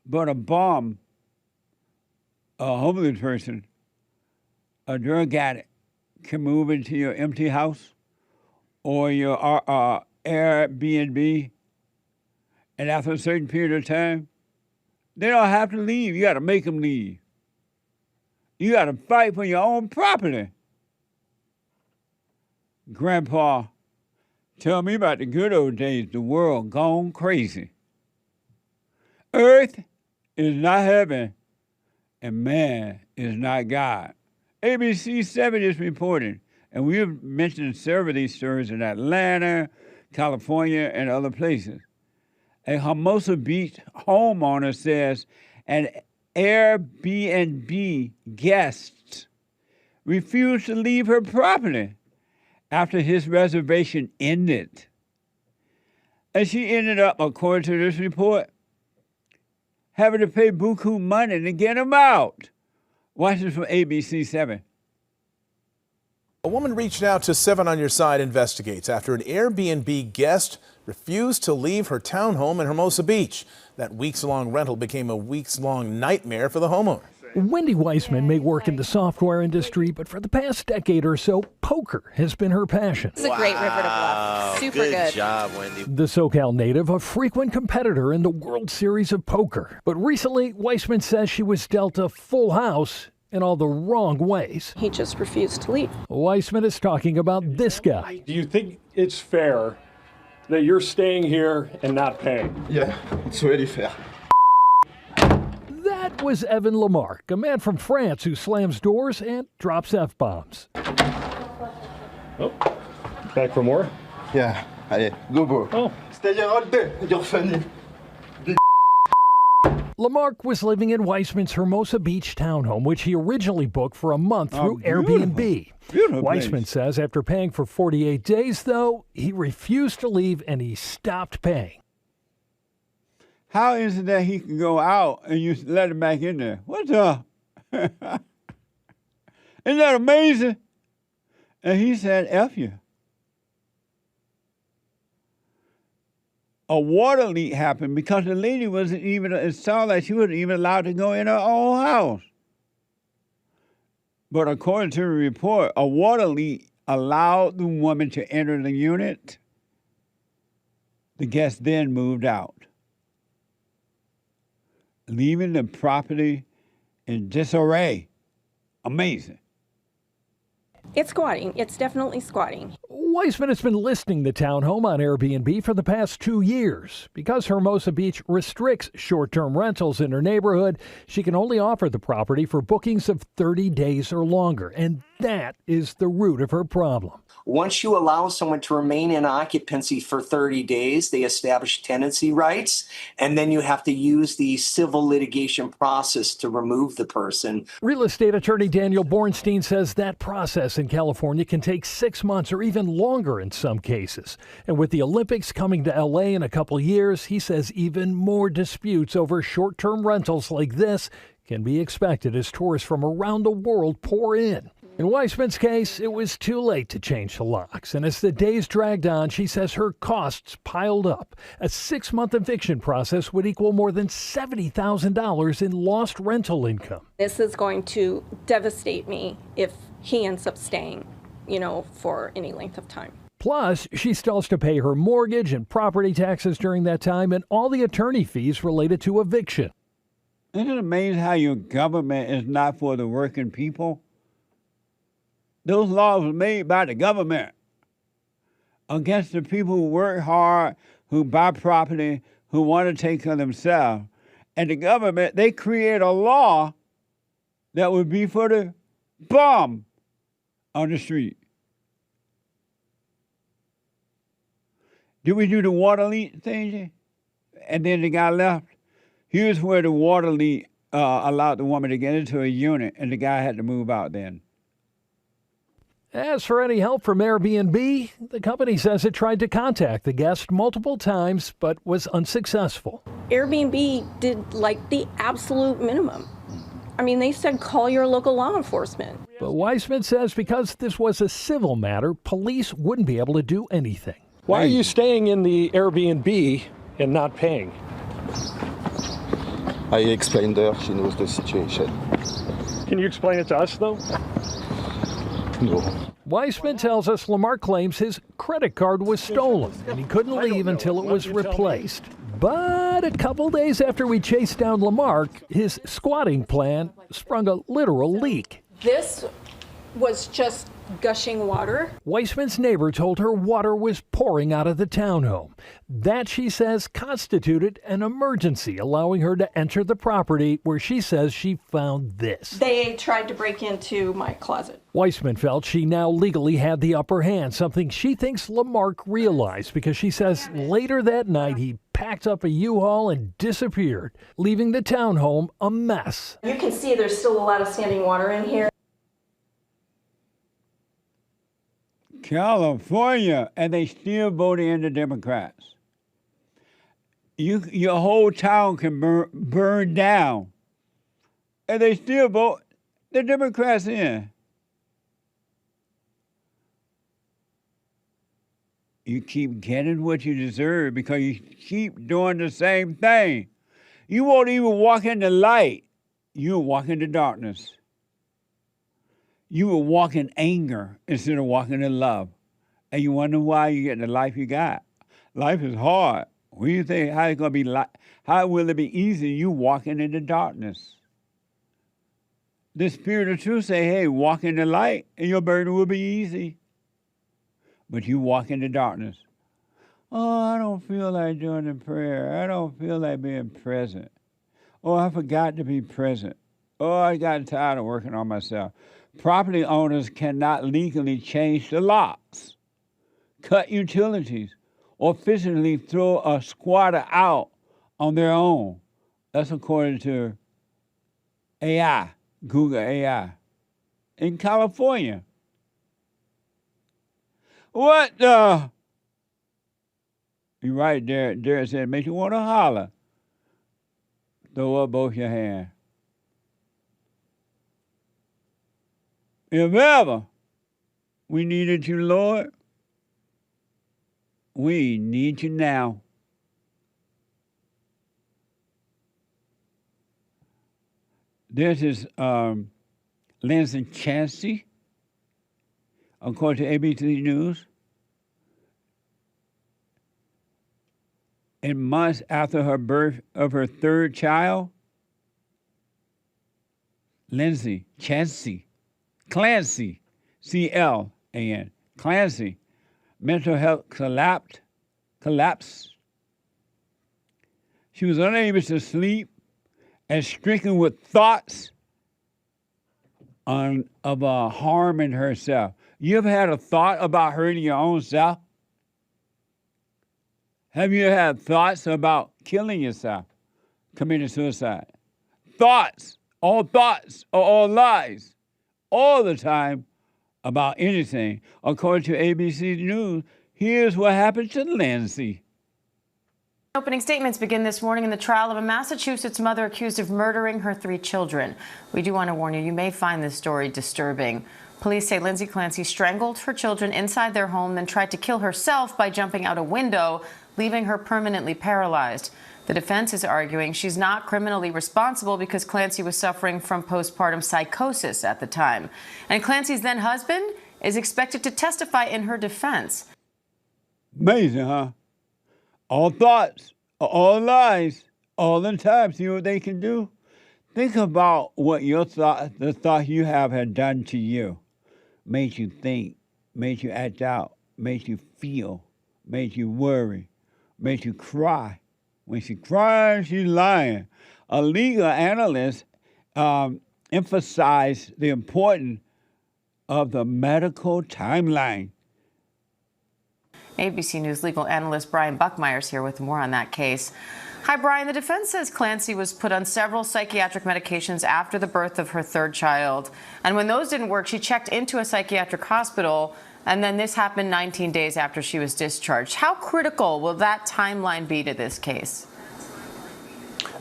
but a bomb, a homeless person, a drug addict can move into your empty house or your Airbnb, and after a certain period of time, they don't have to leave. You got to make them leave. You got to fight for your own property. Grandpa, tell me about the good old days, the world gone crazy. Earth is not heaven, and man is not God. ABC 7 is reporting, and we have mentioned several of these stories in Atlanta, California, and other places. A Hermosa Beach homeowner says an Airbnb guest refused to leave her property after his reservation ended. And she ended up, according to this report, having to pay buku money to get him out. Watch this from ABC 7. A woman reached out to 7 on Your Side Investigates after an Airbnb guest refused to leave her townhome in Hermosa Beach. That weeks-long rental became a weeks-long nightmare for the homeowner. Wendy Weissman may work in the software industry, but for the past decade or so, poker has been her passion. This is a great river to bluff. Super good. Good job, Wendy. The SoCal native, a frequent competitor in the World Series of Poker. But recently, Weissman says she was dealt a full house in all the wrong ways. He just refused to leave. Weissman is talking about this guy. Do you think it's fair that you're staying here and not paying. Yeah, it's really fair. That was Evan Lamarck, a man from France who slams doors and drops F-bombs. Oh, back for more? Yeah, allez, go bro. Oh. Stay here all day, you're funny. Lamarck was living in Weissman's Hermosa Beach townhome, which he originally booked for a month through Airbnb. Beautiful Weissman place. says after paying for 48 days, though, he refused to leave and he stopped paying. How is it that he can go out and you let him back in there? What's up? Isn't that amazing? And he said, F you. A water leak happened because the lady wasn't even, it sounded like she wasn't even allowed to go in her own house. But according to the report, a water leak allowed the woman to enter the unit. The guest then moved out, leaving the property in disarray. Amazing. It's squatting. It's definitely squatting. Weissman has been listing the townhome on Airbnb for the past 2 years. Because Hermosa Beach restricts short-term rentals in her neighborhood, she can only offer the property for bookings of 30 days or longer. And that is the root of her problem. Once you allow someone to remain in occupancy for 30 days, they establish tenancy rights, and then you have to use the civil litigation process to remove the person. Real estate attorney Daniel Bornstein says that process in California can take 6 months or even longer in some cases. And with the Olympics coming to LA in a couple years, he says even more disputes over short-term rentals like this can be expected as tourists from around the world pour in. In Weissman's case, it was too late to change the locks, and as the days dragged on, she says her costs piled up. A 6-month eviction process would equal more than $70,000 in lost rental income. This is going to devastate me if he ends up staying, for any length of time. Plus, she still has to pay her mortgage and property taxes during that time and all the attorney fees related to eviction. Isn't it amazing how your government is not for the working people? Those laws were made by the government against the people who work hard, who buy property, who want to take care of themselves. And the government, they create a law that would be for the bum on the street. Did we do the water leak thing? And then the guy left. Here's where the water leak allowed the woman to get into a unit, and the guy had to move out then. As for any help from Airbnb, the company says it tried to contact the guest multiple times but was unsuccessful. Airbnb did the absolute minimum. I mean, they said call your local law enforcement. But Weissman says because this was a civil matter, police wouldn't be able to do anything. Why are you staying in the Airbnb and not paying? I explained her, she knows the situation. Can you explain it to us, though? No. Weissman tells us Lamarck claims his credit card was stolen and he couldn't leave until it was replaced. But a couple days after we chased down Lamarck, his squatting plan sprung a literal leak. This was just gushing water. Weissman's neighbor told her water was pouring out of the townhome. That, she says, constituted an emergency, allowing her to enter the property where she says she found this. They tried to break into my closet. Weissman felt she now legally had the upper hand, something she thinks Lamarck realized because she says later that night he packed up a U-Haul and disappeared, leaving the townhome a mess. You can see there's still a lot of standing water in here. California, and they still voted in the Democrats. Your whole town can burn down, and they still vote the Democrats in. You keep getting what you deserve because you keep doing the same thing. You won't even walk in the light. You'll walk in the darkness. You will walk in anger instead of walking in love. And you wonder why you get the life you got. Life is hard. What do you think? How it's gonna be? How will it be easy? You walking in the darkness. The Spirit of Truth say, "Hey, walk in the light, and your burden will be easy." But you walk in the darkness. Oh, I don't feel like doing the prayer. I don't feel like being present. Oh, I forgot to be present. Oh, I got tired of working on myself. Property owners cannot legally change the locks, cut utilities, or physically throw a squatter out on their own. That's according to AI, Google AI, in California. What the? You're right there. There it said, it makes you want to holler. Throw up both your hands. If ever we needed you, Lord, we need you now. This is Lindsay Clancy, according to ABC News. In months after her birth of her third child, Lindsay Clancy, C-L-A-N, Clancy, mental health collapsed. She was unable to sleep and stricken with thoughts of harming herself. You ever had a thought about hurting your own self? Have you had thoughts about killing yourself, committing suicide? Thoughts are all lies, all the time about anything. According to ABC News, here's what happened to Lindsay. Opening statements begin this morning in the trial of a Massachusetts mother accused of murdering her 3 children. We do want to warn you, you may find this story disturbing. Police say Lindsay Clancy strangled her children inside their home, then tried to kill herself by jumping out a window, leaving her permanently paralyzed. The defense is arguing she's not criminally responsible because Clancy was suffering from postpartum psychosis at the time. And Clancy's then husband is expected to testify in her defense. Amazing, huh? All thoughts, all lies, all the time. See what they can do? Think about what the thought you have had done to you. Made you think, made you act out, made you feel, made you worry, made you cry. When she cries, she's lying. A legal analyst emphasized the importance of the medical timeline. ABC News legal analyst Brian Buckmeyer's here with more on that case. Hi, Brian. The defense says Clancy was put on several psychiatric medications after the birth of her 3rd child. And when those didn't work, she checked into a psychiatric hospital. And then this happened 19 days after she was discharged. How critical will that timeline be to this case?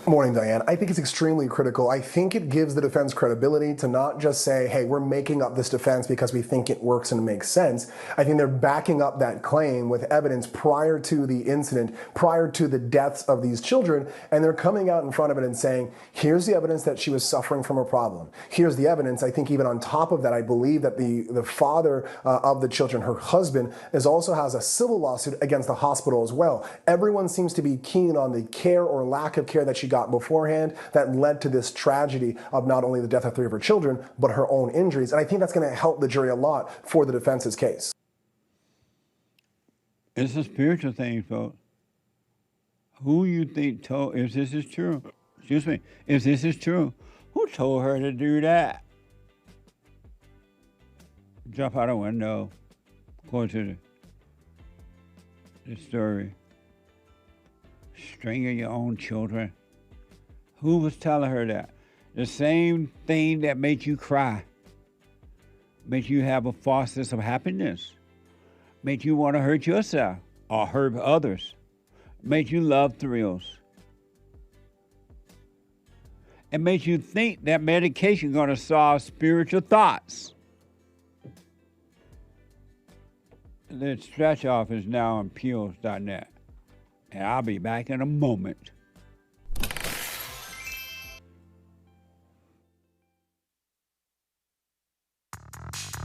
Morning, Diane. I think it's extremely critical. I think it gives the defense credibility to not just say, hey, we're making up this defense because we think it works and it makes sense. I think they're backing up that claim with evidence prior to the incident, prior to the deaths of these children, and they're coming out in front of it and saying, here's the evidence that she was suffering from a problem. Here's the evidence. I think even on top of that, I believe that the father of the children, her husband, also has a civil lawsuit against the hospital as well. Everyone seems to be keen on the care or lack of care that she got beforehand that led to this tragedy of not only the death of 3 of her children, but her own injuries. And I think that's going to help the jury a lot for the defense's case. It's a spiritual thing, folks. Who you think told, if this is true, if this is true, who told her to do that? Jump out a window, go to the story. Stringing your own children. Who was telling her that? The same thing that made you cry, made you have a false sense of happiness, made you want to hurt yourself or hurt others, made you love thrills, and made you think that medication is going to solve spiritual thoughts. The stretch off is now on pills.net, and I'll be back in a moment.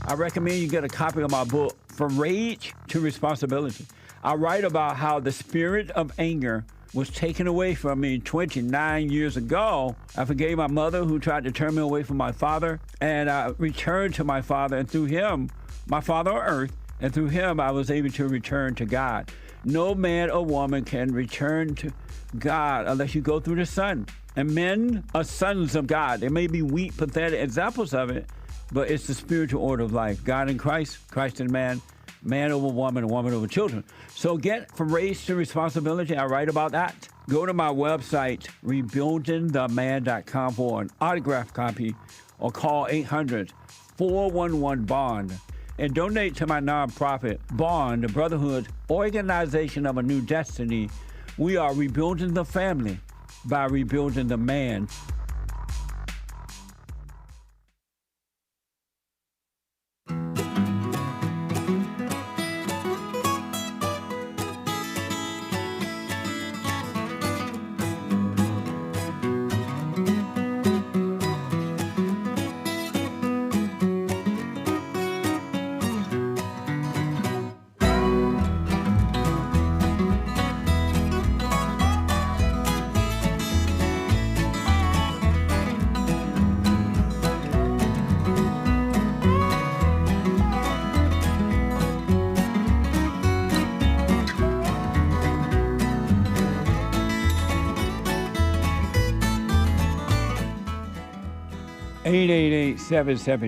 I recommend you get a copy of my book, From Rage to Responsibility. I write about how the spirit of anger was taken away from me 29 years ago. I forgave my mother who tried to turn me away from my father, and I returned to my father, and through him, my father on earth, and through him, I was able to return to God. No man or woman can return to God unless you go through the Son. And men are sons of God. There may be weak, pathetic examples of it, but it's the spiritual order of life. God in Christ, Christ in man, man over woman, and woman over children. So get from race to responsibility. I write about that. Go to my website, rebuildingtheman.com for an autographed copy, or call 800-411-BOND. And donate to my nonprofit, Bond, the Brotherhood Organization of a New Destiny. We are rebuilding the family by rebuilding the man.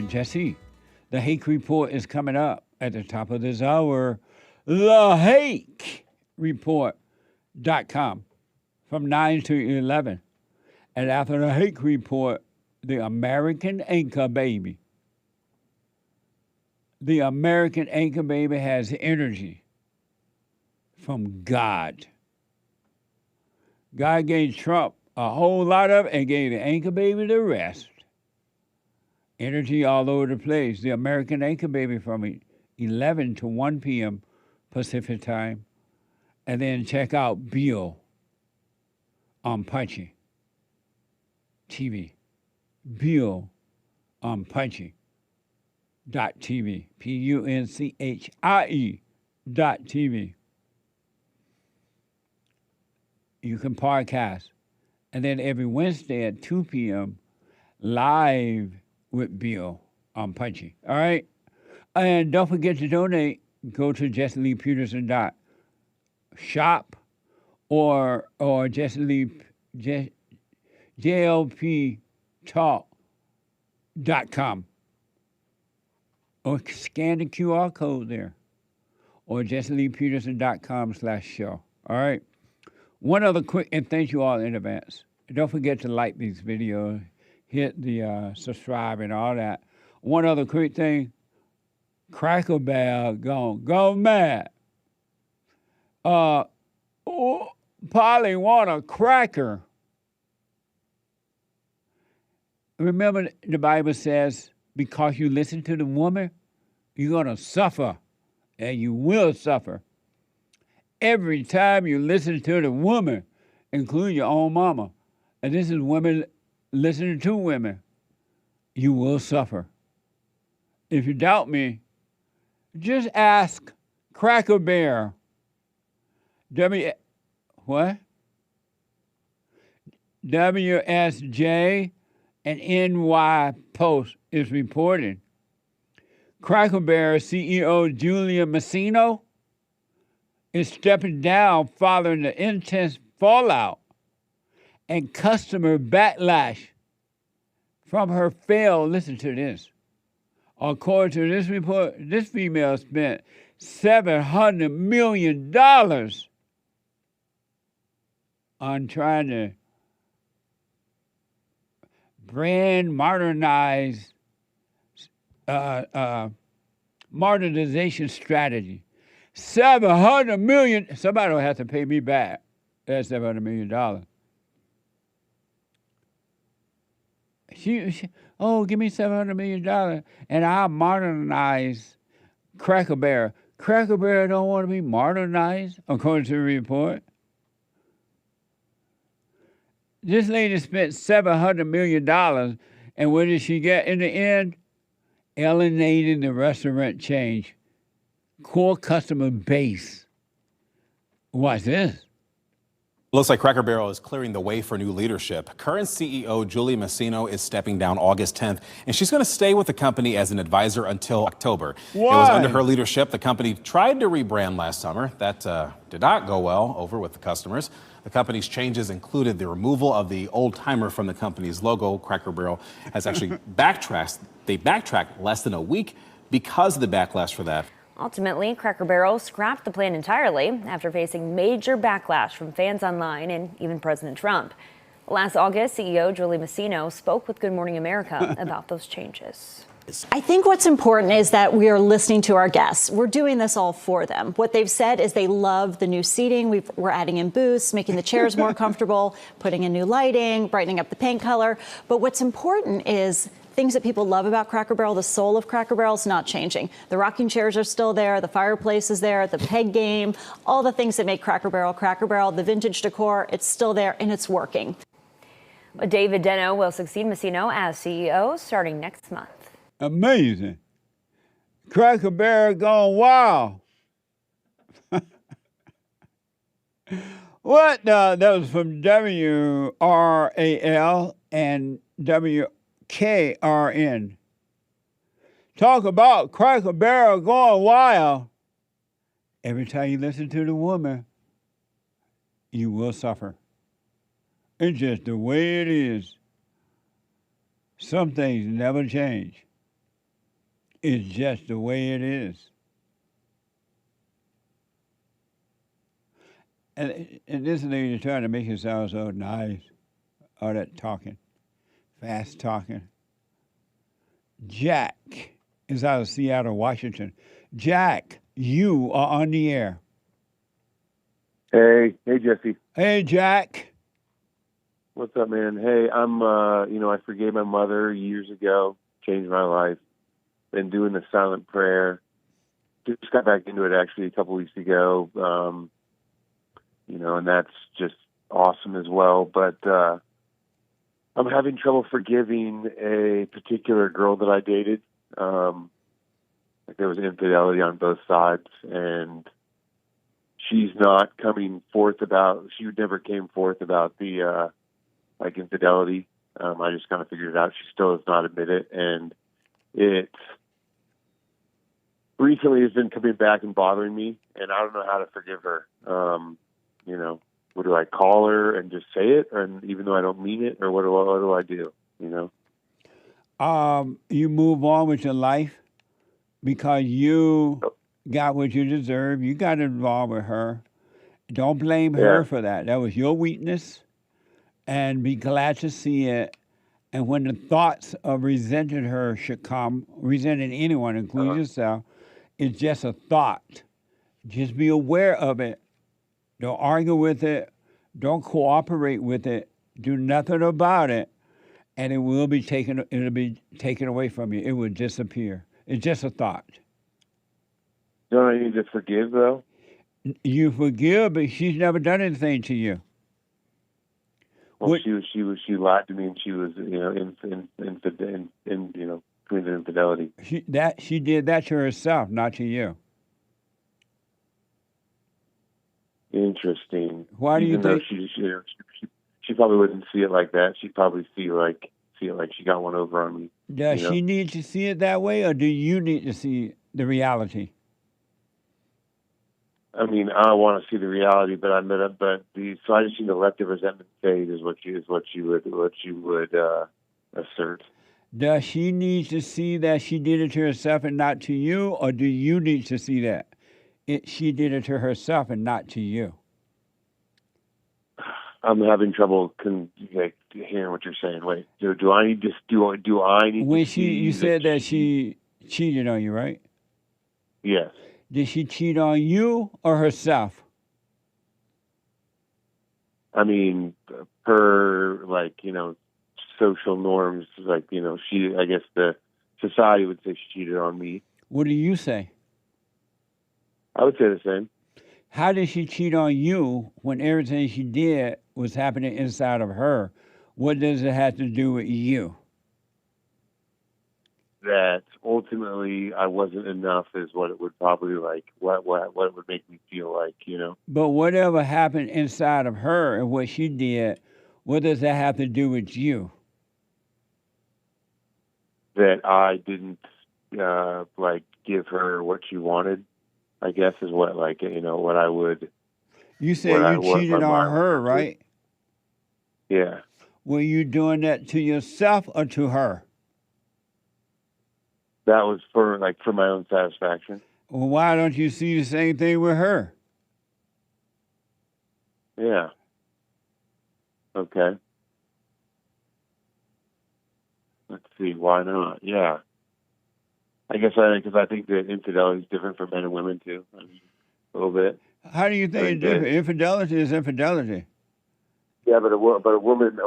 Jesse. The Hake Report is coming up at the top of this hour. TheHakeReport.com from 9 to 11. And after the Hake Report, the American Anchor Baby. The American Anchor Baby has energy from God. God gave Trump a whole lot of it and gave the Anchor Baby the rest. Energy all over the place. The American Anchor Baby from 11 to 1 p.m. Pacific time. And then check out Bill on Punchy TV. Bill on Punchy.tv. PUNCHIE.TV. You can podcast. And then every Wednesday at 2 p.m. live with Bill on Punchy. All right? And don't forget to donate. Go to JLP or JLPTalk.com. Or scan the QR code there. Or JesseLeePeterson.com/show. All right? One other quick, and thank you all in advance. Don't forget to like these videos. Hit the subscribe and all that. One other quick thing. Cracker Barrel go mad. Polly want a cracker. Remember the Bible says, because you listen to the woman, you're going to suffer. And you will suffer. Every time you listen to the woman, including your own mama, and this is women listening to women, you will suffer. If you doubt me, just ask Cracker Bear. WSJ and NY Post is reporting. Cracker Bear CEO Julia Massino is stepping down following the intense fallout and customer backlash from her failed, listen to this. According to this report, this female spent $700 million on trying to brand modernization strategy. $700 million. Somebody will have to pay me back that $700 million. She, give me $700 million and I'll modernize Cracker Barrel. Cracker Barrel don't want to be modernized, according to the report. This lady spent $700 million, and what did she get in the end? Alienating the restaurant chain core customer base. Watch this. Looks like Cracker Barrel is clearing the way for new leadership. Current CEO Julie Masino is stepping down August 10th, and she's going to stay with the company as an advisor until October. Why? It was under her leadership the company tried to rebrand last summer. That did not go well over with the customers. The company's changes included the removal of the old timer from the company's logo. Cracker Barrel has actually backtracked. They backtracked less than a week because of the backlash for that. Ultimately, Cracker Barrel scrapped the plan entirely after facing major backlash from fans online and even President Trump. Last August, CEO Julie Masino spoke with Good Morning America about those changes. I think what's important is that we are listening to our guests. We're doing this all for them. What they've said is they love the new seating. We're adding in booths, making the chairs more comfortable, putting in new lighting, brightening up the paint color. But what's important is things that people love about Cracker Barrel, the soul of Cracker Barrel is not changing. The rocking chairs are still there, the fireplace is there, the peg game, all the things that make Cracker Barrel, the vintage decor, it's still there and it's working. David Deno will succeed Masino as CEO starting next month. Amazing. Cracker Barrel gone wild. What? That was from WRAL and WKRN. Talk about Cracker Barrel going wild. Every time you listen to the woman, you will suffer. It's just the way it is. Some things never change. It's just the way it is. And this lady trying to make it sound so nice. All that talking. Fast talking. Jack is out of Seattle, Washington. Jack, you are on the air. Hey, Jesse. Hey, Jack. What's up, man? Hey, I'm, I forgave my mother years ago, changed my life. Been doing the silent prayer. Just got back into it actually a couple weeks ago. And that's just awesome as well. But I'm having trouble forgiving a particular girl that I dated. There was infidelity on both sides, and she's not coming forth about. She never came forth about the infidelity. I just kind of figured it out. She still does not admit it, and it recently has been coming back and bothering me, and I don't know how to forgive her. What do I call her and just say it, and even though I don't mean it, or what do I do? You move on with your life because you got what you deserve. You got involved with her. Don't blame her for that. That was your weakness, and be glad to see it. And when the thoughts of resenting her should come, resenting anyone, including yourself, it's just a thought. Just be aware of it. Don't argue with it. Don't cooperate with it. Do nothing about it, and it will be taken. It'll be taken away from you. It will disappear. It's just a thought. Don't I need to forgive though? You forgive, but she's never done anything to you. Well, she lied to me, and she was committed infidelity. She did that to herself, not to you. Interesting. Why do you think she probably wouldn't see it like that? She'd probably see it like she got one over on me. Does she need to see it that way, or do you need to see the reality? I mean, I want to see the reality, so I just need to let the resentment fade. Is what you would assert. Does she need to see that she did it to herself and not to you, or do you need to see that she did it to herself and not to you? I'm having trouble hearing what you're saying. Wait, do I need to do I need? When to you said that she cheated on you, right? Yes. Did she cheat on you or herself? I mean, per social norms, I guess the society would say she cheated on me. What do you say? I would say the same. How did she cheat on you when everything she did was happening inside of her? What does it have to do with you? that ultimately I wasn't enough is what it would probably like, what it would make me feel like, you know. But whatever happened inside of her and what she did, what does that have to do with you? That I didn't like give her what she wanted, I guess is what, like, you know, what I would. You said you cheated on her, right? Yeah. Were you doing that to yourself or to her? That was for my own satisfaction. Well, why don't you see the same thing with her? Yeah. Okay. Let's see. Why not? Yeah. I guess because I think that infidelity is different for men and women too. I mean, a little bit. How do you think it's different? Infidelity is infidelity. Yeah, but a woman,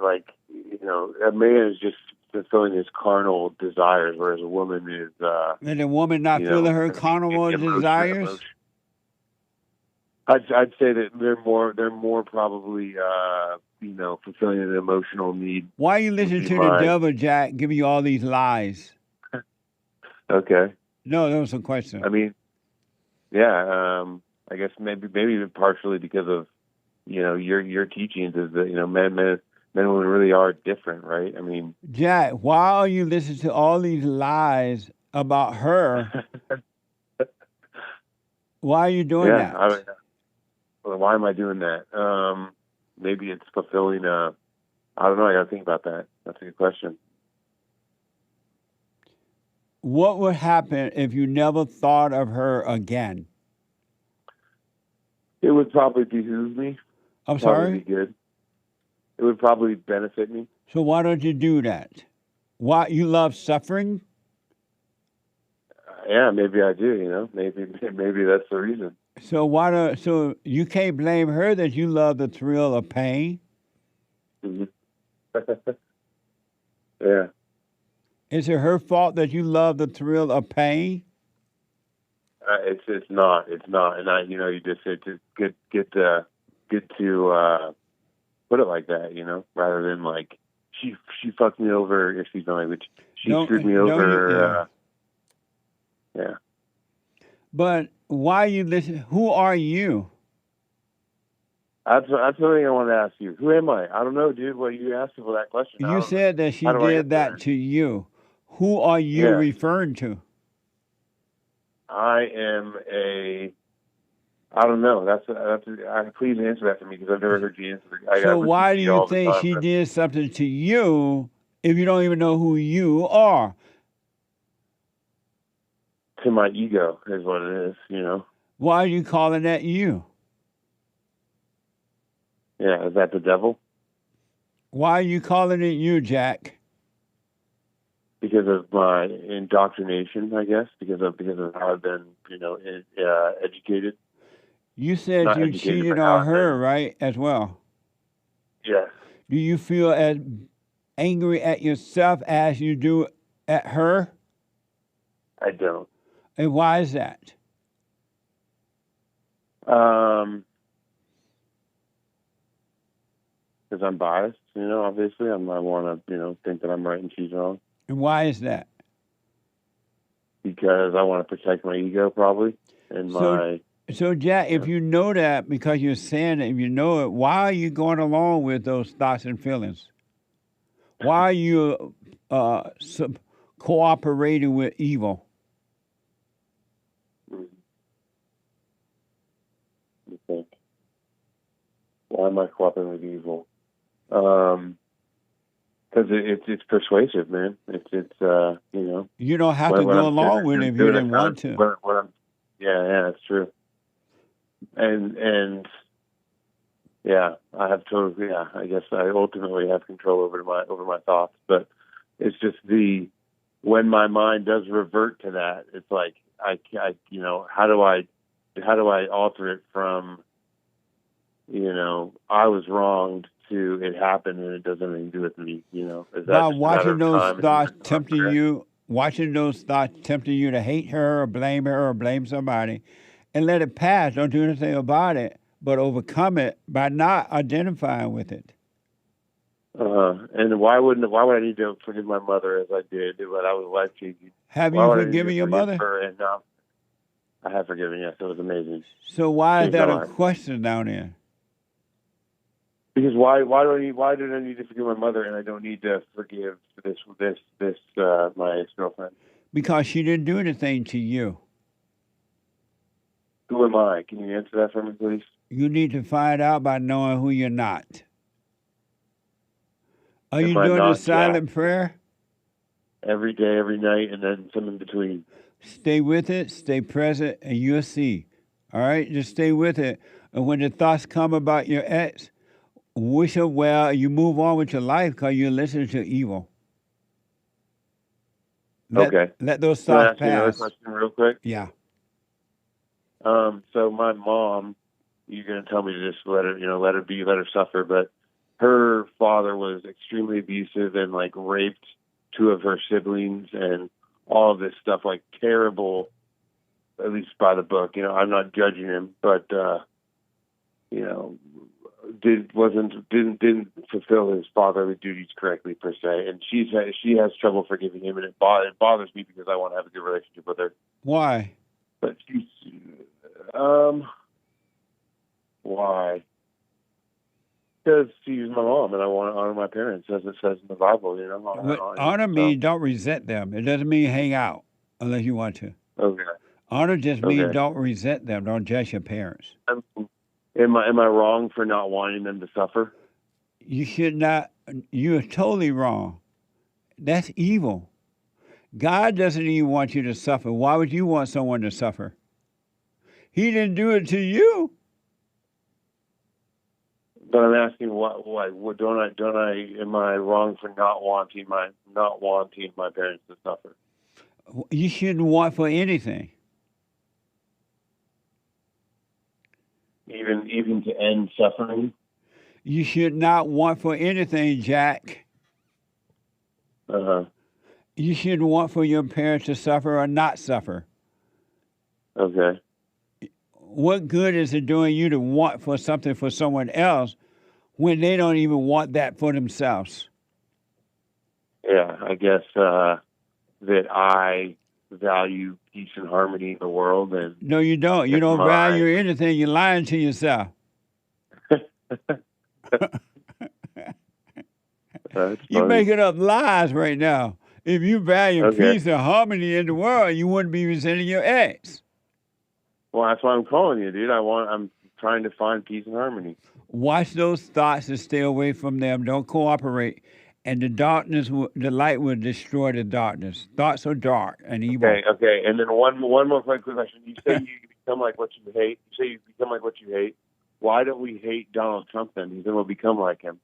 like, you know, a man is just fulfilling his carnal desires, whereas a woman is. And the woman not feeling her carnal desires. I'd say that they're more probably you know, fulfilling an emotional need. Why are you listening to the devil, Jack, giving you all these lies? Okay. No, that was a question. I mean, yeah, I guess maybe even partially because of, you know, your teachings is that, you know, men and women really are different, right? I mean, Jack, why are you listening to all these lies about her? Why are you doing that? Well, why am I doing that? Maybe it's fulfilling I don't know. I got to think about that. That's a good question. What would happen if you never thought of her again? It would probably behoove me. I'm sorry? Be good. It would probably benefit me. So why don't you do that? Why you love suffering? Yeah, maybe I do. You know, maybe that's the reason. So so you can't blame her that you love the thrill of pain? Mm-hmm. Yeah. Is it her fault that you love the thrill of pain? It's not, and you know, you just said to get to put it like that, you know, rather than like she fucked me over. Excuse my language. She screwed me over. Yeah. But why you listen? Who are you? That's the thing I wanted to ask you. Who am I? I don't know, dude. Well, you asked me for that question. You said that she did that to you. Who are you referring to? I am I don't know. Please answer that to me because I've never heard you answer. So why do you think she did something to you if you don't even know who you are? To my ego is what it is, you know. Why are you calling that you? Yeah, is that the devil? Why are you calling it you, Jack? Because of my indoctrination, I guess. Because of how I've been, you know, educated. You said you cheated on her, right, as well? Yes. Do you feel as angry at yourself as you do at her? I don't. And why is that? Because I'm biased, you know, obviously. I want to, you know, think that I'm right and she's wrong. And why is that? Because I want to protect my ego, probably, and So, Jack, if you know that because you're saying it, if you know it, why are you going along with those thoughts and feelings? Why are you cooperating with evil? Okay. Why am I cooperating with evil? Because it's persuasive, man. It's you know. You don't have to go along with it if you didn't want to. Yeah, that's true. And yeah, I have total. Yeah, I guess I ultimately have control over my thoughts, but it's just when my mind does revert to that, it's like I you know, how do I alter it from, you know, I was wronged to it happened and it doesn't have anything to do with me, you know. By watching those thoughts tempting you, to hate her or blame somebody, and let it pass. Don't do anything about it, but overcome it by not identifying with it. And why would I need to forgive my mother as I did when I was life changing? Have you forgiven your mother? Her and I have forgiven. Yes, it was amazing. So why is Changed that my a life. question down there? Because why did I need to forgive my mother and I don't need to forgive this my ex-girlfriend? Because she didn't do anything to you. Who am I? Can you answer that for me, please? You need to find out by knowing who you're not. Are you Am I doing the not silent Jack? prayer? Every day, every night, and then some in between. Stay with it, stay present, and you'll see. All right? Just stay with it. And when the thoughts come about your ex, wish her well. You move on with your life because you're listening to evil. Let those Can I thoughts ask you another pass. question real quick? Yeah. So my mom, you're going to tell me to just let her be, let her suffer, but her father was extremely abusive and like raped 2 of her siblings and all of this stuff, like terrible, at least by the book. I'm not judging him, but didn't fulfill his fatherly duties correctly per se, and she has trouble forgiving him, and it bothers me because I want to have a good relationship with her. Why? But she's why? Because she's my mom, and I want to honor my parents, as it says in the Bible. Honor means don't resent them. It doesn't mean hang out unless you want to. Okay. Honor just means Okay. don't resent them. Don't judge your parents. Am I wrong for not wanting them to suffer? You should not. You're totally wrong. That's evil. God doesn't even want you to suffer. Why would you want someone to suffer? He didn't do it to you. But I'm asking, what don't I? Am I wrong for not wanting my parents to suffer? You shouldn't want for anything. Even to end suffering. You should not want for anything, Jack. You shouldn't want for your parents to suffer or not suffer. Okay. What good is it doing you to want for something for someone else when they don't even want that for themselves? Yeah, I guess that I value peace and harmony in the world, and No, you don't. You don't value anything. You're lying to yourself. You're making up lies right now. If you value Okay. peace and harmony in the world, you wouldn't be resenting your ex. Well, that's why I'm calling you, dude. I'm trying to find peace and harmony. Watch those thoughts and stay away from them. Don't cooperate. And the light will destroy the darkness. Thoughts are dark and evil. Okay. And then one more quick question. You say you become like what you hate. You say you become like what you hate. Why don't we hate Donald Trump then? Then we'll become like him.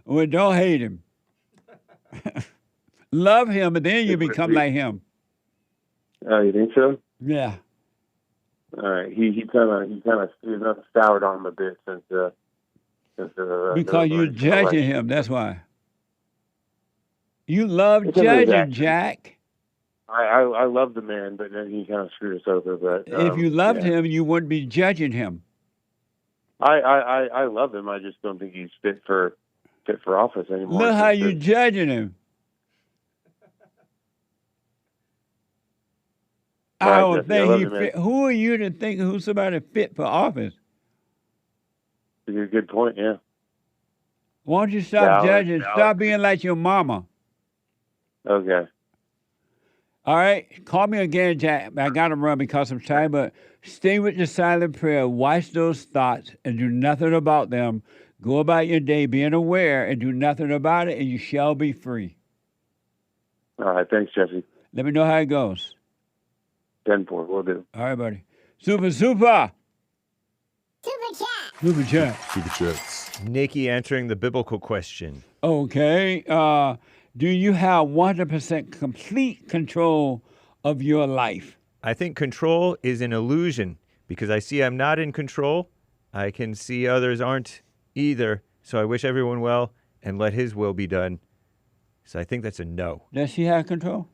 Well, don't hate him. Love him, and then you become like him. Oh, you think so? Yeah. All right. He's not soured on him a bit since. Because you're judging him. That's why. You love Because of his judging, actions. Jack. I love the man, but then he kind of screwed us over. But If you loved him, you wouldn't be judging him. I love him. I just don't think he's fit for office anymore. Look how you judging him. I don't Jesse, I think love he you, man. fit. Who are you to think who's somebody fit for office? That's a good point. Yeah. Why don't you stop Valid, judging? valid. Stop being like your mama. Okay. All right, call me again, Jack. I got to run because of time, but stay with the silent prayer. Watch those thoughts and do nothing about them. Go about your day being aware and do nothing about it, and you shall be free. All right. Thanks, Jesse. Let me know how it goes. 10-4. We'll do. All right, buddy. Super. Super chat. Super chats. Nikki answering the biblical question. Okay. Do you have 100% complete control of your life? I think control is an illusion because I see I'm not in control. I can see others aren't either. So I wish everyone well and let his will be done. So I think that's a no. Does she have control?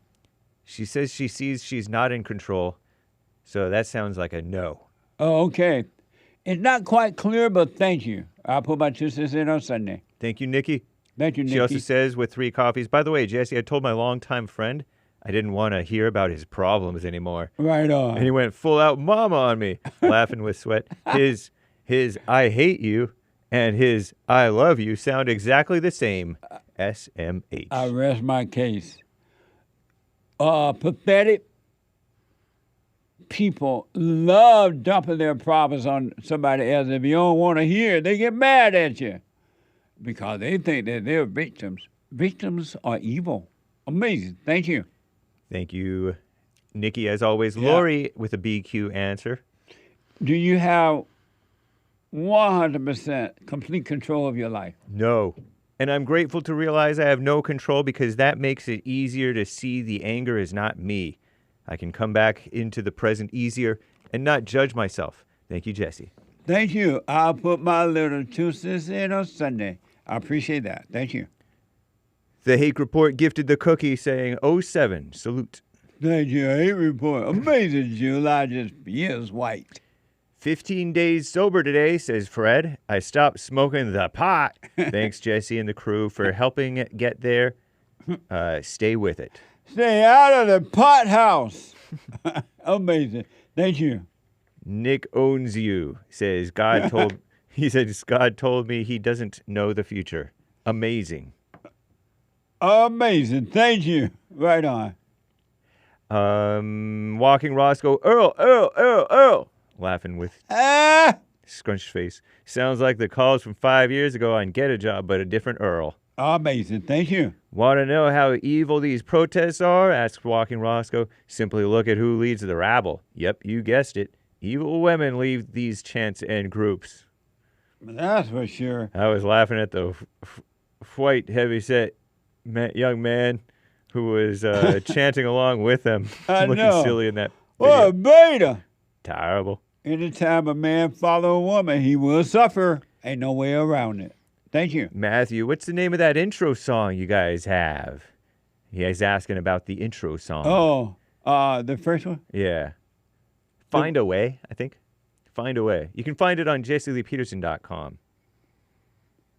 She says she sees she's not in control. So that sounds like a no. Oh, okay. It's not quite clear, but thank you. I'll put my 2 cents in on Sunday. Thank you, Nikki. Thank you, Nikki. She also says with 3 coffees. By the way, Jesse, I told my longtime friend I didn't want to hear about his problems anymore. Right on. And he went full out mama on me, laughing with sweat. His I hate you and his I love you sound exactly the same. SMH. I rest my case. Pathetic people love dumping their problems on somebody else. If you don't want to hear it, they get mad at you because they think that they're victims. Victims are evil. Amazing. Thank you. Thank you, Nikki. As always, Yeah. Lori with a BQ answer. Do you have 100% complete control of your life? No. And I'm grateful to realize I have no control because that makes it easier to see the anger is not me. I can come back into the present easier and not judge myself. Thank you, Jesse. Thank you. I'll put my little 2 cents in on Sunday. I appreciate that. Thank you. The Hake Report gifted the cookie saying 07, salute. Thank you. Hake Report. Amazing, July just is white. 15 days sober today, says Fred. I stopped smoking the pot. Thanks, Jesse and the crew, for helping get there. Stay with it. Stay out of the pot house. Amazing. Thank you. Nick owns you, says God told me he doesn't know the future. Amazing. Amazing. Thank you. Right on. Walking Roscoe, Earl. Laughing with scrunched face. Sounds like the calls from 5 years ago on Get a Job, but a different Earl. Amazing. Thank you. Want to know how evil these protests are? Asks Walking Roscoe. Simply look at who leads the rabble. Yep, you guessed it. Evil women lead these chants and groups. That's for sure. I was laughing at the white, heavy-set young man who was chanting along with them. I looking know. silly in that What a beta. Terrible. Anytime a man follow a woman, he will suffer. Ain't no way around it. Thank you. Matthew, what's the name of that intro song you guys have? He's asking about the intro song. Oh, the first one? Yeah. Find a Way, I think. Find a Way. You can find it on jcleepeterson.com.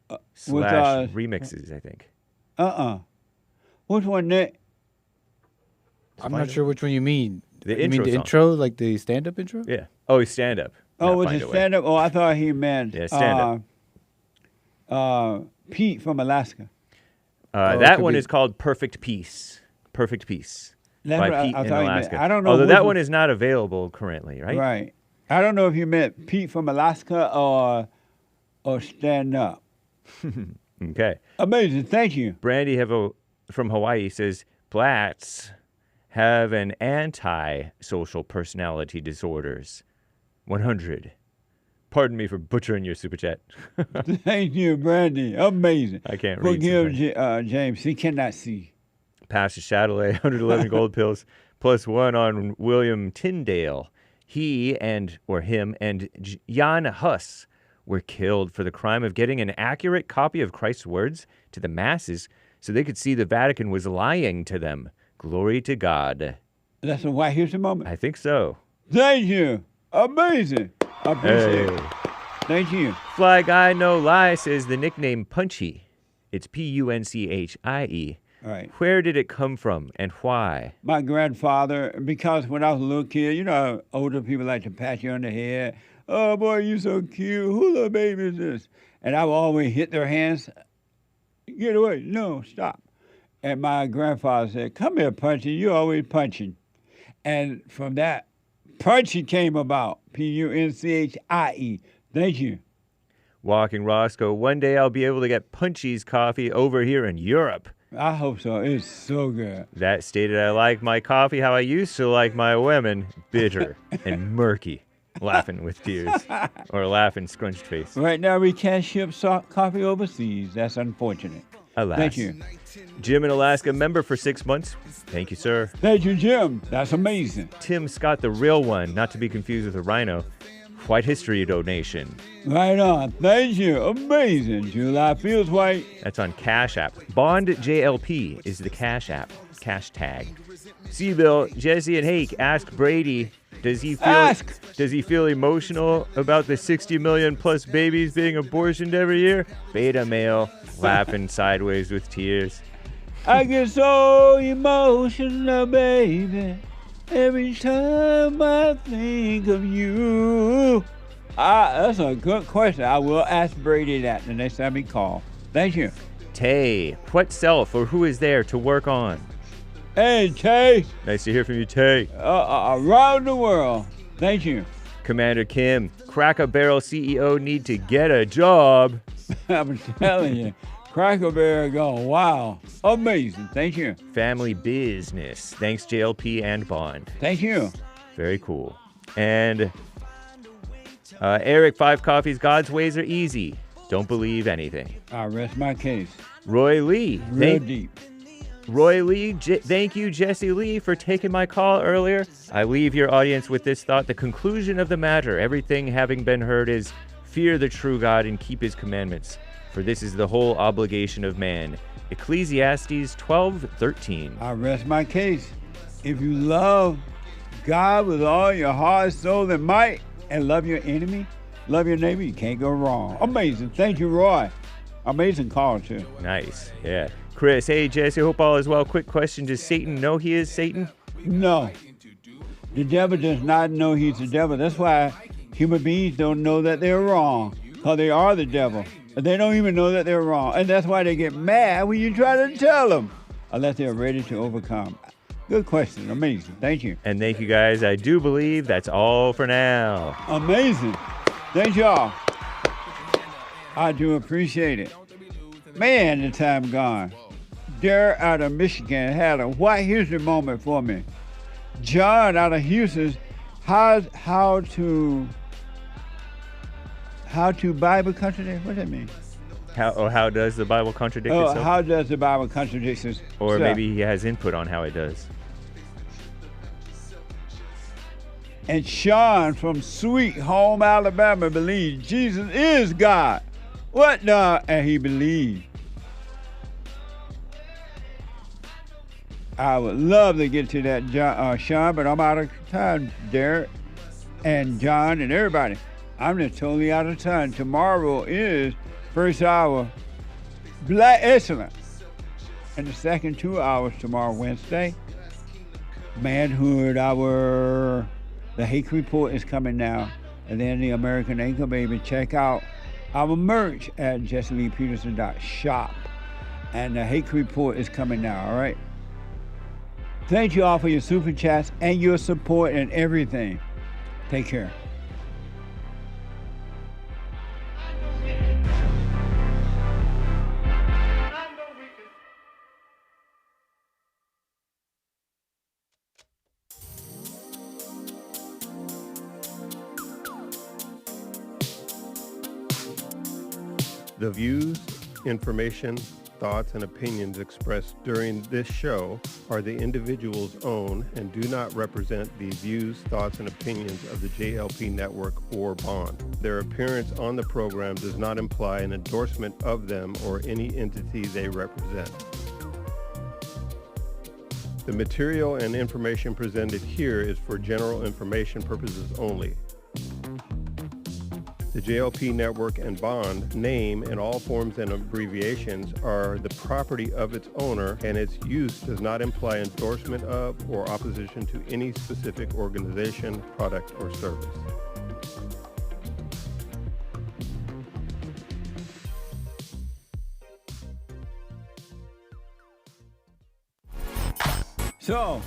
/ remixes, I think. Which one, Nick? I'm not sure which one you mean. The you mean the song. intro, like the stand-up intro? Yeah. Oh, stand-up. Oh, was it stand-up? Oh, I thought he meant stand-up. Pete from Alaska. That one is called Perfect Peace. Perfect Peace. That's by what Pete I in thought you meant. Alaska. I don't know Although which that one- one is not available currently, right? Right. I don't know if you meant Pete from Alaska or stand up. Okay. Amazing. Thank you. Brandy from Hawaii says, Blacks have an anti-social personality disorders. 100. Pardon me for butchering your super chat. Thank you, Brandy. Amazing. I can't read. Forgive James. He cannot see. Pastor Chatelet, 111 gold pills, +1 on William Tyndale. Him and Jan Hus were killed for the crime of getting an accurate copy of Christ's words to the masses so they could see the Vatican was lying to them. Glory to God. That's a White History moment? I think so. Thank you. Amazing. I appreciate it. Hey. Thank you. Fly Guy No Lie says the nickname Punchy. It's Punchie. All right. Where did it come from and why? My grandfather, because when I was a little kid, you know, older people like to pat you on the head. Oh, boy, you so cute. Who little baby is this? And I would always hit their hands. Get away. No, stop. And my grandfather said, come here, Punchy. You always punching. And from that, Punchy came about. Punchie. Thank you. Walking Roscoe, one day I'll be able to get Punchy's coffee over here in Europe. I hope so. It's so good. That stated I like my coffee how I used to like my women, bitter and murky, laughing with tears, or laughing scrunched face. Right now, we can't ship coffee overseas. That's unfortunate. Alas. Thank you. Jim in Alaska, member for 6 months. Thank you, sir. Thank you, Jim. That's amazing. Tim Scott, the real one, not to be confused with a rhino. White History donation. Right on. Thank you. Amazing. July feels white. That's on Cash App. Bond JLP is the Cash App. Cash tag. Seabill, Jesse, and Hake ask Brady, does he feel emotional about the 60 million plus babies being abortioned every year? Beta male, laughing sideways with tears. I get so emotional, baby, every time I think of you. That's a good question. I will ask Brady that the next time he calls. Thank you. Tay, what self or who is there to work on? Hey, Tay. Nice to hear from you, Tay. Around the world. Thank you. Commander Kim, Cracker Barrel CEO need to get a job. I'm telling you. Cracker Barrel going, wow. Amazing. Thank you. Family business. Thanks, JLP and Bond. Thank you. Very cool. And Eric, 5 coffees. God's ways are easy. Don't believe anything. I rest my case. Roy Lee. Real deep. Roy Lee, thank you, Jesse Lee, for taking my call earlier. I leave your audience with this thought. The conclusion of the matter, everything having been heard, is fear the true God and keep his commandments, for this is the whole obligation of man. Ecclesiastes 12:13. I rest my case. If you love God with all your heart, soul, and might, and love your enemy, love your neighbor, you can't go wrong. Amazing. Thank you, Roy. Amazing call, too. Nice. Yeah. Chris, hey, Jesse, hope all is well. Quick question. Does Satan know he is Satan? No. The devil does not know he's the devil. That's why human beings don't know that they're wrong, because they are the devil. They don't even know that they're wrong. And that's why they get mad when you try to tell them, unless they're ready to overcome. Good question. Amazing. Thank you. And thank you, guys. I do believe that's all for now. Amazing. Thank y'all. I do appreciate it. Man, the time gone. Derek out of Michigan had a White History moment for me. John out of Houston, how to Bible contradict? What does that mean? How does the Bible contradict itself? How does the Bible contradict itself? Or maybe he has input on how it does. And Sean from Sweet Home, Alabama believes Jesus is God. What the? And he believed. I would love to get to that, Sean, but I'm out of time, Derek and John and everybody. I'm just totally out of time. Tomorrow is first hour, Black Excellence. And the second 2 hours tomorrow, Wednesday, Manhood Hour. The Hake Report is coming now. And then the American Anchor Baby. Check out our merch at jesseleepeterson.shop. And the Hake Report is coming now, all right? Thank you all for your super chats and your support and everything. Take care. The views, information, thoughts, and opinions expressed during this show are the individual's own and do not represent the views, thoughts, and opinions of the JLP Network or Bond. Their appearance on the program does not imply an endorsement of them or any entity they represent. The material and information presented here is for general information purposes only. The JLP Network and Bond name and all forms and abbreviations are the property of its owner, and its use does not imply endorsement of or opposition to any specific organization, product, or service. So,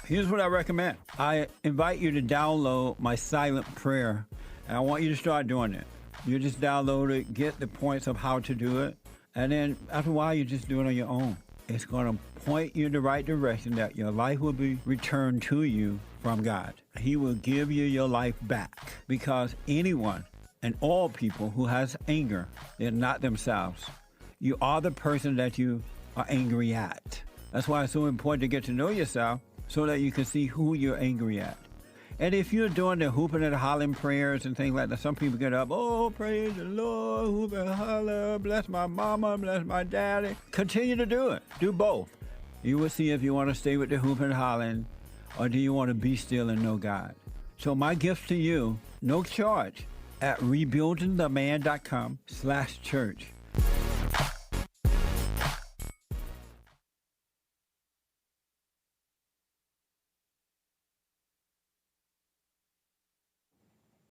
here's what I recommend. I invite you to download my silent prayer. And I want you to start doing it. You just download it, get the points of how to do it, and then after a while, you just do it on your own. It's going to point you in the right direction that your life will be returned to you from God. He will give you your life back, because anyone and all people who has anger, they're not themselves. You are the person that you are angry at. That's why it's so important to get to know yourself so that you can see who you're angry at. And if you're doing the hooping and hollering prayers and things like that, some people get up, oh, praise the Lord, hoop and holler, bless my mama, bless my daddy. Continue to do it. Do both. You will see if you want to stay with the hooping and hollering, or do you want to be still and know God. So my gift to you, no charge, at rebuildingtheman.com/church.